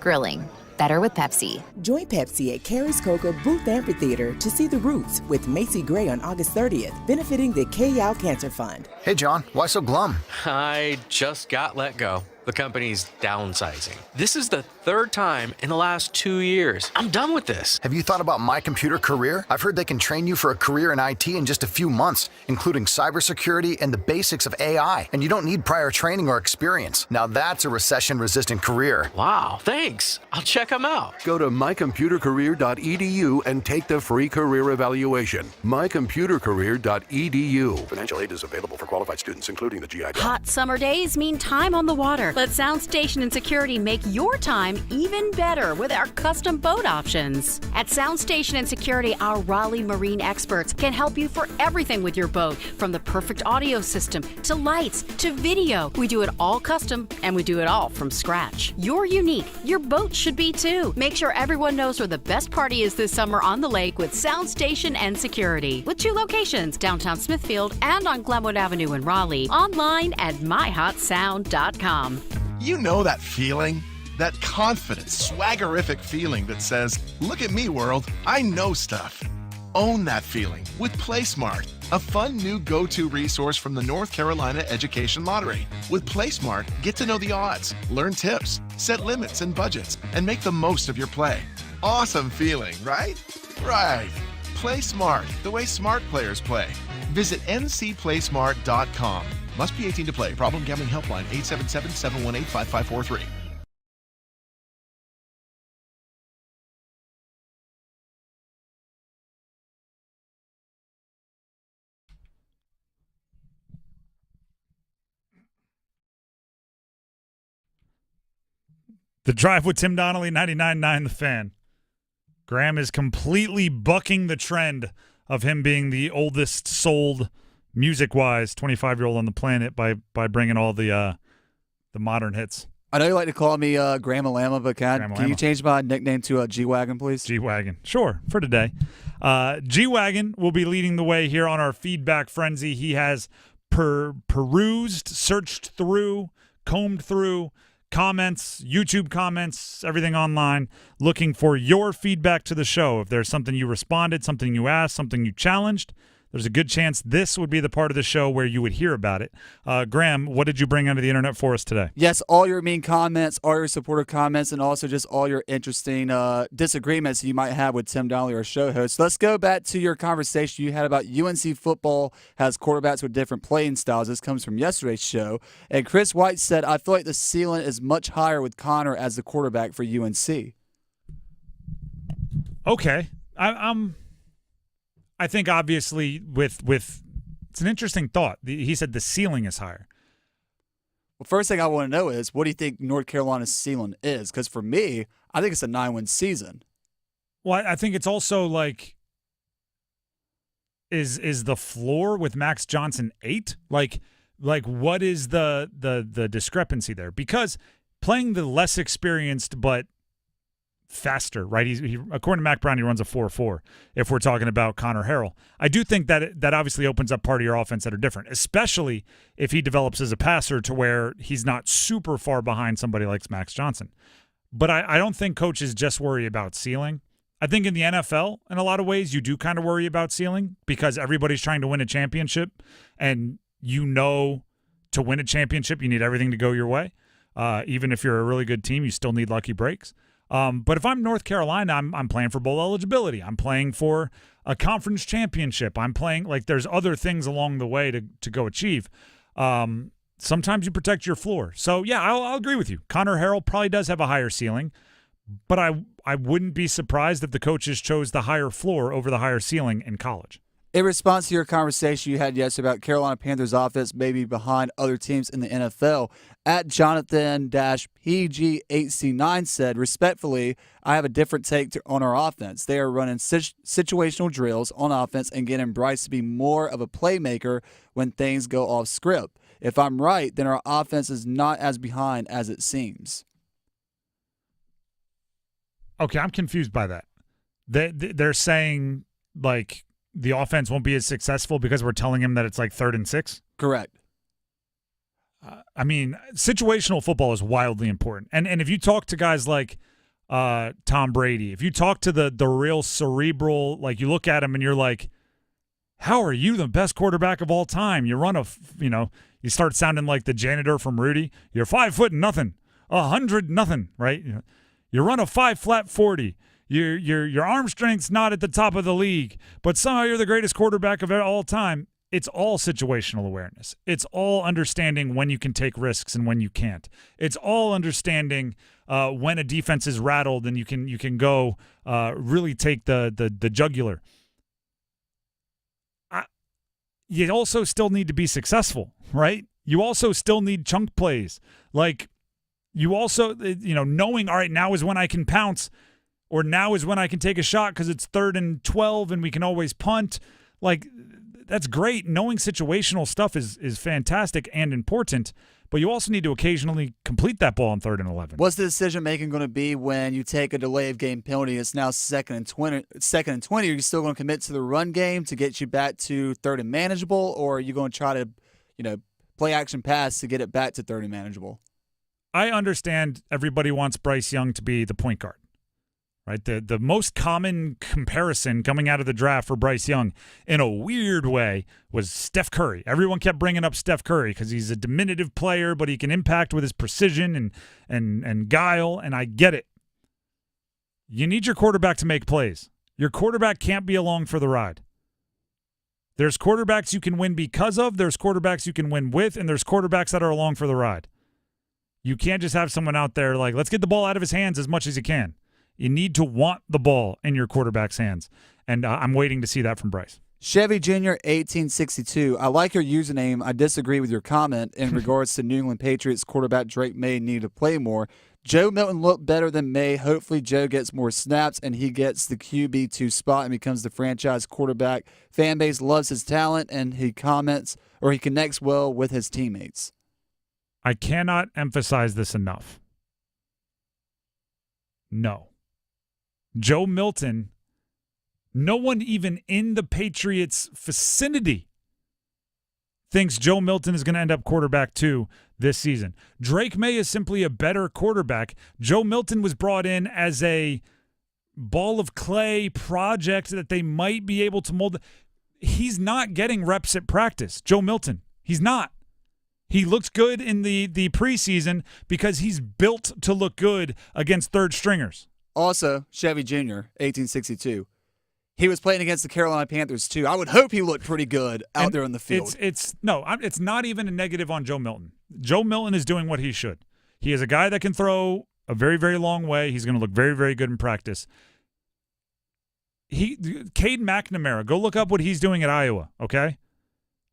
Grilling. Better with Pepsi.
Join Pepsi at Carrie's Coca Booth Amphitheater to see The Roots with Macy Gray on August 30th, benefiting the K.L. Cancer Fund.
Hey, John, why so glum?
I just got let go. The company's downsizing. This is the 3rd time in the last 2 years. I'm done with this.
Have you thought about My Computer Career? I've heard they can train you for a career in IT in just a few months, including cybersecurity and the basics of AI. And you don't need prior training or experience. Now that's a recession-resistant career.
Wow, thanks. I'll check them out.
Go to mycomputercareer.edu and take the free career evaluation. mycomputercareer.edu. Financial aid is available for qualified students, including the GI Bill.
Hot summer days mean time on the water. Let Sound Station and Security make your time even better with our custom boat options. At Sound Station and Security, our Raleigh marine experts can help you for everything with your boat, from the perfect audio system to lights to video. We do it all custom, and we do it all from scratch. You're unique. Your boat should be too. Make sure everyone knows where the best party is this summer on the lake with Sound Station and Security. With 2 locations, downtown Smithfield and on Glenwood Avenue in Raleigh. Online at myhotsound.com.
You know that feeling? That confident, swaggerific feeling that says, look at me, world, I know stuff. Own that feeling with PlaySmart, a fun new go-to resource from the North Carolina Education Lottery. With PlaySmart, get to know the odds, learn tips, set limits and budgets, and make the most of your play. Awesome feeling, right? Right. Play smart, the way smart players play. Visit ncplaysmart.com. Must be 18 to play. Problem Gambling Helpline 877-718-5543.
The Drive with Tim Donnelly, 99.9 The Fan. Graham is completely bucking the trend of him being the oldest sold music-wise 25-year-old on the planet by bringing all the modern hits.
I know you like to call me Graham-a-Llama, but can you change my nickname to G-Wagon, please?
G-Wagon. Sure, for today. G-Wagon will be leading the way here on our feedback frenzy. He has perused, searched through, combed through comments, YouTube comments, everything online, looking for your feedback to the show. If there's something you responded, something you asked, something you challenged, there's a good chance this would be the part of the show where you would hear about it. Graham, what did you bring onto the internet for us today?
Yes, all your mean comments, all your supportive comments, and also just all your interesting disagreements you might have with Tim Donnelly, our show host. Let's go back to your conversation you had about UNC football has quarterbacks with different playing styles. This comes from yesterday's show. And Chris White said, I feel like the ceiling is much higher with Connor as the quarterback for UNC.
Okay. I think obviously with it's an interesting thought. He said the ceiling is higher.
Well, first thing I want to know is, what do you think North Carolina's ceiling is? Because for me, I think it's a 9-win season.
Well, I think it's also like, is the floor with Max Johnson 8? Like what is the discrepancy there? Because playing the less experienced but faster, right? He according to Mac Brown, he runs a 4.4. If we're talking about Connor Harrell, I do think that obviously opens up part of your offense that are different, especially if he develops as a passer to where he's not super far behind somebody like Max Johnson. But I don't think coaches just worry about ceiling. I think in the NFL, in a lot of ways, you do kind of worry about ceiling because everybody's trying to win a championship, and to win a championship, you need everything to go your way. Even if you're a really good team, you still need lucky breaks. But if I'm North Carolina, I'm playing for bowl eligibility. I'm playing for a conference championship. I'm playing like there's other things along the way to go achieve. Sometimes you protect your floor. So, yeah, I'll agree with you. Connor Harrell probably does have a higher ceiling, but I wouldn't be surprised if the coaches chose the higher floor over the higher ceiling in college.
In response to your conversation you had yesterday about Carolina Panthers offense maybe behind other teams in the NFL, at Jonathan-PG8C9 said, respectfully, I have a different take on our offense. They are running situational drills on offense and getting Bryce to be more of a playmaker when things go off script. If I'm right, then our offense is not as behind as it seems.
Okay, I'm confused by that. They're saying, like, the offense won't be as successful because we're telling him that it's like 3rd and 6?
Correct.
I mean, situational football is wildly important. And if you talk to guys like Tom Brady, if you talk to the real cerebral, like you look at him and you're like, how are you the best quarterback of all time? You run you start sounding like the janitor from Rudy. You're 5 foot nothing, 100 nothing, right? You run a 5 flat 40. Your arm strength's not at the top of the league, but somehow you're the greatest quarterback of all time. It's all situational awareness. It's all understanding when you can take risks and when you can't. It's all understanding when a defense is rattled and you can go really take the jugular. You also still need to be successful, right? You also still need chunk plays. Like, you also, knowing, all right, now is when I can pounce, or now is when I can take a shot because it's 3rd and 12 and we can always punt. Like, that's great. Knowing situational stuff is fantastic and important, but you also need to occasionally complete that ball on 3rd and 11.
What's the decision-making going to be when you take a delay of game penalty? It's now 2nd and 20. Are you still going to commit to the run game to get you back to 3rd and manageable, or are you going to try to, play action pass to get it back to 3rd and manageable?
I understand everybody wants Bryce Young to be the point guard. Right, the most common comparison coming out of the draft for Bryce Young, in a weird way, was Steph Curry. Everyone kept bringing up Steph Curry because he's a diminutive player, but he can impact with his precision and guile, and I get it. You need your quarterback to make plays. Your quarterback can't be along for the ride. There's quarterbacks you can win because of, there's quarterbacks you can win with, and there's quarterbacks that are along for the ride. You can't just have someone out there like, let's get the ball out of his hands as much as you can. You need to want the ball in your quarterback's hands, and I'm waiting to see that from Bryce.
Chevy Jr. 1862. I like your username. I disagree with your comment in regards to New England Patriots quarterback Drake May need to play more. Joe Milton looked better than May. Hopefully Joe gets more snaps and he gets the QB2 spot and becomes the franchise quarterback. Fan base loves his talent and he connects well with his teammates.
I cannot emphasize this enough. No. Joe Milton, no one even in the Patriots vicinity thinks Joe Milton is going to end up quarterback 2 this season. Drake May is simply a better quarterback. Joe Milton was brought in as a ball of clay project that they might be able to mold. He's not getting reps at practice, Joe Milton. He's not. He looks good in the preseason because he's built to look good against third stringers.
Also, Chevy Jr., 1862. He was playing against the Carolina Panthers, too. I would hope he looked pretty good out there on the field.
It's not even a negative on Joe Milton. Joe Milton is doing what he should. He is a guy that can throw a very, very long way. He's going to look very, very good in practice. Cade McNamara, go look up what he's doing at Iowa, okay?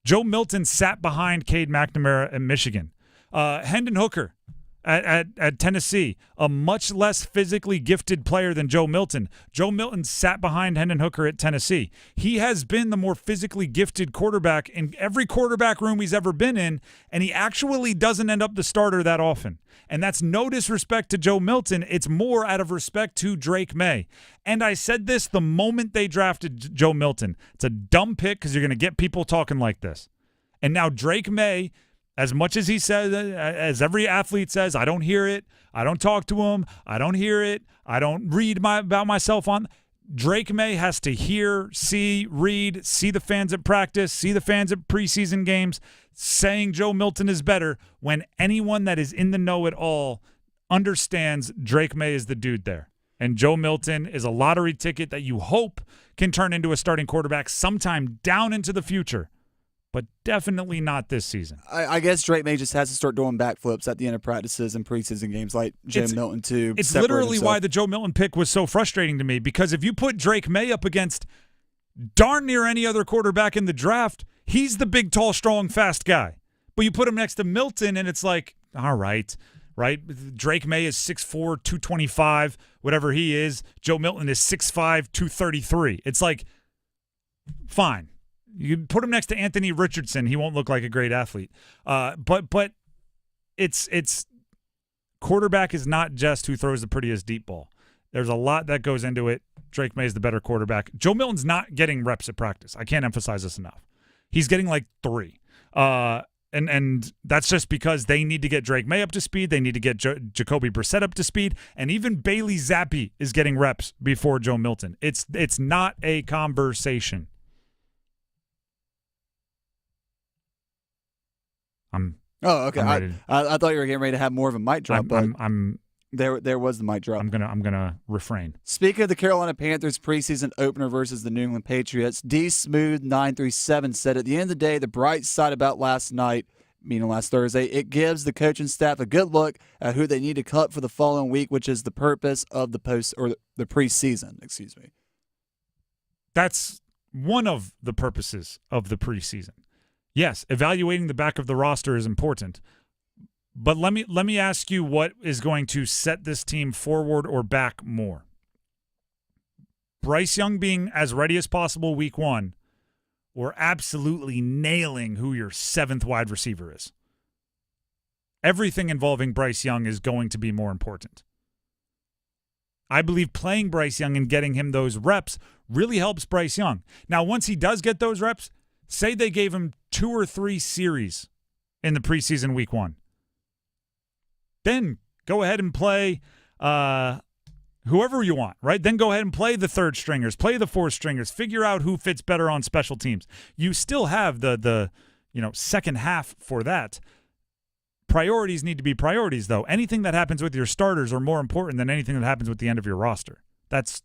Joe Milton sat behind Cade McNamara at Michigan. Hendon Hooker at Tennessee, a much less physically gifted player than Joe Milton. Joe Milton sat behind Hendon Hooker at Tennessee. He has been the more physically gifted quarterback in every quarterback room he's ever been in, and he actually doesn't end up the starter that often. And that's no disrespect to Joe Milton. It's more out of respect to Drake May. And I said this the moment they drafted Joe Milton. It's a dumb pick because you're going to get people talking like this. And now Drake May, as much as he says, as every athlete says, I don't hear it, I don't talk to him, I don't hear it, I don't read about myself on. Drake May has to hear, see, read, see the fans at practice, see the fans at preseason games saying Joe Milton is better when anyone that is in the know at all understands Drake May is the dude there. And Joe Milton is a lottery ticket that you hope can turn into a starting quarterback sometime down into the future, but definitely not this season.
I guess Drake May just has to start doing backflips at the end of practices and preseason games like Joe Milton too.
It's literally why the Joe Milton pick was so frustrating to me, because if you put Drake May up against darn near any other quarterback in the draft, he's the big, tall, strong, fast guy. But you put him next to Milton, and it's like, all right? Drake May is 6'4", 225, whatever he is. Joe Milton is 6'5", 233. It's like, fine. You put him next to Anthony Richardson, he won't look like a great athlete. But it's quarterback is not just who throws the prettiest deep ball. There's a lot that goes into it. Drake May is the better quarterback. Joe Milton's not getting reps at practice. I can't emphasize this enough. He's getting like 3. And that's just because they need to get Drake May up to speed. They need to get Jacoby Brissett up to speed. And even Bailey Zappi is getting reps before Joe Milton. It's not a conversation.
Okay. I thought you were getting ready to have more of a mic drop. There was the mic drop.
I'm gonna refrain.
Speaking of the Carolina Panthers preseason opener versus the New England Patriots, D Smooth 937 said, at the end of the day, the bright side about last night, meaning last Thursday, it gives the coaching staff a good look at who they need to cut for the following week, which is the purpose of the preseason. Excuse me.
That's one of the purposes of the preseason. Yes, evaluating the back of the roster is important. But let me ask you what is going to set this team forward or back more. Bryce Young being as ready as possible week 1, or absolutely nailing who your 7th wide receiver is. Everything involving Bryce Young is going to be more important. I believe playing Bryce Young and getting him those reps really helps Bryce Young. Now, once he does get those reps, say they gave him 2 or 3 series in the preseason week 1. Then go ahead and play whoever you want, right? Then go ahead and play the 3rd stringers, play the 4th stringers, figure out who fits better on special teams. You still have the second half for that. Priorities need to be priorities, though. Anything that happens with your starters are more important than anything that happens with the end of your roster. That's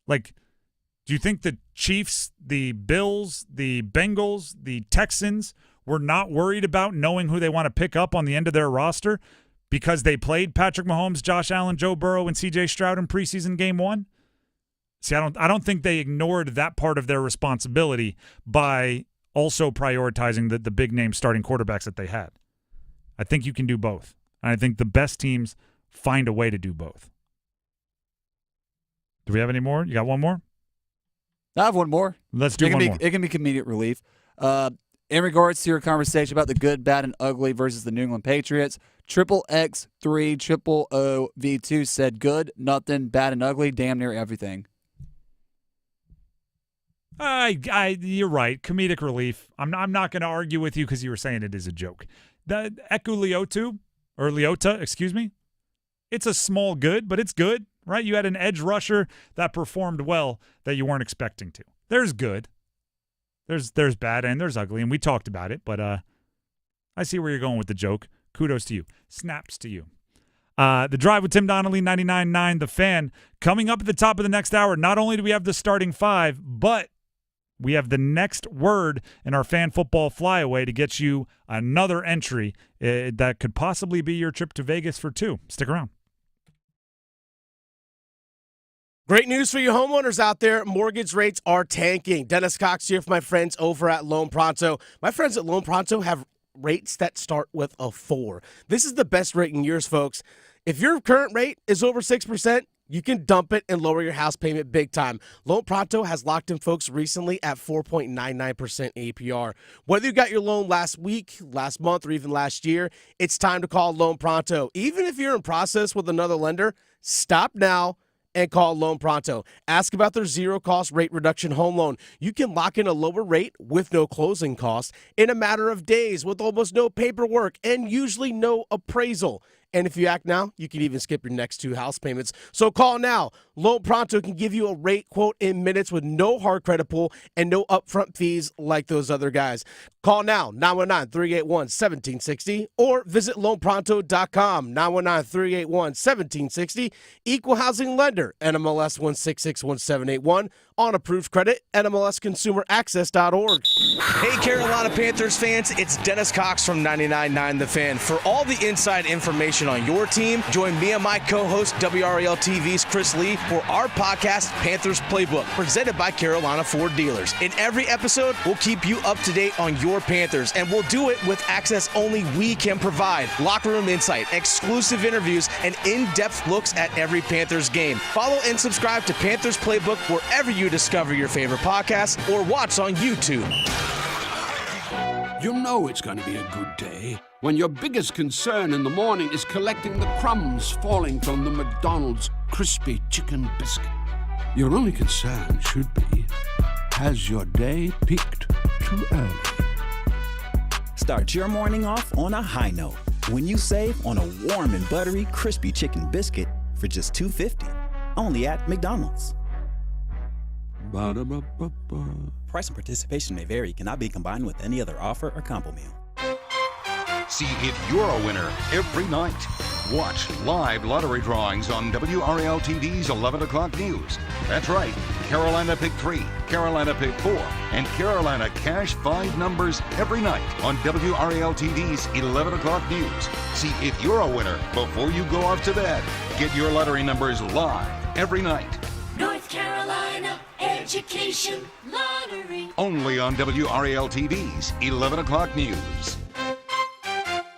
like, do you think the Chiefs, the Bills, the Bengals, the Texans were not worried about knowing who they want to pick up on the end of their roster because they played Patrick Mahomes, Josh Allen, Joe Burrow, and C.J. Stroud in preseason game 1? See, I don't think they ignored that part of their responsibility by also prioritizing the big-name starting quarterbacks that they had. I think you can do both. And I think the best teams find a way to do both. Do we have any more? You got one more?
I have one more.
Let's do one more.
It can be comedic relief. In regards to your conversation about the good, bad, and ugly versus the New England Patriots, Triple X3 Triple O V2 said good, nothing, bad, and ugly, damn near everything.
You're right. Comedic relief. I'm not going to argue with you because you were saying it is a joke. The Leota, excuse me. It's a small good, but it's good, right? You had an edge rusher that performed well that you weren't expecting to. There's good. There's bad and there's ugly, and we talked about it, but I see where you're going with the joke. Kudos to you. Snaps to you. The Drive with Tim Donnelly, 99.9 The Fan. Coming up at the top of the next hour, not only do we have the starting 5, but we have the next word in our fan football flyaway to get you another entry that could possibly be your trip to Vegas for 2. Stick around.
Great news for you homeowners out there. Mortgage rates are tanking. Dennis Cox here for my friends over at Loan Pronto. My friends at Loan Pronto have rates that start with a 4. This is the best rate in years, folks. If your current rate is over 6%, you can dump it and lower your house payment big time. Loan Pronto has locked in folks recently at 4.99% APR. Whether you got your loan last week, last month, or even last year, it's time to call Loan Pronto. Even if you're in process with another lender, stop now and call Loan Pronto. Ask about their zero-cost rate reduction home loan. You can lock in a lower rate with no closing costs in a matter of days with almost no paperwork and usually no appraisal. And if you act now, you can even skip your next 2 house payments. So call now. Loan Pronto can give you a rate quote in minutes with no hard credit pull and no upfront fees like those other guys. Call now, 919-381-1760, or visit loanpronto.com, 919-381-1760. Equal housing lender, NMLS 1661781. On approved credit, NMLSconsumeraccess.org.
Hey, Carolina Panthers fans, it's Dennis Cox from 99.9 The Fan. For all the inside information on your team, join me and my co-host, WRAL TV's Chris Lee, for our podcast, Panthers Playbook, presented by Carolina Ford Dealers. In every episode, we'll keep you up to date on your Panthers, and we'll do it with access only we can provide. Locker room insight, exclusive interviews, and in-depth looks at every Panthers game. Follow and subscribe to Panthers Playbook wherever you discover your favorite podcasts or watch on YouTube.
You know it's going to be a good day when your biggest concern in the morning is collecting the crumbs falling from the McDonald's crispy chicken biscuit. Your only concern should be, has your day peaked too early?
Start your morning off on a high note when you save on a warm and buttery crispy chicken biscuit for just $2.50. Only at McDonald's.
Ba-da-ba-ba-ba.
Price and participation may vary. Cannot be combined with any other offer or combo meal.
See if you're a winner every night. Watch live lottery drawings on WRAL TV's 11 o'clock news. That's right. Carolina Pick 3, Carolina Pick 4, and Carolina Cash 5 numbers every night on WRAL TV's 11 o'clock news. See if you're a winner before you go off to bed. Get your lottery numbers live every night.
North Carolina Education Lottery.
Only on WRAL TV's 11 o'clock news.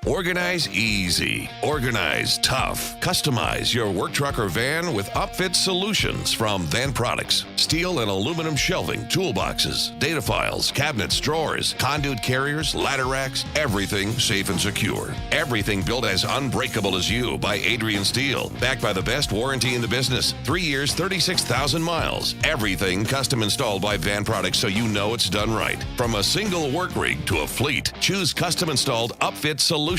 Organize easy. Organize tough. Customize your work truck or van with upfit solutions from Van Products. Steel and aluminum shelving, toolboxes, data files, cabinets, drawers, conduit carriers, ladder racks, everything safe and secure. Everything built as unbreakable as you by Adrian Steel. Backed by the best warranty in the business. 3 years, 36,000 miles. Everything custom installed by Van Products so you know it's done right. From a single work rig to a fleet, choose custom installed upfit solutions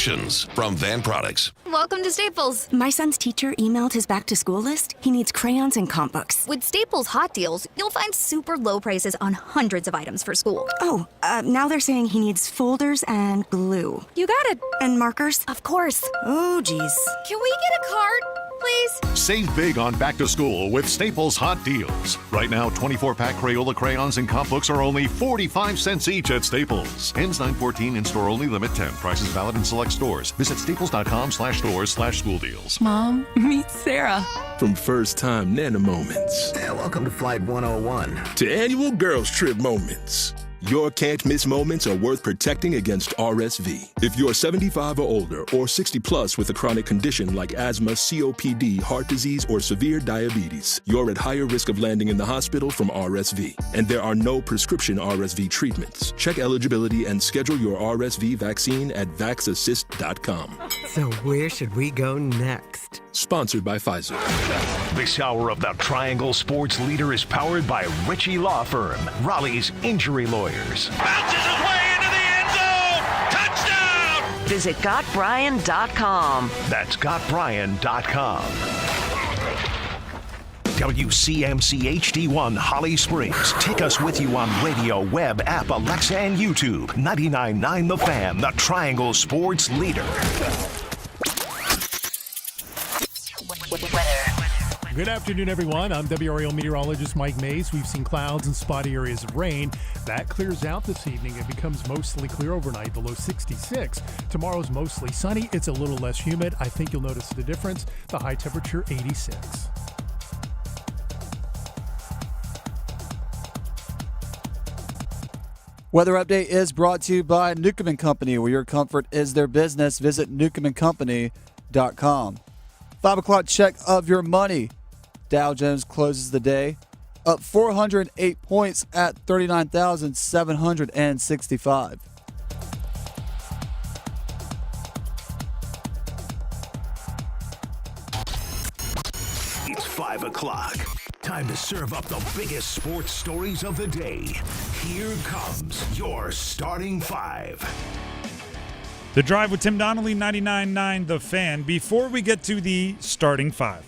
from Van Products.
Welcome to Staples. My son's teacher emailed his back-to-school list. He needs crayons and comp books.
With Staples Hot Deals, you'll find super low prices on hundreds of items for school.
Oh, now they're saying he needs folders and glue.
You got it.
And markers?
Of course.
Oh, geez.
Can we get a cart, please?
Save big on back to school with Staples Hot Deals. Right now, 24-pack Crayola crayons and comp books are only 45 cents each at Staples. Ends 9/14, in-store only, limit 10. Prices valid in select stores. Visit staples.com/stores/school deals.
Mom, meet Sarah.
From first-time Nana moments.
Welcome to Flight 101.
To annual girls trip moments. Your can't-miss moments are worth protecting against RSV. If you're 75 or older or 60 plus with a chronic condition like asthma, COPD, heart disease, or severe diabetes, you're at higher risk of landing in the hospital from RSV. And there are no prescription RSV treatments. Check eligibility and schedule your RSV vaccine at vaxassist.com.
So where should we go next?
Sponsored by Pfizer.
This hour of the Triangle Sports Leader is powered by Ritchie Law Firm, Raleigh's injury lawyers.
Bounces his way into the end zone. Touchdown!
Visit GotBrian.com.
That's GotBrian.com. WCMC HD1 Holly Springs. Take us with you on radio, web, app, Alexa, and YouTube. 99.9 The Fan, the Triangle Sports Leader.
Good afternoon, everyone. I'm WRAL meteorologist Mike Mays. We've seen clouds and spotty areas of rain. That clears out this evening. It becomes mostly clear overnight, the low 66. Tomorrow's mostly sunny. It's a little less humid. I think you'll notice the difference. The high temperature, 86.
Weather update is brought to you by Newcomb & Company, where your comfort is their business. Visit newcombandcompany.com. 5 o'clock check of your money. Dow Jones closes the day up 408 points at 39,765.
It's 5 o'clock. Time to serve up the biggest sports stories of the day. Here comes your starting five.
The Drive with Tim Donnelly, 99.9 The Fan. Before we get to the starting five,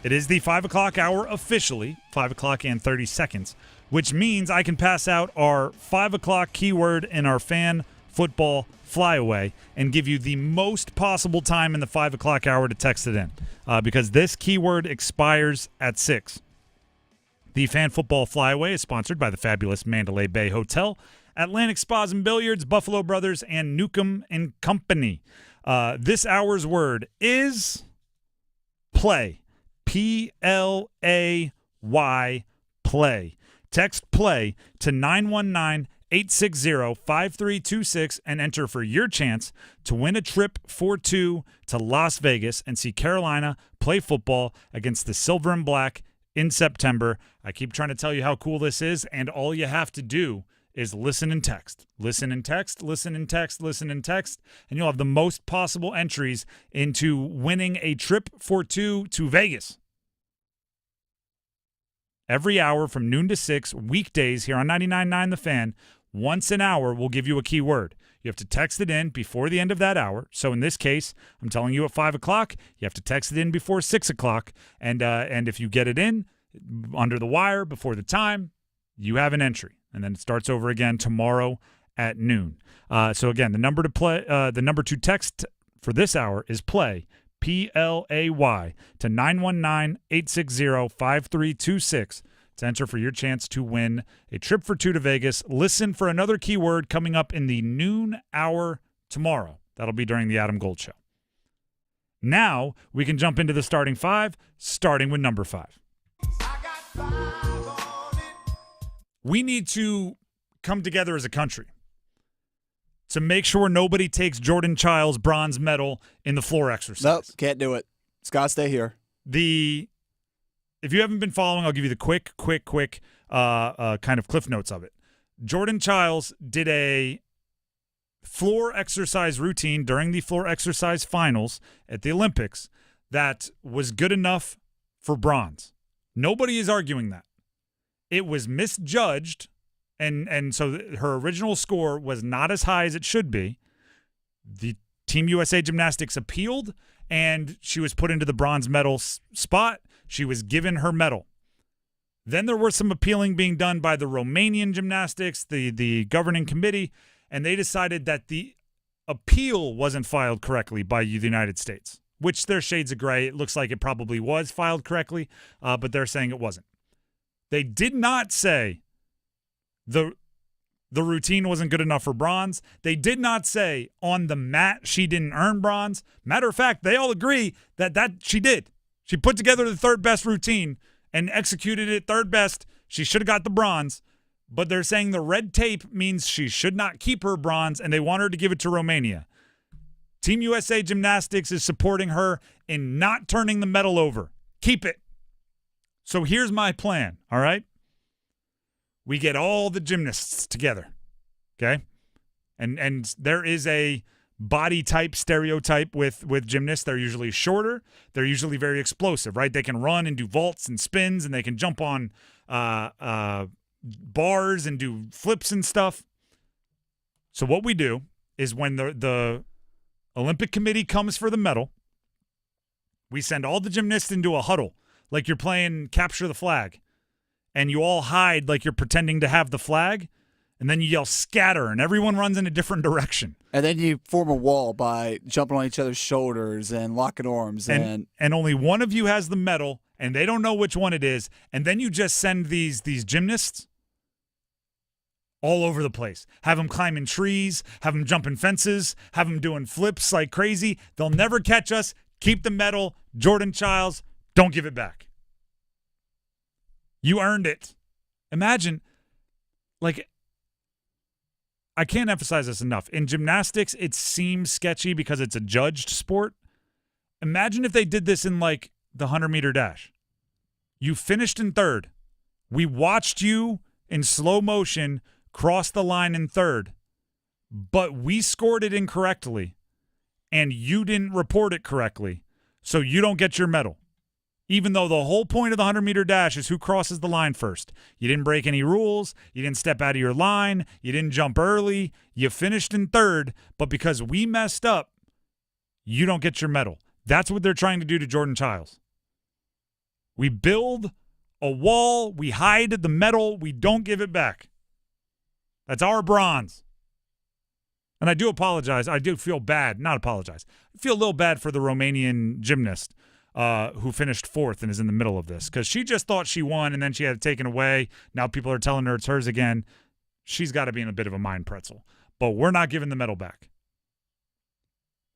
it is the 5 o'clock hour officially, 5 o'clock and 30 seconds, which means I can pass out our 5 o'clock keyword in our fan football flyaway and give you the most possible time in the 5 o'clock hour to text it in because this keyword expires at 6. The fan football flyaway is sponsored by the fabulous Mandalay Bay Hotel, Atlantic Spas and Billiards, Buffalo Brothers, and Newcomb and Company. This hour's word is play. P-L-A-Y, play. Text play to 919-860-5326 and enter for your chance to win a trip for two to Las Vegas and see Carolina play football against the Silver and Black in September. I keep trying to tell you how cool this is, and all you have to do is listen and text. Listen and text, listen and text, listen and text, and you'll have the most possible entries into winning a trip for two to Vegas. Every hour from noon to 6, weekdays here on 99.9 The Fan, once an hour we'll give you a keyword. You have to text it in before the end of that hour. So in this case, I'm telling you at 5 o'clock, you have to text it in before 6 o'clock, and if you get it in under the wire before the time, you have an entry. And then it starts over again tomorrow at noon. So again, the number to text for this hour is play, P-L-A-Y, to 919-860-5326 to enter for your chance to win a trip for two to Vegas. Listen for another keyword coming up in the noon hour tomorrow. That'll be during the Adam Gold Show. Now we can jump into the starting five, starting with number 5. We need to come together as a country to make sure nobody takes Jordan Chiles' bronze medal in the floor exercise.
Nope, can't do it. It's got to stay here.
If you haven't been following, I'll give you the quick kind of cliff notes of it. Jordan Chiles did a floor exercise routine during the floor exercise finals at the Olympics that was good enough for bronze. Nobody is arguing that. It was misjudged, and so her original score was not as high as it should be. The Team USA Gymnastics appealed, and she was put into the bronze medal spot. She was given her medal. Then there was some appealing being done by the Romanian Gymnastics, the governing committee, and they decided that the appeal wasn't filed correctly by the United States, which there's shades of gray. It looks like it probably was filed correctly, but they're saying it wasn't. They did not say the routine wasn't good enough for bronze. They did not say on the mat she didn't earn bronze. Matter of fact, they all agree that she did. She put together the third best routine and executed it third best. She should have got the bronze, but they're saying the red tape means she should not keep her bronze, and they want her to give it to Romania. Team USA Gymnastics is supporting her in not turning the medal over. Keep it. So here's my plan, all right? We get all the gymnasts together, okay? And there is a body type stereotype with gymnasts. They're usually shorter. They're usually very explosive, right? They can run and do vaults and spins, and they can jump on bars and do flips and stuff. So what we do is when the Olympic Committee comes for the medal, we send all the gymnasts into a huddle, like you're playing capture the flag, and you all hide like you're pretending to have the flag, and then you yell scatter, and everyone runs in a different direction.
And then you form a wall by jumping on each other's shoulders and locking arms.
And only one of you has the medal, and they don't know which one it is, and then you just send these gymnasts all over the place. Have them climbing trees, have them jumping fences, have them doing flips like crazy. They'll never catch us. Keep the medal. Jordan Chiles, don't give it back. You earned it. Imagine, like, I can't emphasize this enough. In gymnastics, it seems sketchy because it's a judged sport. Imagine if they did this in, like, the 100-meter dash. You finished in third. We watched you in slow motion cross the line in third, but we scored it incorrectly, and you didn't report it correctly, so you don't get your medal. Even though the whole point of the 100-meter dash is who crosses the line first. You didn't break any rules. You didn't step out of your line. You didn't jump early. You finished in third. But because we messed up, you don't get your medal. That's what they're trying to do to Jordan Chiles. We build a wall. We hide the medal. We don't give it back. That's our bronze. And I do apologize. I do feel bad. Not apologize. I feel a little bad for the Romanian gymnast who finished fourth and is in the middle of this, because she just thought she won and then she had it taken away. Now people are telling her it's hers again. She's got to be in a bit of a mind pretzel. But we're not giving the medal back.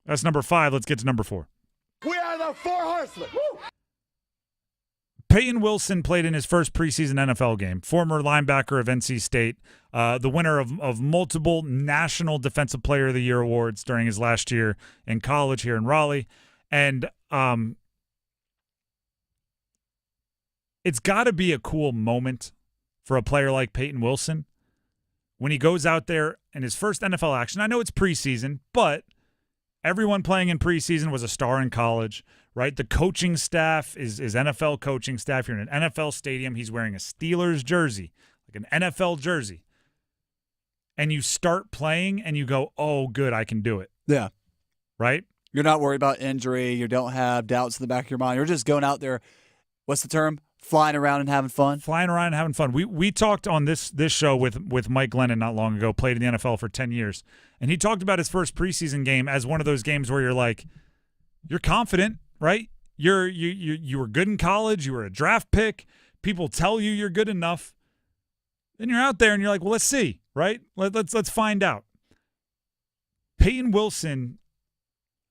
That's number 5. Let's get to number 4.
We are the 4 horsemen. Woo!
Payton Wilson played in his first preseason NFL game, former linebacker of NC State, the winner of multiple National Defensive Player of the Year awards during his last year in college here in Raleigh. And it's got to be a cool moment for a player like Payton Wilson when he goes out there in his first NFL action. I know it's preseason, but everyone playing in preseason was a star in college, right? The coaching staff is NFL coaching staff. You're in an NFL stadium. He's wearing a Steelers jersey, like an NFL jersey. And you start playing and you go, oh, good, I can do it.
Yeah.
Right?
You're not worried about injury. You don't have doubts in the back of your mind. You're just going out there, what's the term? Flying around and having fun?
Flying around and having fun. We talked on this show with Mike Glennon not long ago, played in the NFL for 10 years. And he talked about his first preseason game as one of those games where you're like, you're confident, right? You were good in college. You were a draft pick. People tell you you're good enough. Then you're out there and you're like, well, let's see, right? Let's find out. Payton Wilson,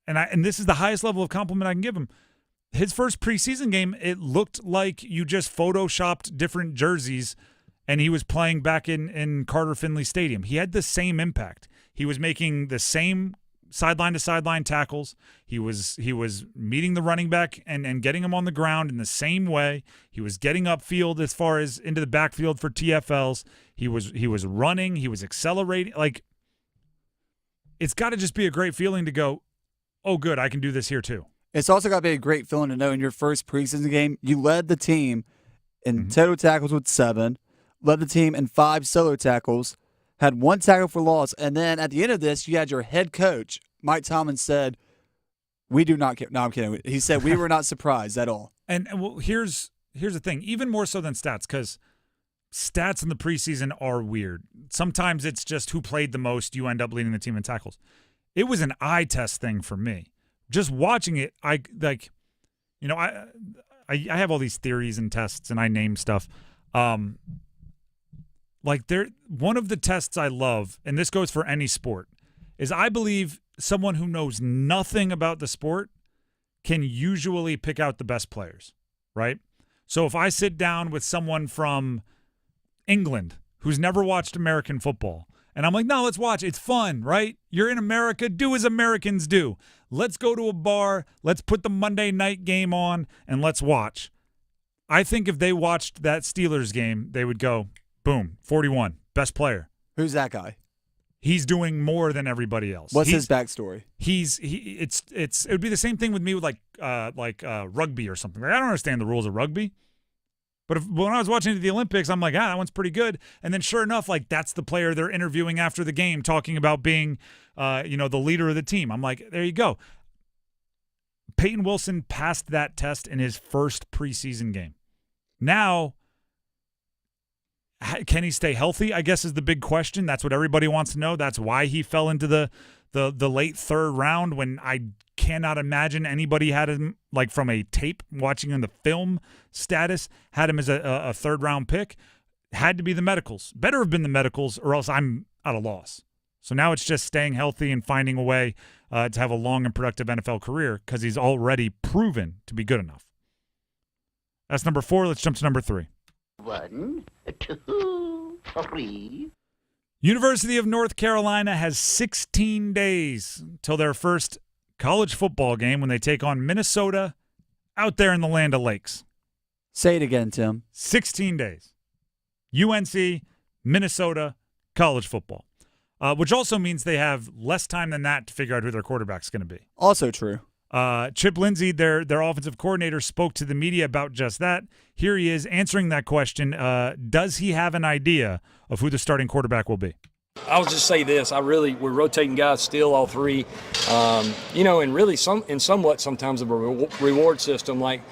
and this is the highest level of compliment I can give him. His first preseason game, it looked like you just photoshopped different jerseys and he was playing back in Carter Finley Stadium. He had the same impact. He was making the same sideline-to-sideline tackles. He was meeting the running back and getting him on the ground in the same way. He was getting upfield as far as into the backfield for TFLs. He was running. He was accelerating. Like, it's got to just be a great feeling to go, oh, good, I can do this here too.
It's also got to be a great feeling to know in your first preseason game, you led the team in total tackles with 7, led the team in 5 solo tackles, had 1 tackle for loss, and then at the end of this, you had your head coach, Mike Tomlin, said, we do not care. No, I'm kidding. He said, we were not surprised at all.
And well, here's the thing, even more so than stats, because stats in the preseason are weird. Sometimes it's just who played the most, you end up leading the team in tackles. It was an eye test thing for me. Just watching it, I have all these theories and tests, and I name stuff. One of the tests I love, and this goes for any sport, is I believe someone who knows nothing about the sport can usually pick out the best players, right? So if I sit down with someone from England who's never watched American football, and I'm like, no, let's watch. It's fun, right? You're in America. Do as Americans do. Let's go to a bar. Let's put the Monday night game on, and let's watch. I think if they watched that Steelers game, they would go, boom, 41, best player.
Who's that guy?
He's doing more than everybody else.
What's his backstory?
It would be the same thing with me with like rugby or something. Like, I don't understand the rules of rugby. But when I was watching the Olympics, I'm like, that one's pretty good. And then sure enough, like that's the player they're interviewing after the game talking about being, the leader of the team. I'm like, there you go. Payton Wilson passed that test in his first preseason game. Now, can he stay healthy, I guess is the big question. That's what everybody wants to know. That's why he fell into the late third round when I cannot imagine anybody had him, like from a tape, watching in the film status, had him as a third-round pick. Had to be the medicals. Better have been the medicals, or else I'm at a loss. So now it's just staying healthy and finding a way to have a long and productive NFL career because he's already proven to be good enough. That's number 4. Let's jump to number 3.
1, 2, 3.
University of North Carolina has 16 days till their first college football game when they take on Minnesota out there in the Land of Lakes.
Say it again, Tim.
16 days. UNC, Minnesota, college football. Which also means they have less time than that to figure out who their quarterback's going to be.
Also true.
Chip Lindsey, their offensive coordinator, spoke to the media about just that. Here he is answering that question. Does he have an idea of who the starting quarterback will be?
I'll just say this: we're rotating guys still, all three, and really somewhat sometimes of a reward system, like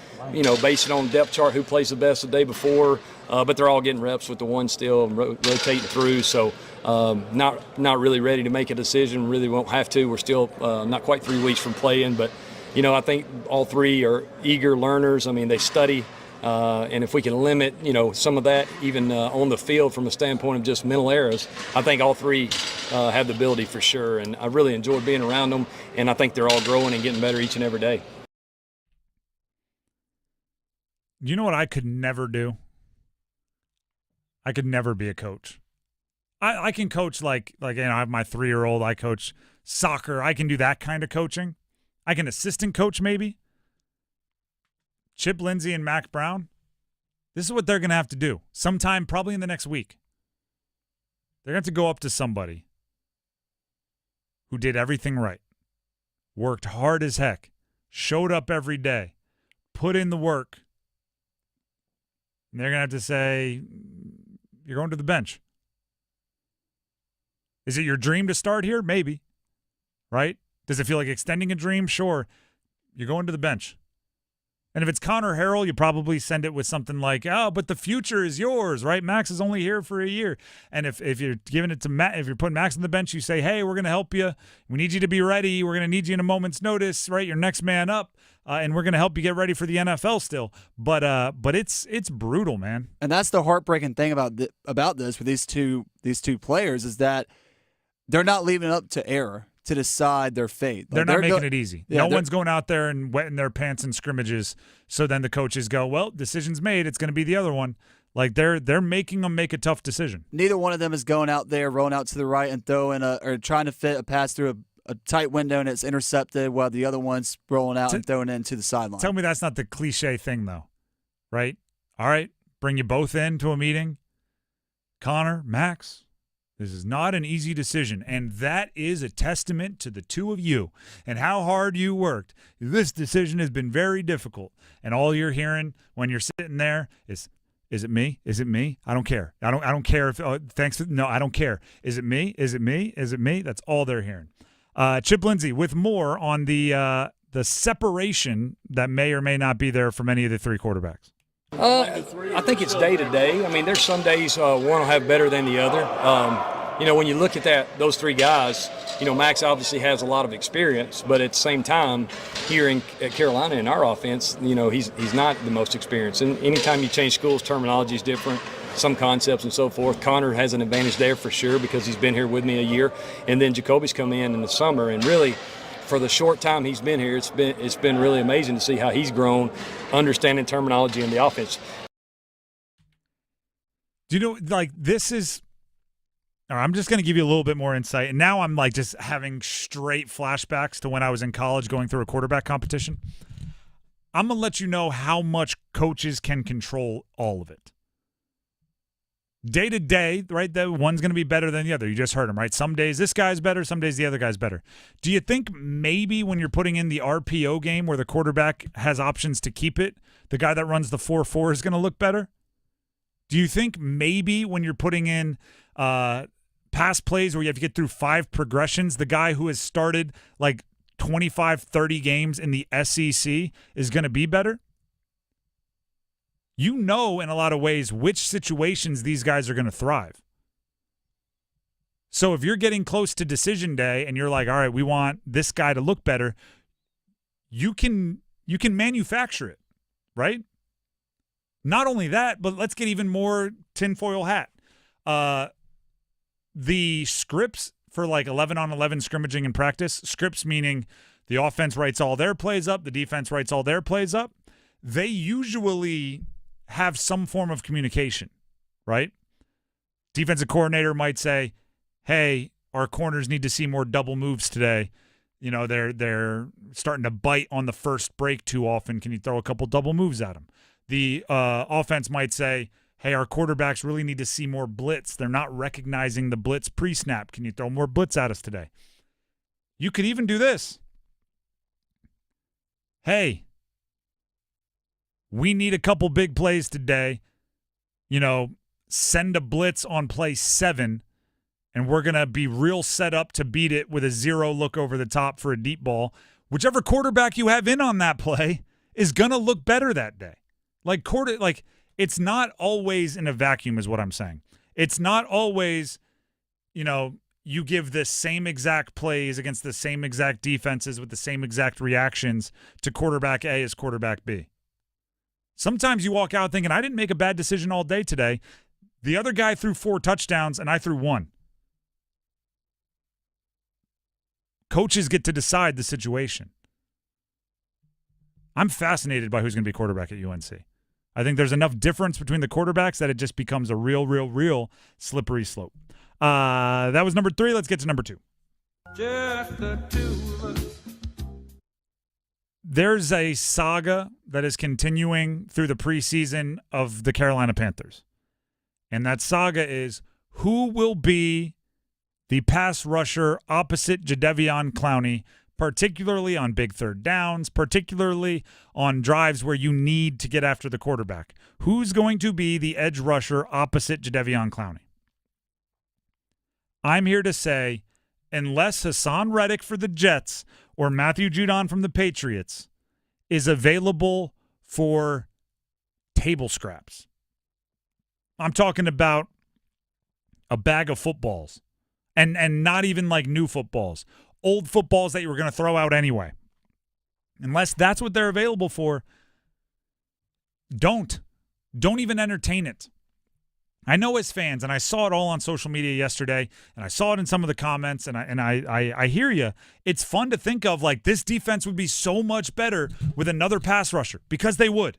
based on depth chart, who plays the best the day before. But they're all getting reps with the one still rotating through. So not really ready to make a decision. Really won't have to. We're still not quite 3 weeks from playing, but I think all three are eager learners. I mean, they study. And if we can limit, some of that even on the field from a standpoint of just mental errors, I think all three have the ability for sure. And I really enjoyed being around them, and I think they're all growing and getting better each and every day.
You know what I could never do? I could never be a coach. I can coach like I have my 3-year-old. I coach soccer. I can do that kind of coaching. I can assistant coach maybe. Chip Lindsey and Mac Brown, this is what they're going to have to do sometime probably in the next week. They're going to have to go up to somebody who did everything right, worked hard as heck, showed up every day, put in the work. And they're going to have to say, you're going to the bench. Is it your dream to start here? Maybe. Right? Does it feel like extending a dream? Sure. You're going to the bench. And if it's Connor Harrell, you probably send it with something like, oh, but the future is yours, right? Max is only here for a year. And if you're giving it to Matt, if you're putting Max on the bench, you say, hey, we're going to help you. We need you to be ready. We're going to need you in a moment's notice, right? You're next man up. And we're going to help you get ready for the NFL still. But it's brutal, man.
And that's the heartbreaking thing about this with these two players is that they're not leaving it up to error to decide their fate.
They're not making it easy. Yeah, no one's going out there and wetting their pants in scrimmages. So then the coaches go, well, decision's made. It's going to be the other one. Like they're making them make a tough decision.
Neither one of them is going out there, rolling out to the right and throwing or trying to fit a pass through a tight window and it's intercepted while the other one's rolling out and throwing it into the sideline.
Tell me that's not the cliche thing though, right? All right, bring you both into a meeting. Connor, Max, this is not an easy decision, and that is a testament to the two of you and how hard you worked. This decision has been very difficult, and all you're hearing when you're sitting there is it me? Is it me? I don't care. I don't care if no, I don't care. Is it me? Is it me? Is it me? That's all they're hearing. Chip Lindsey with more on the separation that may or may not be there from any of the three quarterbacks.
I think it's day to day. I mean, there's some days one will have better than the other. When you look at those three guys, Max obviously has a lot of experience, but at the same time, here at Carolina in our offense, he's not the most experienced. And anytime you change schools, terminology is different, some concepts and so forth. Connor has an advantage there for sure because he's been here with me a year, and then Jacoby's come in the summer, and really, for the short time he's been here, it's been really amazing to see how he's grown, understanding terminology in the offense.
Do you know, this is – I'm just going to give you a little bit more insight. And now I'm just having straight flashbacks to when I was in college going through a quarterback competition. I'm going to let you know how much coaches can control all of it. Day to day, right, the one's going to be better than the other. You just heard him, right? Some days this guy's better, some days the other guy's better. Do you think maybe when you're putting in the RPO game where the quarterback has options to keep it, the guy that runs the 4-4 is going to look better? Do you think maybe when you're putting in pass plays where you have to get through 5 progressions, the guy who has started 25, 30 games in the SEC is going to be better? In a lot of ways which situations these guys are going to thrive. So if you're getting close to decision day and you're like, all right, we want this guy to look better, you can manufacture it, right? Not only that, but let's get even more tinfoil hat. The scripts for 11-on-11 scrimmaging in practice, scripts meaning the offense writes all their plays up, the defense writes all their plays up, they usually have some form of communication, right? Defensive coordinator might say, hey, our corners need to see more double moves today. They're starting to bite on the first break too often. Can you throw a couple double moves at them? The offense might say, hey, our quarterbacks really need to see more blitz. They're not recognizing the blitz pre-snap. Can you throw more blitz at us today? You could even do this. hey, we need a couple big plays today. Send a blitz on play 7, and we're going to be real set up to beat it with a 0 look over the top for a deep ball. Whichever quarterback you have in on that play is going to look better that day. It's not always in a vacuum is what I'm saying. It's not always, you give the same exact plays against the same exact defenses with the same exact reactions to quarterback A as quarterback B. Sometimes you walk out thinking, I didn't make a bad decision all day today. The other guy threw 4 touchdowns and I threw 1. Coaches get to decide the situation. I'm fascinated by who's going to be quarterback at UNC. I think there's enough difference between the quarterbacks that it just becomes a real slippery slope. That was number 3. Let's get to number 2.
Just the two of us.
There's a saga that is continuing through the preseason of the Carolina Panthers. And that saga is who will be the pass rusher opposite Jadeveon Clowney, particularly on big third downs, particularly on drives where you need to get after the quarterback. Who's going to be the edge rusher opposite Jadeveon Clowney? I'm here to say, unless Hassan Reddick for the Jets or Matthew Judon from the Patriots is available for table scraps, I'm talking about a bag of footballs. And not even like new footballs. Old footballs that you were going to throw out anyway. Unless that's what they're available for, don't even entertain it. I know as fans, and I saw it all on social media yesterday, and I saw it in some of the comments, and I hear you. It's fun to think of like this defense would be so much better with another pass rusher, because they would.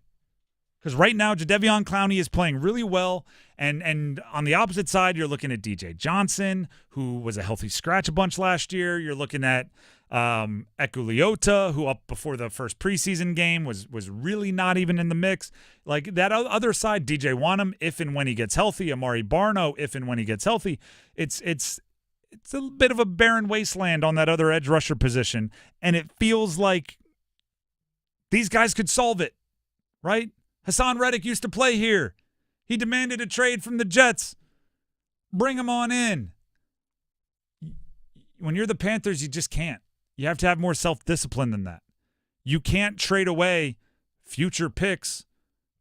Because right now, Jadeveon Clowney is playing really well, and on the opposite side, you're looking at DJ Johnson, who was a healthy scratch a bunch last year. You're looking at Ekuliota, who up before the first preseason game was really not even in the mix. Like that other side, DJ Wanham, if and when he gets healthy, Amari Barno, if and when he gets healthy, it's a bit of a barren wasteland on that other edge rusher position, and it feels like these guys could solve it, right? Hassan Reddick used to play here. He demanded a trade from the Jets. Bring him on in. When you're the Panthers, you just can't. You have to have more self-discipline than that. You can't trade away future picks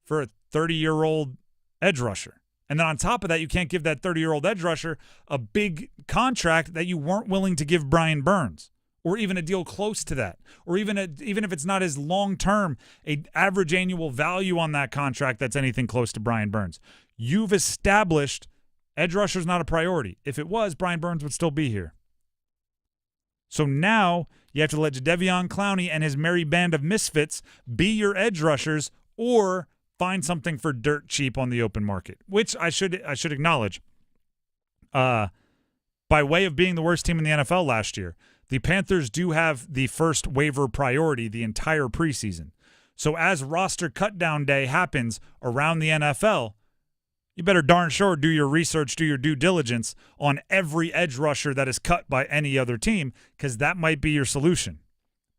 for a 30-year-old edge rusher. And then on top of that, you can't give that 30-year-old edge rusher a big contract that you weren't willing to give Brian Burns, or even a deal close to that, or even if it's not as long-term, an average annual value on that contract that's anything close to Brian Burns. You've established edge rusher's not a priority. If it was, Brian Burns would still be here. So now you have to let Jadeveon Clowney and his merry band of misfits be your edge rushers, or find something for dirt cheap on the open market, which I should acknowledge. By way of being the worst team in the NFL last year, the Panthers do have the first waiver priority the entire preseason. So as roster cutdown day happens around the NFL, you better darn sure do your research, do your due diligence on every edge rusher that is cut by any other team, because that might be your solution.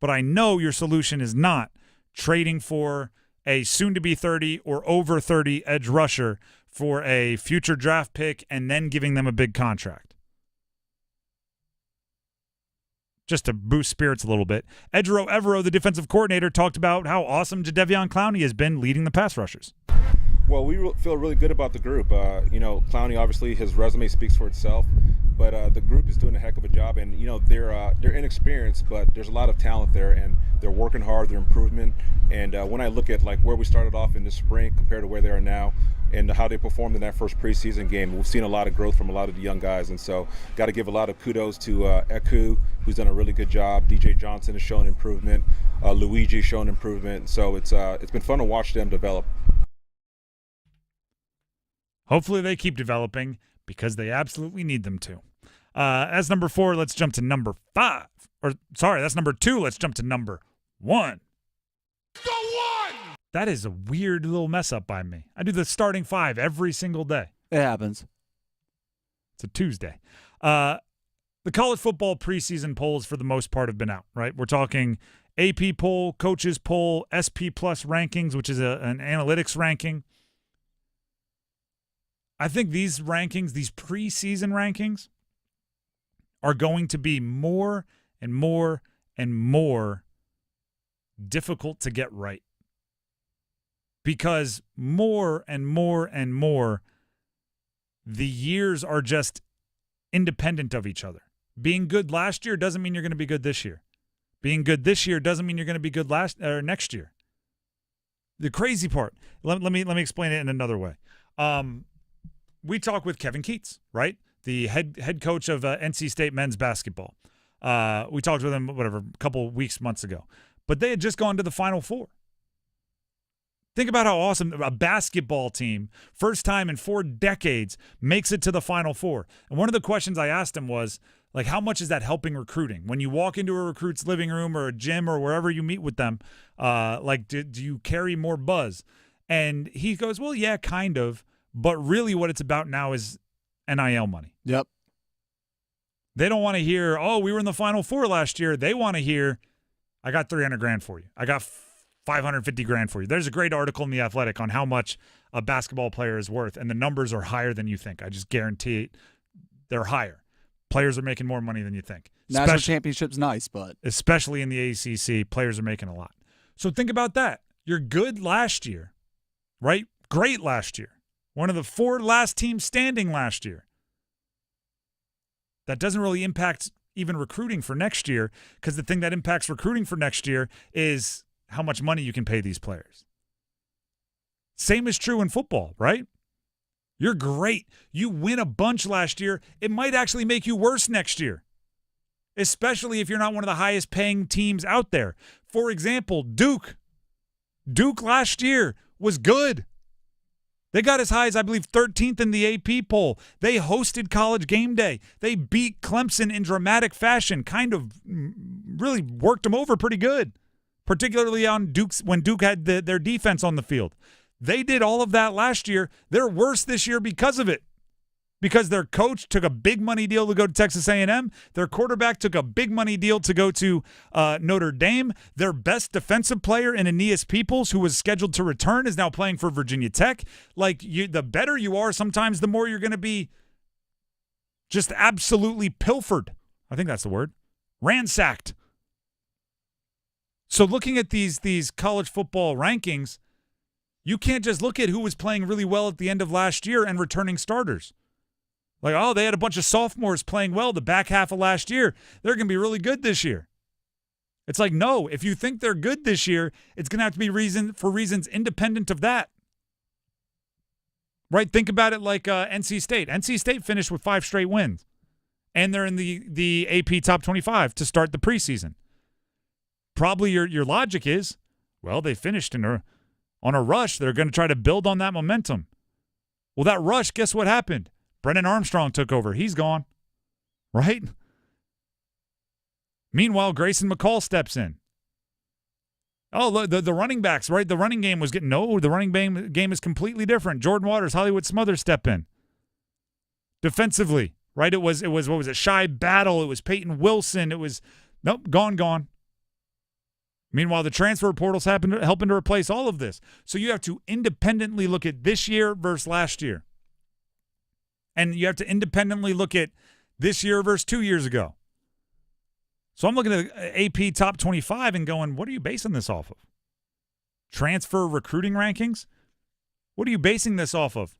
But I know your solution is not trading for a soon-to-be 30 or over 30 edge rusher for a future draft pick and then giving them a big contract. Just to boost spirits a little bit, Ejiro Evero, the defensive coordinator, talked about how awesome Jadeveon Clowney has been leading the pass rushers.
Well, we feel really good about the group. Clowney, obviously, his resume speaks for itself, but the group is doing a heck of a job. And they're inexperienced, but there's a lot of talent there, and they're working hard. They're improving. And when I look at like where we started off in the spring compared to where they are now, and how they performed in that first preseason game, we've seen a lot of growth from a lot of the young guys. And so, got to give a lot of kudos to Eku, who's done a really good job. DJ Johnson has shown improvement. Luigi shown improvement. So it's been fun to watch them develop.
Hopefully they keep developing, because they absolutely need them to. As number 4, let's jump to number 5. That's number 2. Let's jump to number 1.
The one!
That is a weird little mess up by me. I do the starting 5 every single day.
It happens.
It's a Tuesday. The college football preseason polls, for the most part, have been out, right? We're talking AP poll, coaches poll, SP Plus rankings, which is an analytics ranking. I think these rankings, these preseason rankings, are going to be more and more and more difficult to get right. Because more and more and more, the years are just independent of each other. Being good last year doesn't mean you're going to be good this year. Being good this year doesn't mean you're going to be good next year. The crazy part, let me explain it in another way. We talked with Kevin Keats, right? The head coach of NC State men's basketball. We talked with him, a couple months ago. But they had just gone to the Final Four. Think about how awesome a basketball team, first time in 4 decades, makes it to the Final Four. And one of the questions I asked him was, like, how much is that helping recruiting? When you walk into a recruit's living room or a gym or wherever you meet with them, do you carry more buzz? And he goes, well, yeah, kind of. But really what it's about now is NIL money.
Yep.
They don't want to hear, oh, we were in the Final Four last year. They want to hear, I got $300,000 for you. I got $550,000 for you. There's a great article in The Athletic on how much a basketball player is worth, and the numbers are higher than you think. I just guarantee it, they're higher. Players are making more money than you think.
National championship's nice, but
especially in the ACC, players are making a lot. So think about that. You're good last year, right? Great last year. One of the 4 last teams standing last year. That doesn't really impact even recruiting for next year, because the thing that impacts recruiting for next year is how much money you can pay these players. Same is true in football, right? You're great. You win a bunch last year. It might actually make you worse next year, especially if you're not one of the highest paying teams out there. For example, Duke. Duke last year was good. They got as high as, I believe, 13th in the AP poll. They hosted College Game Day. They beat Clemson in dramatic fashion, kind of really worked them over pretty good, particularly on when Duke had their defense on the field. They did all of that last year. They're worse this year because of it, because their coach took a big money deal to go to Texas A&M. Their quarterback took a big money deal to go to Notre Dame. Their best defensive player in Aeneas Peoples, who was scheduled to return, is now playing for Virginia Tech. The better you are, sometimes the more you're going to be just absolutely pilfered. I think that's the word. Ransacked. So looking at these college football rankings, you can't just look at who was playing really well at the end of last year and returning starters. Like, oh, they had a bunch of sophomores playing well the back half of last year. They're going to be really good this year. It's like, no, if you think they're good this year, it's going to have to be reasons independent of that. Right? Think about it like NC State. NC State finished with 5 straight wins, and they're in the AP Top 25 to start the preseason. Probably your logic is, well, they finished on a rush. They're going to try to build on that momentum. Well, that rush, guess what happened? Brennan Armstrong took over. He's gone, right? Meanwhile, Grayson McCall steps in. Oh, the running backs, right? The running game was getting the running game is completely different. Jordan Waters, Hollywood Smothers step in. Defensively, right? It was what was it? Shy Battle. It was Payton Wilson. It was gone. Meanwhile, the transfer portal's helping to replace all of this. So you have to independently look at this year versus last year. And you have to independently look at this year versus 2 years ago. So I'm looking at AP Top 25 and going, what are you basing this off of? Transfer recruiting rankings? What are you basing this off of?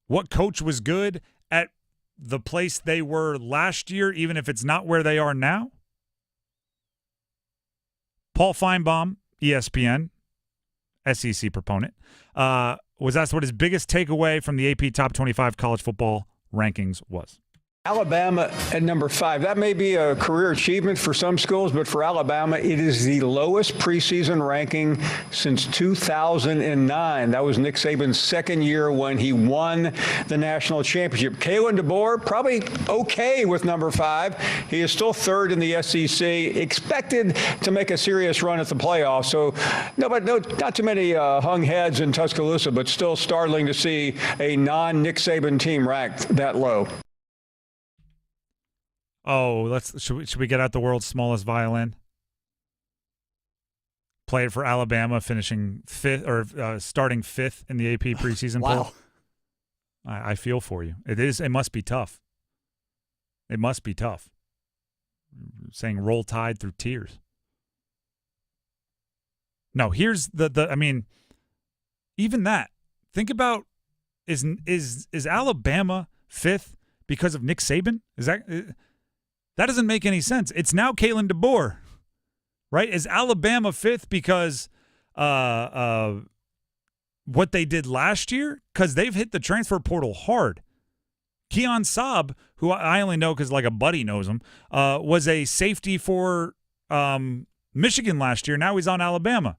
What coach was good at the place they were last year, even if it's not where they are now? Paul Feinbaum, ESPN, SEC proponent, was asked what his biggest takeaway from the AP Top 25 college football rankings was.
Alabama at number 5. That may be a career achievement for some schools, but for Alabama, it is the lowest preseason ranking since 2009. That was Nick Saban's second year when he won the national championship. Kalen DeBoer, probably okay with number 5. He is still third in the SEC, expected to make a serious run at the playoffs. So not too many hung heads in Tuscaloosa, but still startling to see a non-Nick Saban team ranked that low.
Oh, should we get out the world's smallest violin? played for Alabama, finishing fifth or starting fifth in the AP preseason poll. I feel for you. It must be tough. It must be tough. Saying roll tide through tears. No, here's I mean, even that. Think about is Alabama fifth because of Nick Saban? That doesn't make any sense. It's now Kalen DeBoer, right? Is Alabama fifth because what they did last year? Because they've hit the transfer portal hard. Keon Saab, who I only know because like a buddy knows him, was a safety for Michigan last year. Now he's on Alabama.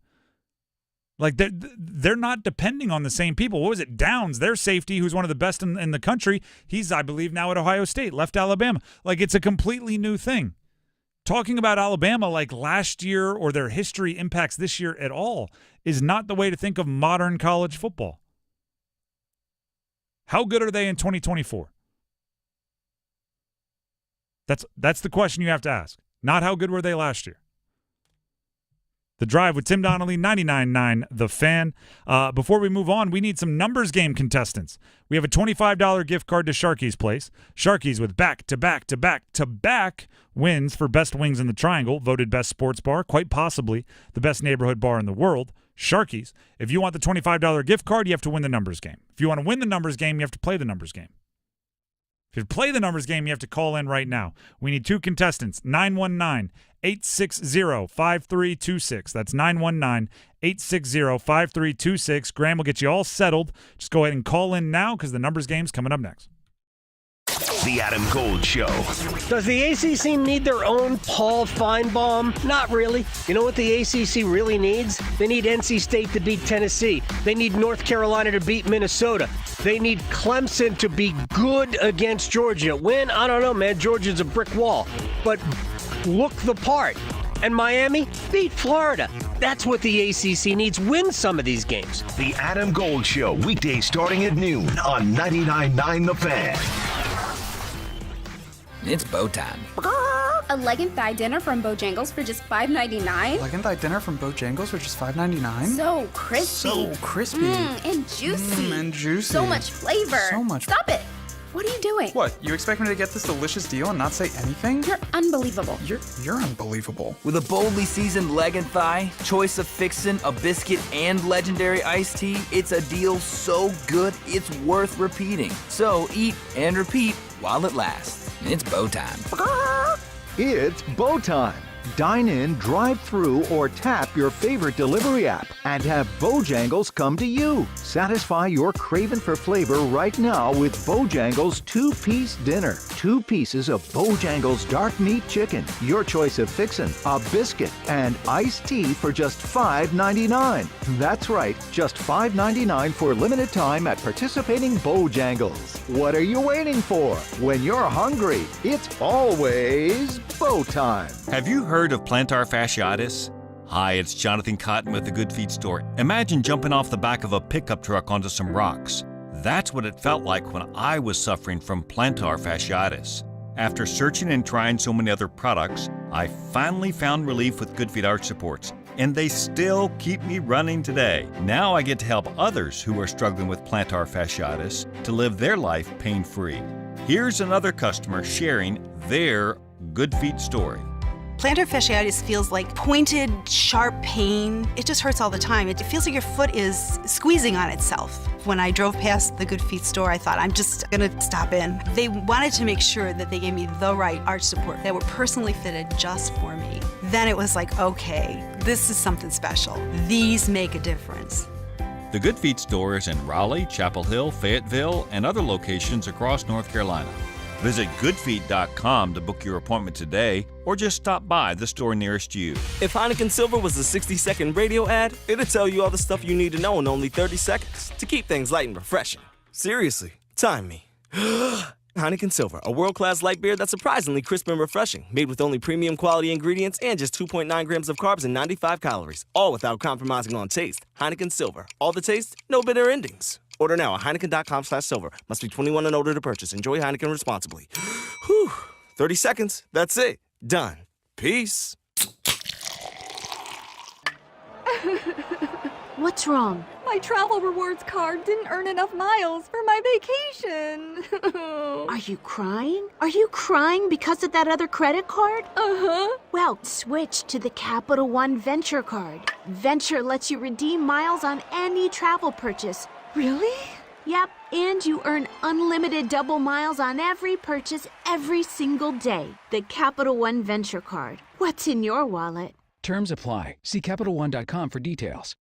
Like they're not depending on the same people. What was it? Downs, their safety, who's one of the best in the country. He's, I believe, now at Ohio State, left Alabama. Like it's a completely new thing. Talking about Alabama like last year or their history impacts this year at all is not the way to think of modern college football. How good are they in 2024? That's the question you have to ask. Not how good were they last year. The Drive with Tim Donnelly, 99.9 The Fan. Before we move on, we need some numbers game contestants. We have a $25 gift card to Sharky's Place. Sharky's with back-to-back-to-back-to-back wins for best wings in the Triangle, voted best sports bar, quite possibly the best neighborhood bar in the world. Sharky's. If you want the $25 gift card, you have to win the numbers game. If you want to win the numbers game, you have to play the numbers game. If you play the numbers game, you have to call in right now. We need two contestants, 919-860-5326. That's 919-860-5326. Graham will get you all settled. Just go ahead and call in now because the numbers game's coming up next.
The Adam Gold Show.
Does the ACC need their own Paul Feinbaum? Not really. You know what the ACC really needs? They need NC State to beat Tennessee. They need North Carolina to beat Minnesota. They need Clemson to be good against Georgia. Win? I don't know, man. Georgia's a brick wall. But look the part. And Miami? Beat Florida. That's what the ACC needs. Win some of these games.
The Adam Gold Show. Weekdays starting at noon on 99.9 The Fan.
It's bow time.
A leg and thigh dinner from Bojangles for just $5.99?
Leg and thigh dinner from Bojangles for just $5.99?
So crispy.
So crispy.
And juicy.
And juicy.
So much flavor.
So much.
Stop it. What are you doing?
What? You expect me to get this delicious deal and not say anything?
You're unbelievable.
You're unbelievable.
With a boldly seasoned leg and thigh, choice of fixin', a biscuit, and legendary iced tea, it's a deal so good it's worth repeating. So eat and repeat while it lasts. It's bow time.
It's bow time. Dine in, drive through, or tap your favorite delivery app and have Bojangles come to you. Satisfy your craving for flavor right now with Bojangles 2-piece dinner. 2 pieces of Bojangles dark meat chicken, your choice of fixin', a biscuit, and iced tea for just $5.99. That's right, just $5.99 for limited time at participating Bojangles. What are you waiting for? When you're hungry, it's always bow time.
Have you heard of plantar fasciitis? Hi, it's Jonathan Cotton with the Good Feet Store. Imagine jumping off the back of a pickup truck onto some rocks. That's what it felt like when I was suffering from plantar fasciitis. After searching and trying so many other products, I finally found relief with Good Feet Arch Supports, and they still keep me running today. Now I get to help others who are struggling with plantar fasciitis to live their life pain-free. Here's another customer sharing their Good Feet story.
Plantar fasciitis feels like pointed, sharp pain. It just hurts all the time. It feels like your foot is squeezing on itself. When I drove past the Good Feet store, I thought, I'm just gonna stop in. They wanted to make sure that they gave me the right arch support that were personally fitted just for me. Then it was like, okay, this is something special. These make a difference.
The Good Feet store is in Raleigh, Chapel Hill, Fayetteville, and other locations across North Carolina. Visit goodfeet.com to book your appointment today, or just stop by the store nearest you.
If Heineken Silver was a 60-second radio ad, it'd tell you all the stuff you need to know in only 30 seconds to keep things light and refreshing. Seriously, time me. Heineken Silver, a world-class light beer that's surprisingly crisp and refreshing, made with only premium quality ingredients and just 2.9 grams of carbs and 95 calories, all without compromising on taste. Heineken Silver, all the taste, no bitter endings. Order now at Heineken.com/silver. Must be 21 and older to purchase. Enjoy Heineken responsibly. Whew. 30 seconds. That's it. Done. Peace.
What's wrong?
My travel rewards card didn't earn enough miles for my vacation.
Are you crying? Are you crying because of that other credit card?
Uh-huh.
Well, switch to the Capital One Venture card. Venture lets you redeem miles on any travel purchase.
Really?
Yep, and you earn unlimited double miles on every purchase every single day. The Capital One Venture card. What's in your wallet?
Terms apply. See CapitalOne.com for details.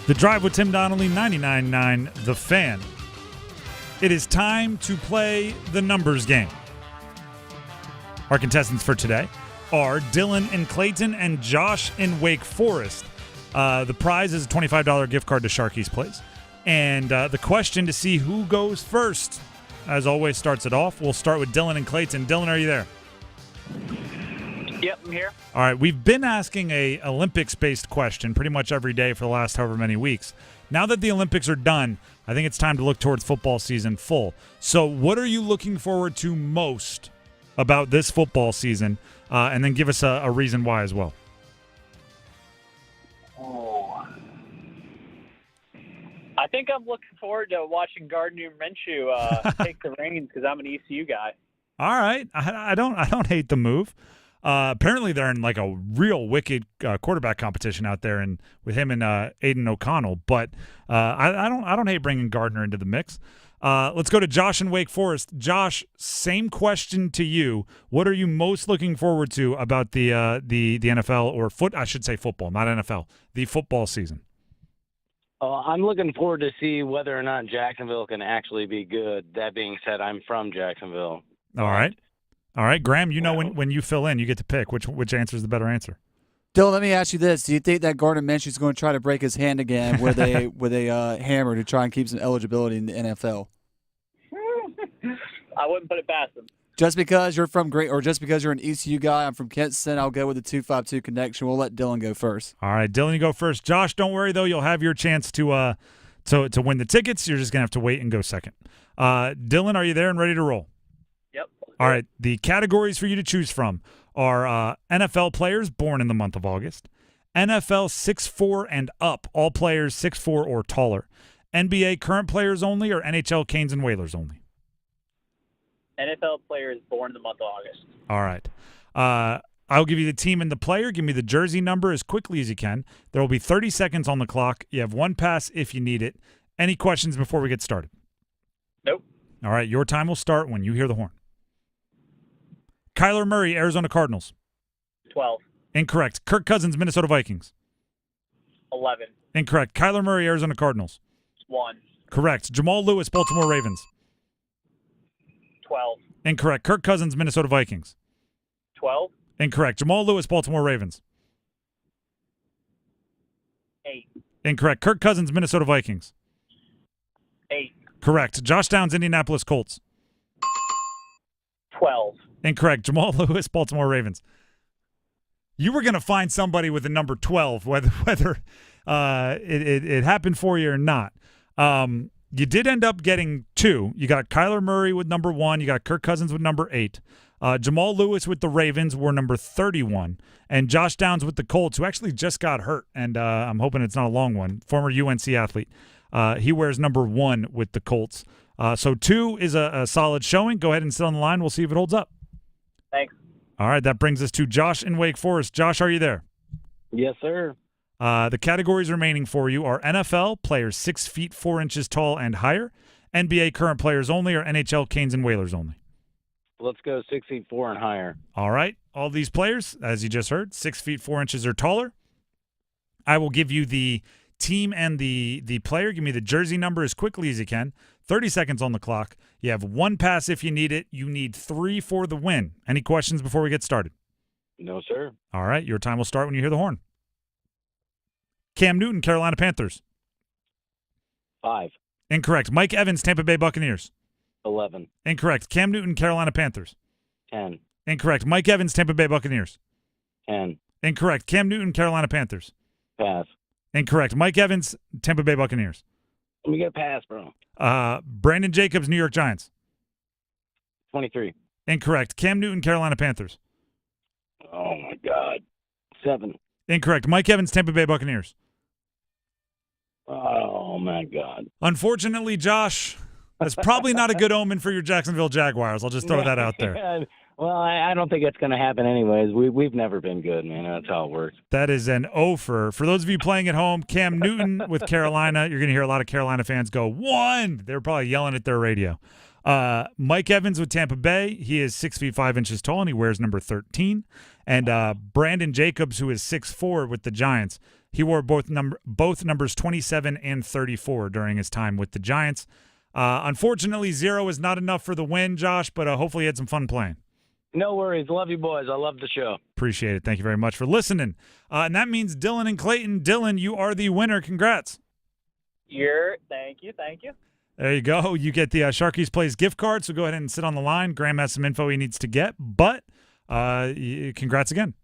The Drive with Tim Donnelly, 99.9 The Fan. It is time to play the numbers game. Our contestants for today are Dylan in Clayton and Josh in Wake Forest. The prize is a $25 gift card to Sharky's Place. And the question to see who goes first, as always, starts it off. We'll start with Dylan in Clayton. Dylan, are you there?
Yep, I'm here.
All right, we've been asking a Olympics-based question pretty much every day for the last however many weeks. Now that the Olympics are done, I think it's time to look towards football season full. So what are you looking forward to most about this football season? And then give us a reason why as well.
Oh. I think I'm looking forward to watching Gardner Minshew take the reins because I'm an ECU guy.
All right, I don't hate the move. Apparently, they're in like a real wicked quarterback competition out there, and with him and Aiden O'Connell. But I don't hate bringing Gardner into the mix. Let's go to Josh in Wake Forest. Josh, same question to you. What are you most looking forward to about the NFL or I should say football, not NFL, the football season?
I'm looking forward to see whether or not Jacksonville can actually be good. That being said, I'm from Jacksonville.
All right, Graham. You know when you fill in, you get to pick which answer is the better answer.
Dylan, let me ask you this: do you think that Gardner Minshew is going to try to break his hand again with a hammer to try and keep some eligibility in the NFL?
I wouldn't put it past him.
Just because you're from just because you're an ECU guy, I'm from Kenston. I'll go with the 252 connection. We'll let Dylan go first.
All right, Dylan, you go first. Josh, don't worry though; you'll have your chance to win the tickets. You're just gonna have to wait and go second. Dylan, are you there and ready to roll?
Yep.
All right, the categories for you to choose from are NFL players born in the month of August, NFL 6'4" and up, all players 6'4" or taller, NBA current players only, or NHL Canes and Whalers only.
NFL players born in the month of August.
All right. I'll give you the team and the player. Give me the jersey number as quickly as you can. There will be 30 seconds on the clock. You have one pass if you need it. Any questions before we get started?
Nope.
All right, your time will start when you hear the horn. Kyler Murray, Arizona Cardinals.
12.
Incorrect. Kirk Cousins, Minnesota Vikings.
11.
Incorrect. Kyler Murray, Arizona Cardinals.
1.
Correct. Jamal Lewis, Baltimore Ravens.
12.
Incorrect. Kirk Cousins, Minnesota Vikings.
12.
Incorrect. Jamal Lewis, Baltimore Ravens.
8.
Incorrect. Kirk Cousins, Minnesota Vikings.
8.
Correct. Josh Downs, Indianapolis Colts.
12.
Incorrect. Jamal Lewis, Baltimore Ravens. You were going to find somebody with the number 12, whether it happened for you or not. You did end up getting 2. You got Kyler Murray with number 1. You got Kirk Cousins with number 8. Jamal Lewis with the Ravens were number 31. And Josh Downs with the Colts, who actually just got hurt, and I'm hoping it's not a long one, former UNC athlete. He wears number 1 with the Colts. So 2 is a solid showing. Go ahead and sit on the line. We'll see if it holds up.
Thanks.
All right, that brings us to Josh in Wake Forest. Josh, are you there?
Yes, sir.
The categories remaining for you are NFL, players 6 feet 4 inches tall and higher, NBA current players only, or NHL Canes and Whalers only.
Let's go 6 feet 4 and higher.
All right, all these players, as you just heard, 6 feet 4 inches or taller. I will give you the team and the player. Give me the jersey number as quickly as you can. 30 seconds on the clock. You have one pass if you need it. You need 3 for the win. Any questions before we get started?
No, sir.
All right, your time will start when you hear the horn. Cam Newton, Carolina Panthers.
5.
Incorrect. Mike Evans, Tampa Bay Buccaneers.
11.
Incorrect. Cam Newton, Carolina Panthers.
10.
Incorrect. Mike Evans, Tampa Bay Buccaneers.
10.
Incorrect. Cam Newton, Carolina Panthers.
Pass.
Incorrect. Mike Evans, Tampa Bay Buccaneers.
Let me get a pass, bro.
Brandon Jacobs, New York Giants.
23.
Incorrect. Cam Newton, Carolina Panthers.
Oh, my God. 7.
Incorrect. Mike Evans, Tampa Bay Buccaneers.
Oh, my God.
Unfortunately, Josh, that's probably not a good omen for your Jacksonville Jaguars. I'll just throw that out there.
Well, I don't think it's going to happen anyways. We've never been good, man. That's how it works.
That is an offer. For those of you playing at home, Cam Newton with Carolina, you're going to hear a lot of Carolina fans go, 1! They're probably yelling at their radio. Mike Evans with Tampa Bay. He is 6 feet 5 inches tall, and he wears number 13. And Brandon Jacobs, who is 6'4", with the Giants, he wore both numbers 27 and 34 during his time with the Giants. Unfortunately, 0 is not enough for the win, Josh, but hopefully you had some fun playing.
No worries. Love you, boys. I love the show.
Appreciate it. Thank you very much for listening. And that means Dylan and Clayton. Dylan, you are the winner. Congrats.
Thank you.
There you go. You get the Sharky's Place gift card, so go ahead and sit on the line. Graham has some info he needs to get, but congrats again.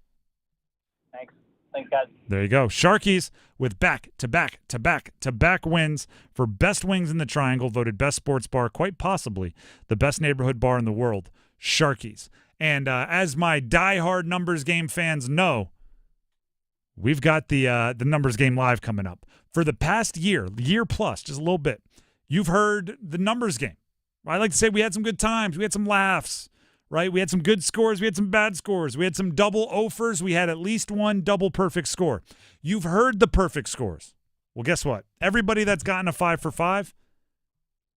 Thanks, guys.
There you go. Sharky's with back-to-back wins for best wings in the Triangle, voted best sports bar, quite possibly the best neighborhood bar in the world, Sharky's. And as my diehard numbers game fans know, we've got the numbers game live coming up. For the past year plus, just a little bit, you've heard the numbers game. I like to say we had some good times. We had some laughs, right? We had some good scores. We had some bad scores. We had some double offers. We had at least one double perfect score. You've heard the perfect scores. Well, guess what? Everybody that's gotten a 5 for 5,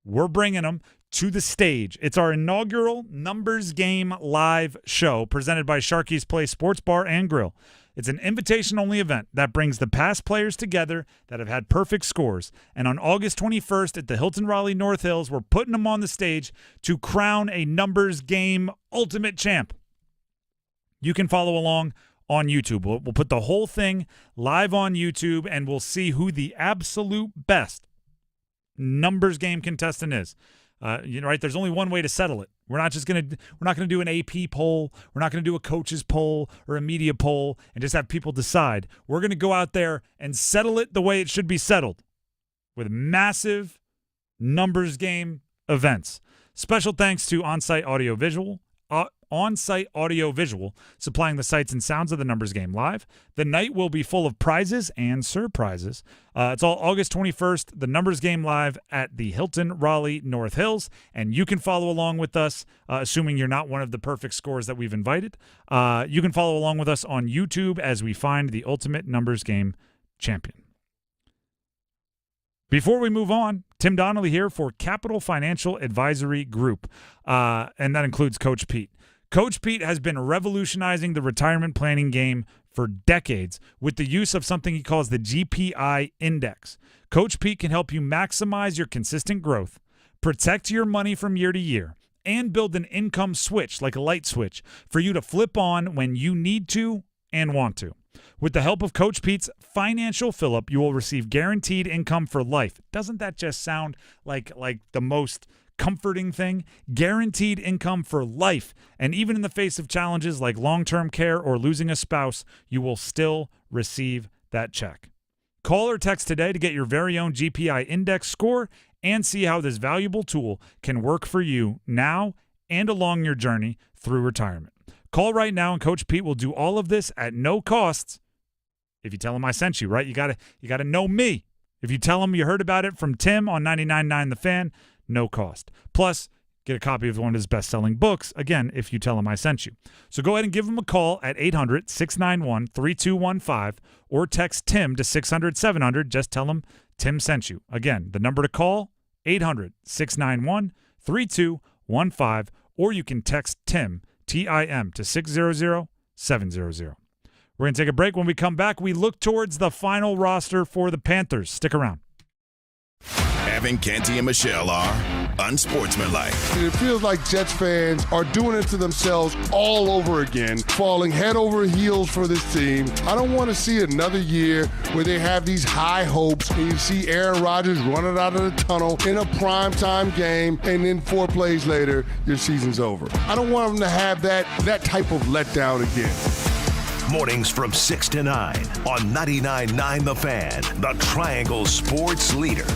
we're bringing them to the stage. It's our inaugural Numbers Game live show presented by Sharky's Place Sports Bar and Grill. It's an invitation-only event that brings the past players together that have had perfect scores. And on August 21st at the Hilton Raleigh North Hills, we're putting them on the stage to crown a Numbers Game ultimate champ. You can follow along on YouTube. We'll put the whole thing live on YouTube, and we'll see who the absolute best Numbers Game contestant is. Right? There's only one way to settle it. We're not going to do an AP poll. We're not going to do a coach's poll or a media poll and just have people decide. We're going to go out there and settle it the way it should be settled, with massive Numbers Game events. Special thanks to On-Site Audiovisual supplying the sights and sounds of the Numbers Game live. The night will be full of prizes and surprises. It's all August 21st, the Numbers Game live at the Hilton Raleigh North Hills, and you can follow along with us, assuming you're not one of the perfect scores that we've invited. You can follow along with us on YouTube as we find the ultimate Numbers Game champion. Before we move on, Tim Donnelly here for Capital Financial Advisory Group, and that includes Coach Pete. Coach Pete has been revolutionizing the retirement planning game for decades with the use of something he calls the GPI Index. Coach Pete can help you maximize your consistent growth, protect your money from year to year, and build an income switch, like a light switch, for you to flip on when you need to and want to. With the help of Coach Pete's Financial Fill-Up, you will receive guaranteed income for life. Doesn't that just sound like the most comforting thing? Guaranteed income for life. And even in the face of challenges like long-term care or losing a spouse, you will still receive that check. Call or text today to get your very own GPI Index score and see how this valuable tool can work for you now and along your journey through retirement. Call right now, and Coach Pete will do all of this at no cost. If you tell him I sent you, right? You gotta know me. If you tell him you heard about it from Tim on 99.9 The Fan, no cost. Plus, get a copy of one of his best-selling books, again, if you tell him I sent you. So go ahead and give him a call at 800-691-3215 or text Tim to 600-700. Just tell him Tim sent you. Again, the number to call, 800-691-3215, or you can text Tim, T-I-M, to 600-700. We're going to take a break. When we come back, we look towards the final roster for the Panthers. Stick around.
Evan, Canty, and Michelle are unsportsmanlike.
It feels like Jets fans are doing it to themselves all over again, falling head over heels for this team. I don't want to see another year where they have these high hopes and you see Aaron Rodgers running out of the tunnel in a primetime game, and then 4 plays later, your season's over. I don't want them to have that type of letdown again.
Mornings from 6 to 9 on 99.9 The Fan, the Triangle Sports Leader.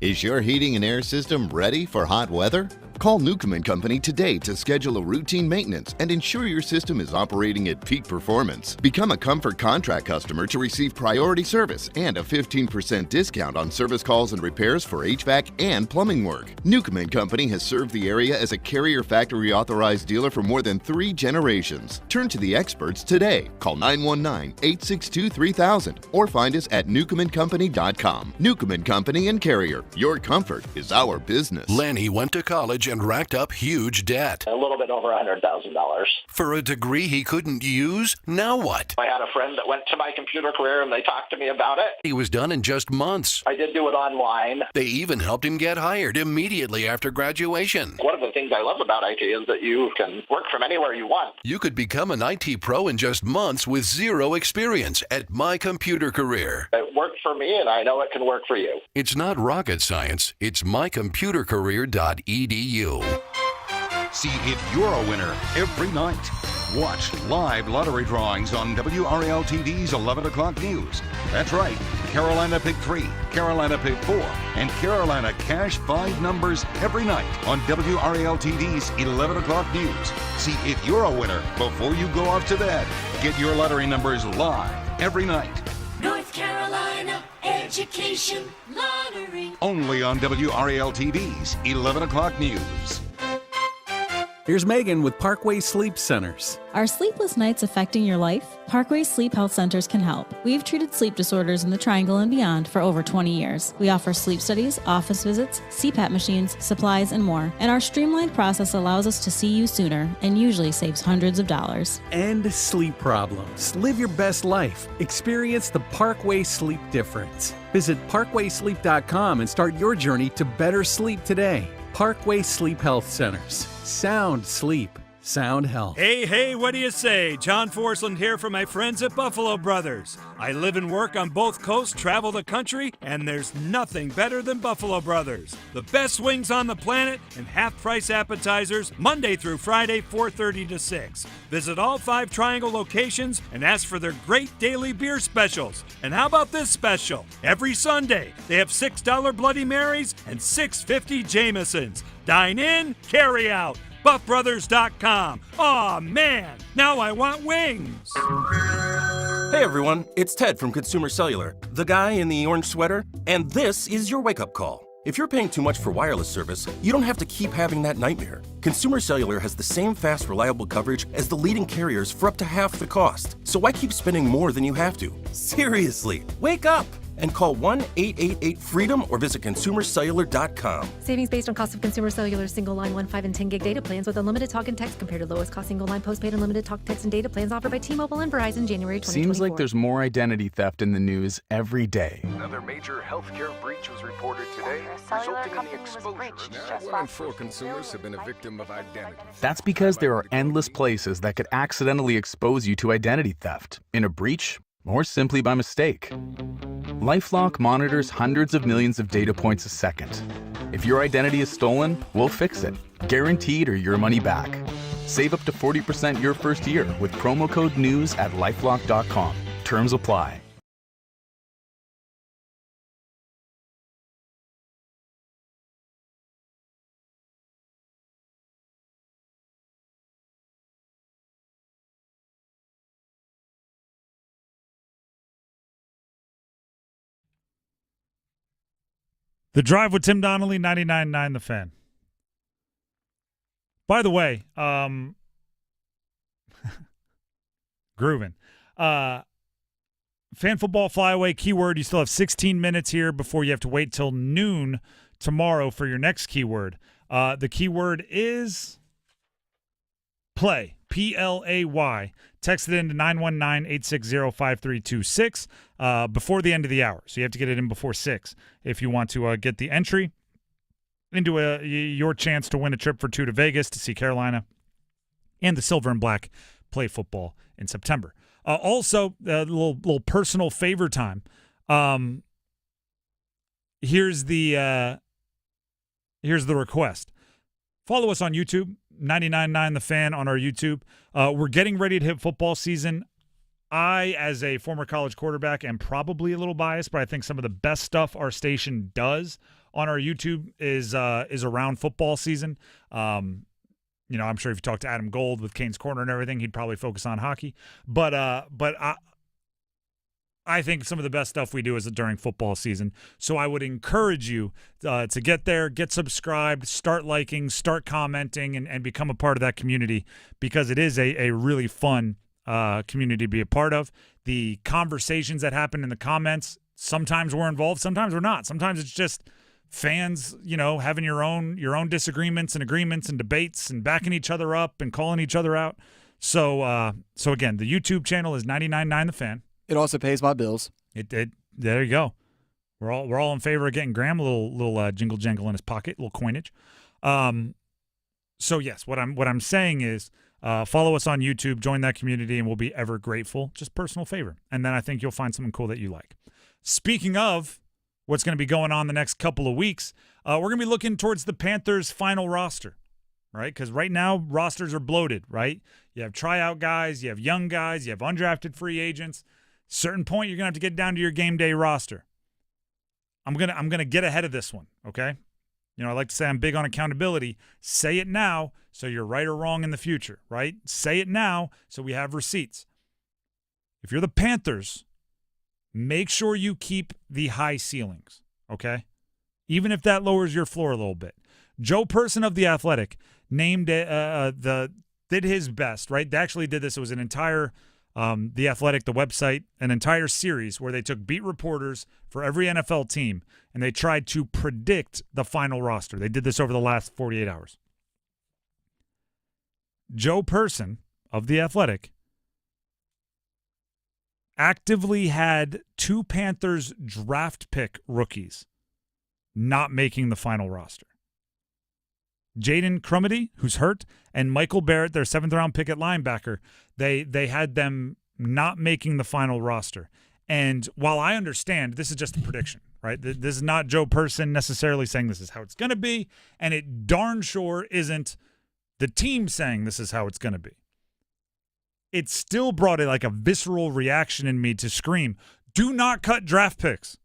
Is your heating and air system ready for hot weather?
Call Newcomb & Company today to schedule a routine maintenance and ensure your system is operating at peak performance. Become a Comfort Contract customer to receive priority service and a 15% discount on service calls and repairs for HVAC and plumbing work. Newcomb & Company has served the area as a Carrier Factory authorized dealer for more than 3 generations. Turn to the experts today. Call 919-862-3000 or find us at newcombandcompany.com. Newcomb & Company and Carrier. Your comfort is our business.
Lanny went to college and racked up huge debt.
A little bit over $100,000.
For a degree he couldn't use? Now what?
I had a friend that went to my computer career and they talked to me about it.
He was done in just months.
I did do it online.
They even helped him get hired immediately after graduation.
One of the things I love about IT is that you can work from anywhere you want.
You could become an IT pro in just months with zero experience at My Computer Career.
It worked for me, and I know it can work for you.
It's not rocket science. It's mycomputercareer.edu.
See if you're a winner every night. Watch live lottery drawings on WRAL TV's 11 o'clock news. That's right, Carolina Pick 3, Carolina Pick 4, and Carolina Cash 5 numbers every night on WRAL TV's 11 o'clock news. See if you're a winner before you go off to bed. Get your lottery numbers live every night.
North Carolina Education Lottery.
Only on WRAL TV's 11 o'clock news.
Here's Megan with Parkway Sleep Centers.
Are sleepless nights affecting your life? Parkway Sleep Health Centers can help. We've treated sleep disorders in the Triangle and beyond for over 20 years. We offer sleep studies, office visits, CPAP machines, supplies, and more. And our streamlined process allows us to see you sooner and usually saves hundreds of dollars.
End sleep problems. Live your best life. Experience the Parkway Sleep difference. Visit parkwaysleep.com and start your journey to better sleep today. Parkway Sleep Health Centers. Sound sleep. Sound health.
Hey, what do you say? John Forsland here from my friends at Buffalo Brothers. I live and work on both coasts, travel the country, and there's nothing better than Buffalo Brothers. The best wings on the planet and half-price appetizers Monday through Friday, 4:30 to 6. Visit all 5 Triangle locations and ask for their great daily beer specials. And how about this special? Every Sunday, they have $6 Bloody Marys and $6.50 Jamesons. Dine in, carry out. BuffBrothers.com. Aw, man, now I want wings.
Hey everyone, it's Ted from Consumer Cellular, the guy in the orange sweater, and this is your wake-up call. If you're paying too much for wireless service, you don't have to keep having that nightmare. Consumer Cellular has the same fast, reliable coverage as the leading carriers for up to half the cost. So why keep spending more than you have to? Seriously, wake up! And call 1-888-FREEDOM or visit consumercellular.com.
Savings based on cost of Consumer Cellular single line 1, 5, and 10 gig data plans with unlimited talk and text compared to lowest cost single line postpaid unlimited talk, text, and data plans offered by T-Mobile and Verizon January 2024.
Seems like there's more identity theft in the news every day.
Another major healthcare breach was reported today, resulting in the exposure.
Now, 1 in 4 consumers have been a victim of identity.
That's because there are endless places that could accidentally expose you to identity theft in a breach or simply by mistake. LifeLock monitors hundreds of millions of data points a second. If your identity is stolen, we'll fix it, guaranteed or your money back. Save up to 40% your first year with promo code NEWS at LifeLock.com. Terms apply.
The Drive with Tim Donnelly, 99.9 The Fan. By the way, grooving. Fan football flyaway keyword. You still have 16 minutes here before you have to wait till noon tomorrow for your next keyword. The keyword is play. Play. Text it in to 919-860-5326 before the end of the hour. So you have to get it in before 6 if you want to get the entry into your chance to win a trip for 2 to Vegas to see Carolina and the Silver and Black play football in September. Also, a little personal favor time. Here's the request. Follow us on YouTube, 99.9 The Fan on our YouTube. We're getting ready to hit football season. I, as a former college quarterback, am probably a little biased, but I think some of the best stuff our station does on our YouTube is around football season. I'm sure if you talk to Adam Gold with Kane's Corner and everything, he'd probably focus on hockey. But I think some of the best stuff we do is during football season. So I would encourage you to get there, get subscribed, start liking, start commenting, and become a part of that community, because it is a really fun community to be a part of. The conversations that happen in the comments, sometimes we're involved, sometimes we're not. Sometimes it's just fans, having your own disagreements and agreements and debates and backing each other up and calling each other out. So again, the YouTube channel is 99.9 The Fan. It also pays my bills. It there you go. We're all in favor of getting Graham a little jingle jangle in his pocket, a little coinage. So yes, what I'm saying is follow us on YouTube, join that community, and we'll be ever grateful. Just personal favor, and then I think you'll find something cool that you like. Speaking of what's going to be going on the next couple of weeks, we're going to be looking towards the Panthers' final roster, right? Because right now rosters are bloated, right? You have tryout guys, you have young guys, you have undrafted free agents. Certain point, you're going to have to get down to your game day roster. I'm gonna get ahead of this one, okay? I like to say I'm big on accountability. Say it now so you're right or wrong in the future, right? Say it now so we have receipts. If you're the Panthers, make sure you keep the high ceilings, okay? Even if that lowers your floor a little bit. Joe Person of The Athletic named did his best, right? They actually did this. It was an entire The Athletic, the website, an entire series where they took beat reporters for every NFL team, and they tried to predict the final roster. They did this over the last 48 hours. Joe Person of The Athletic actively had 2 Panthers draft pick rookies not making the final roster. Jaden Crumedy, who's hurt, and Michael Barrett, their 7th-round pick at linebacker, they had them not making the final roster. And while I understand this is just a prediction, right? This is not Joe Person necessarily saying this is how it's going to be, and it darn sure isn't the team saying this is how it's going to be. It still brought a visceral reaction in me to scream, do not cut draft picks,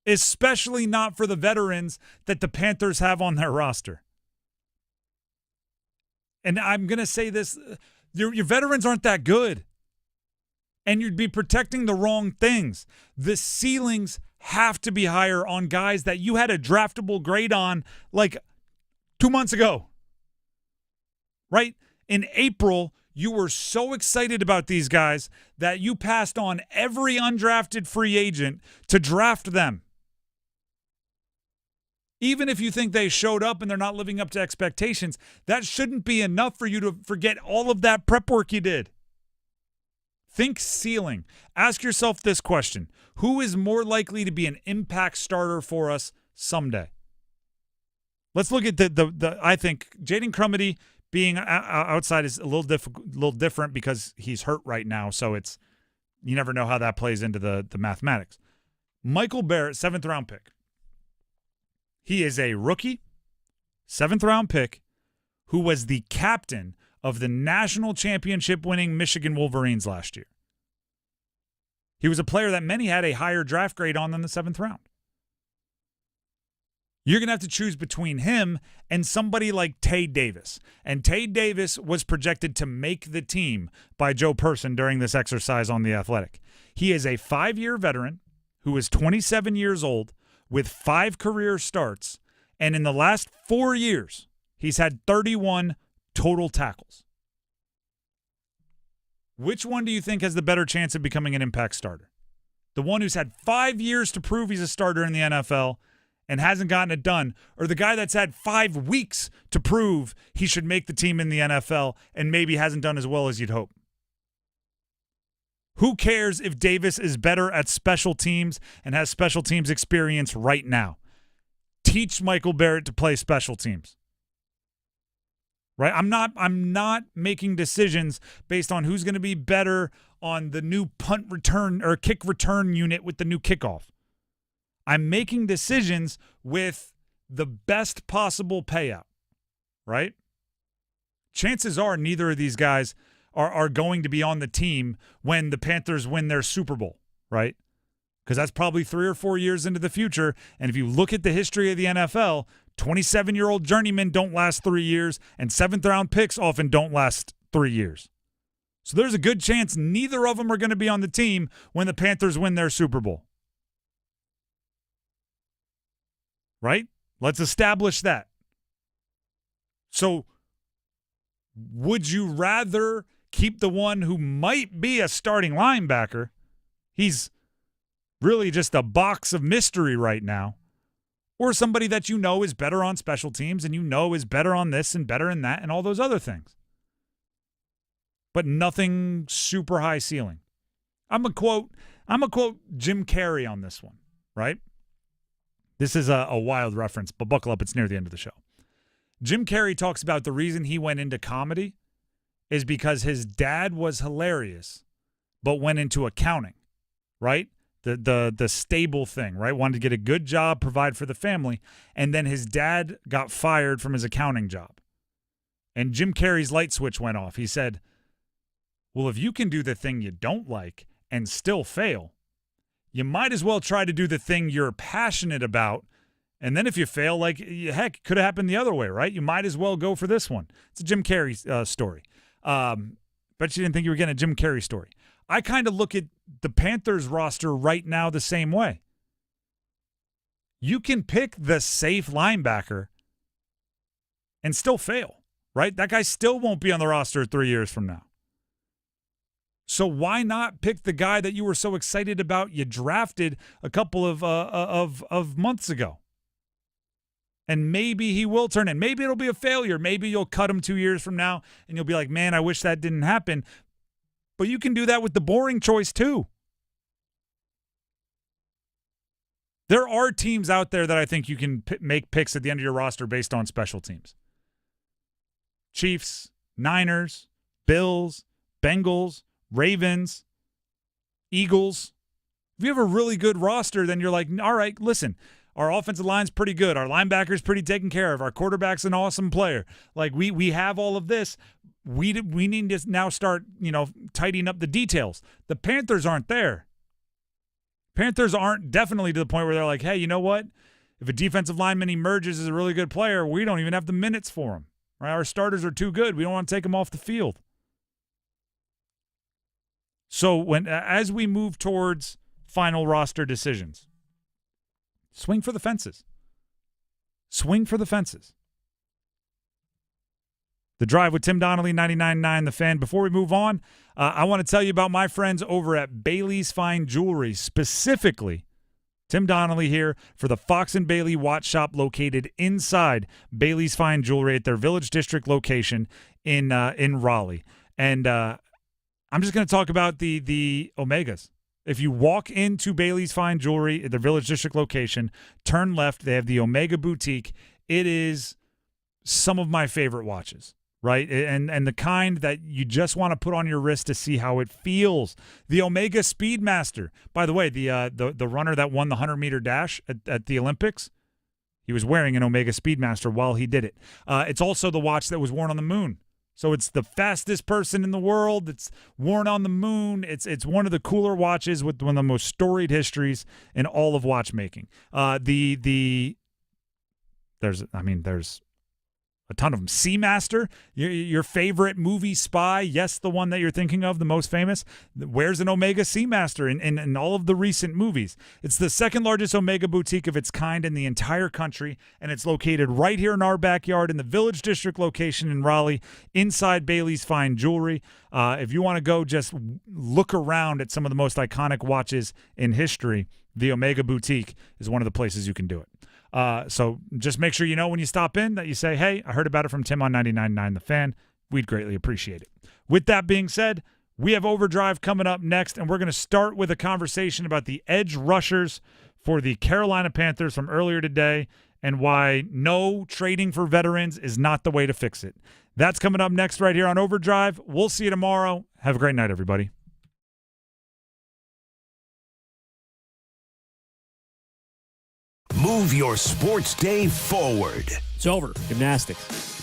especially not for the veterans that the Panthers have on their roster. And I'm going to say this, your veterans aren't that good. And you'd be protecting the wrong things. The ceilings have to be higher on guys that you had a draftable grade on 2 months ago. Right? In April, you were so excited about these guys that you passed on every undrafted free agent to draft them. Even if you think they showed up and they're not living up to expectations, that shouldn't be enough for you to forget all of that prep work you did. Think ceiling. Ask yourself this question. Who is more likely to be an impact starter for us someday? Let's look at the I think Jaden Crumedy being outside is a little different because he's hurt right now, so you never know how that plays into the mathematics. Michael Barrett, 7th-round pick. He is a rookie, 7th-round pick, who was the captain of the national championship-winning Michigan Wolverines last year. He was a player that many had a higher draft grade on than the 7th round. You're going to have to choose between him and somebody like Tay Davis. And Tay Davis was projected to make the team by Joe Person during this exercise on The Athletic. He is a 5-year veteran who is 27 years old, with 5 career starts, and in the last 4 years, he's had 31 total tackles. Which one do you think has the better chance of becoming an impact starter? The one who's had 5 years to prove he's a starter in the NFL and hasn't gotten it done, or the guy that's had 5 weeks to prove he should make the team in the NFL and maybe hasn't done as well as you'd hope? Who cares if Davis is better at special teams and has special teams experience right now? Teach Michael Barrett to play special teams. Right? I'm not making decisions based on who's going to be better on the new punt return or kick return unit with the new kickoff. I'm making decisions with the best possible payout. Right? Chances are neither of these guys are going to be on the team when the Panthers win their Super Bowl, right? because that's probably 3 or 4 years into the future. And if you look at the history of the NFL, 27-year-old journeymen don't last 3 years, and 7th-round picks often don't last 3 years. So there's a good chance neither of them are going to be on the team when the Panthers win their Super Bowl. Right? Let's establish that. So would you rather keep the one who might be a starting linebacker? He's really just a box of mystery right now. Or somebody that you know is better on special teams and you know is better on this and better in that and all those other things. But nothing super high ceiling. I'm a quote Jim Carrey on this one, right? This is a wild reference, but buckle up, it's near the end of the show. Jim Carrey talks about the reason he went into comedy is because his dad was hilarious, but went into accounting, right? The stable thing, right? Wanted to get a good job, provide for the family, and then his dad got fired from his accounting job. And Jim Carrey's light switch went off. He said, well, if you can do the thing you don't like and still fail, you might as well try to do the thing you're passionate about. And then if you fail, like, heck, it could have happened the other way, right? You might as well go for this one. It's a Jim Carrey story. Bet you didn't think you were getting a Jim Carrey story. I kind of look at the Panthers roster right now the same way. You can pick the safe linebacker and still fail, right? That guy still won't be on the roster 3 years from now. So why not pick the guy that you were so excited about you drafted a couple of months ago? And maybe he will turn in. Maybe it'll be a failure. Maybe you'll cut him 2 years from now and you'll be like, man, I wish that didn't happen. But you can do that with the boring choice too. There are teams out there that I think you can make picks at the end of your roster based on special teams. Chiefs, Niners, Bills, Bengals, Ravens, Eagles. If you have a really good roster, then you're like, all right, listen, our offensive line's pretty good. Our linebacker's pretty taken care of. Our quarterback's an awesome player. Like, we have all of this. We need to now start, tidying up the details. The Panthers aren't there. Panthers aren't definitely to the point where they're like, hey, you know what? If a defensive lineman emerges as a really good player, we don't even have the minutes for him. Right? Our starters are too good. We don't want to take him off the field. So as we move towards final roster decisions, swing for the fences. Swing for the fences. The Drive with Tim Donnelly, 99.9 The Fan. Before we move on, I want to tell you about my friends over at Bailey's Fine Jewelry, specifically Tim Donnelly here for the Fox & Bailey Watch Shop located inside Bailey's Fine Jewelry at their Village District location in Raleigh. And I'm just going to talk about the Omegas. If you walk into Bailey's Fine Jewelry at their Village District location, turn left, they have the Omega Boutique. It is some of my favorite watches. Right, and the kind that you just want to put on your wrist to see how it feels. The Omega Speedmaster. By the way, the runner that won the 100-meter dash at the Olympics, he was wearing an Omega Speedmaster while he did it. It's also the watch that was worn on the moon. So it's the fastest person in the world. It's worn on the moon. It's one of the cooler watches with one of the most storied histories in all of watchmaking. There's a ton of them. Seamaster, your favorite movie spy, yes, the one that you're thinking of, the most famous, wears an Omega Seamaster in all of the recent movies. It's the second largest Omega boutique of its kind in the entire country, and it's located right here in our backyard in the Village District location in Raleigh, inside Bailey's Fine Jewelry. If you want to go just look around at some of the most iconic watches in history, the Omega Boutique is one of the places you can do it. So just make sure you know when you stop in that you say, hey, I heard about it from Tim on 99.9 The Fan. We'd greatly appreciate it. With that being said, we have Overdrive coming up next, and we're going to start with a conversation about the edge rushers for the Carolina Panthers from earlier today and why no trading for veterans is not the way to fix it. That's coming up next right here on Overdrive. We'll see you tomorrow. Have a great night, everybody.
Move your sports day forward.
It's over. Gymnastics.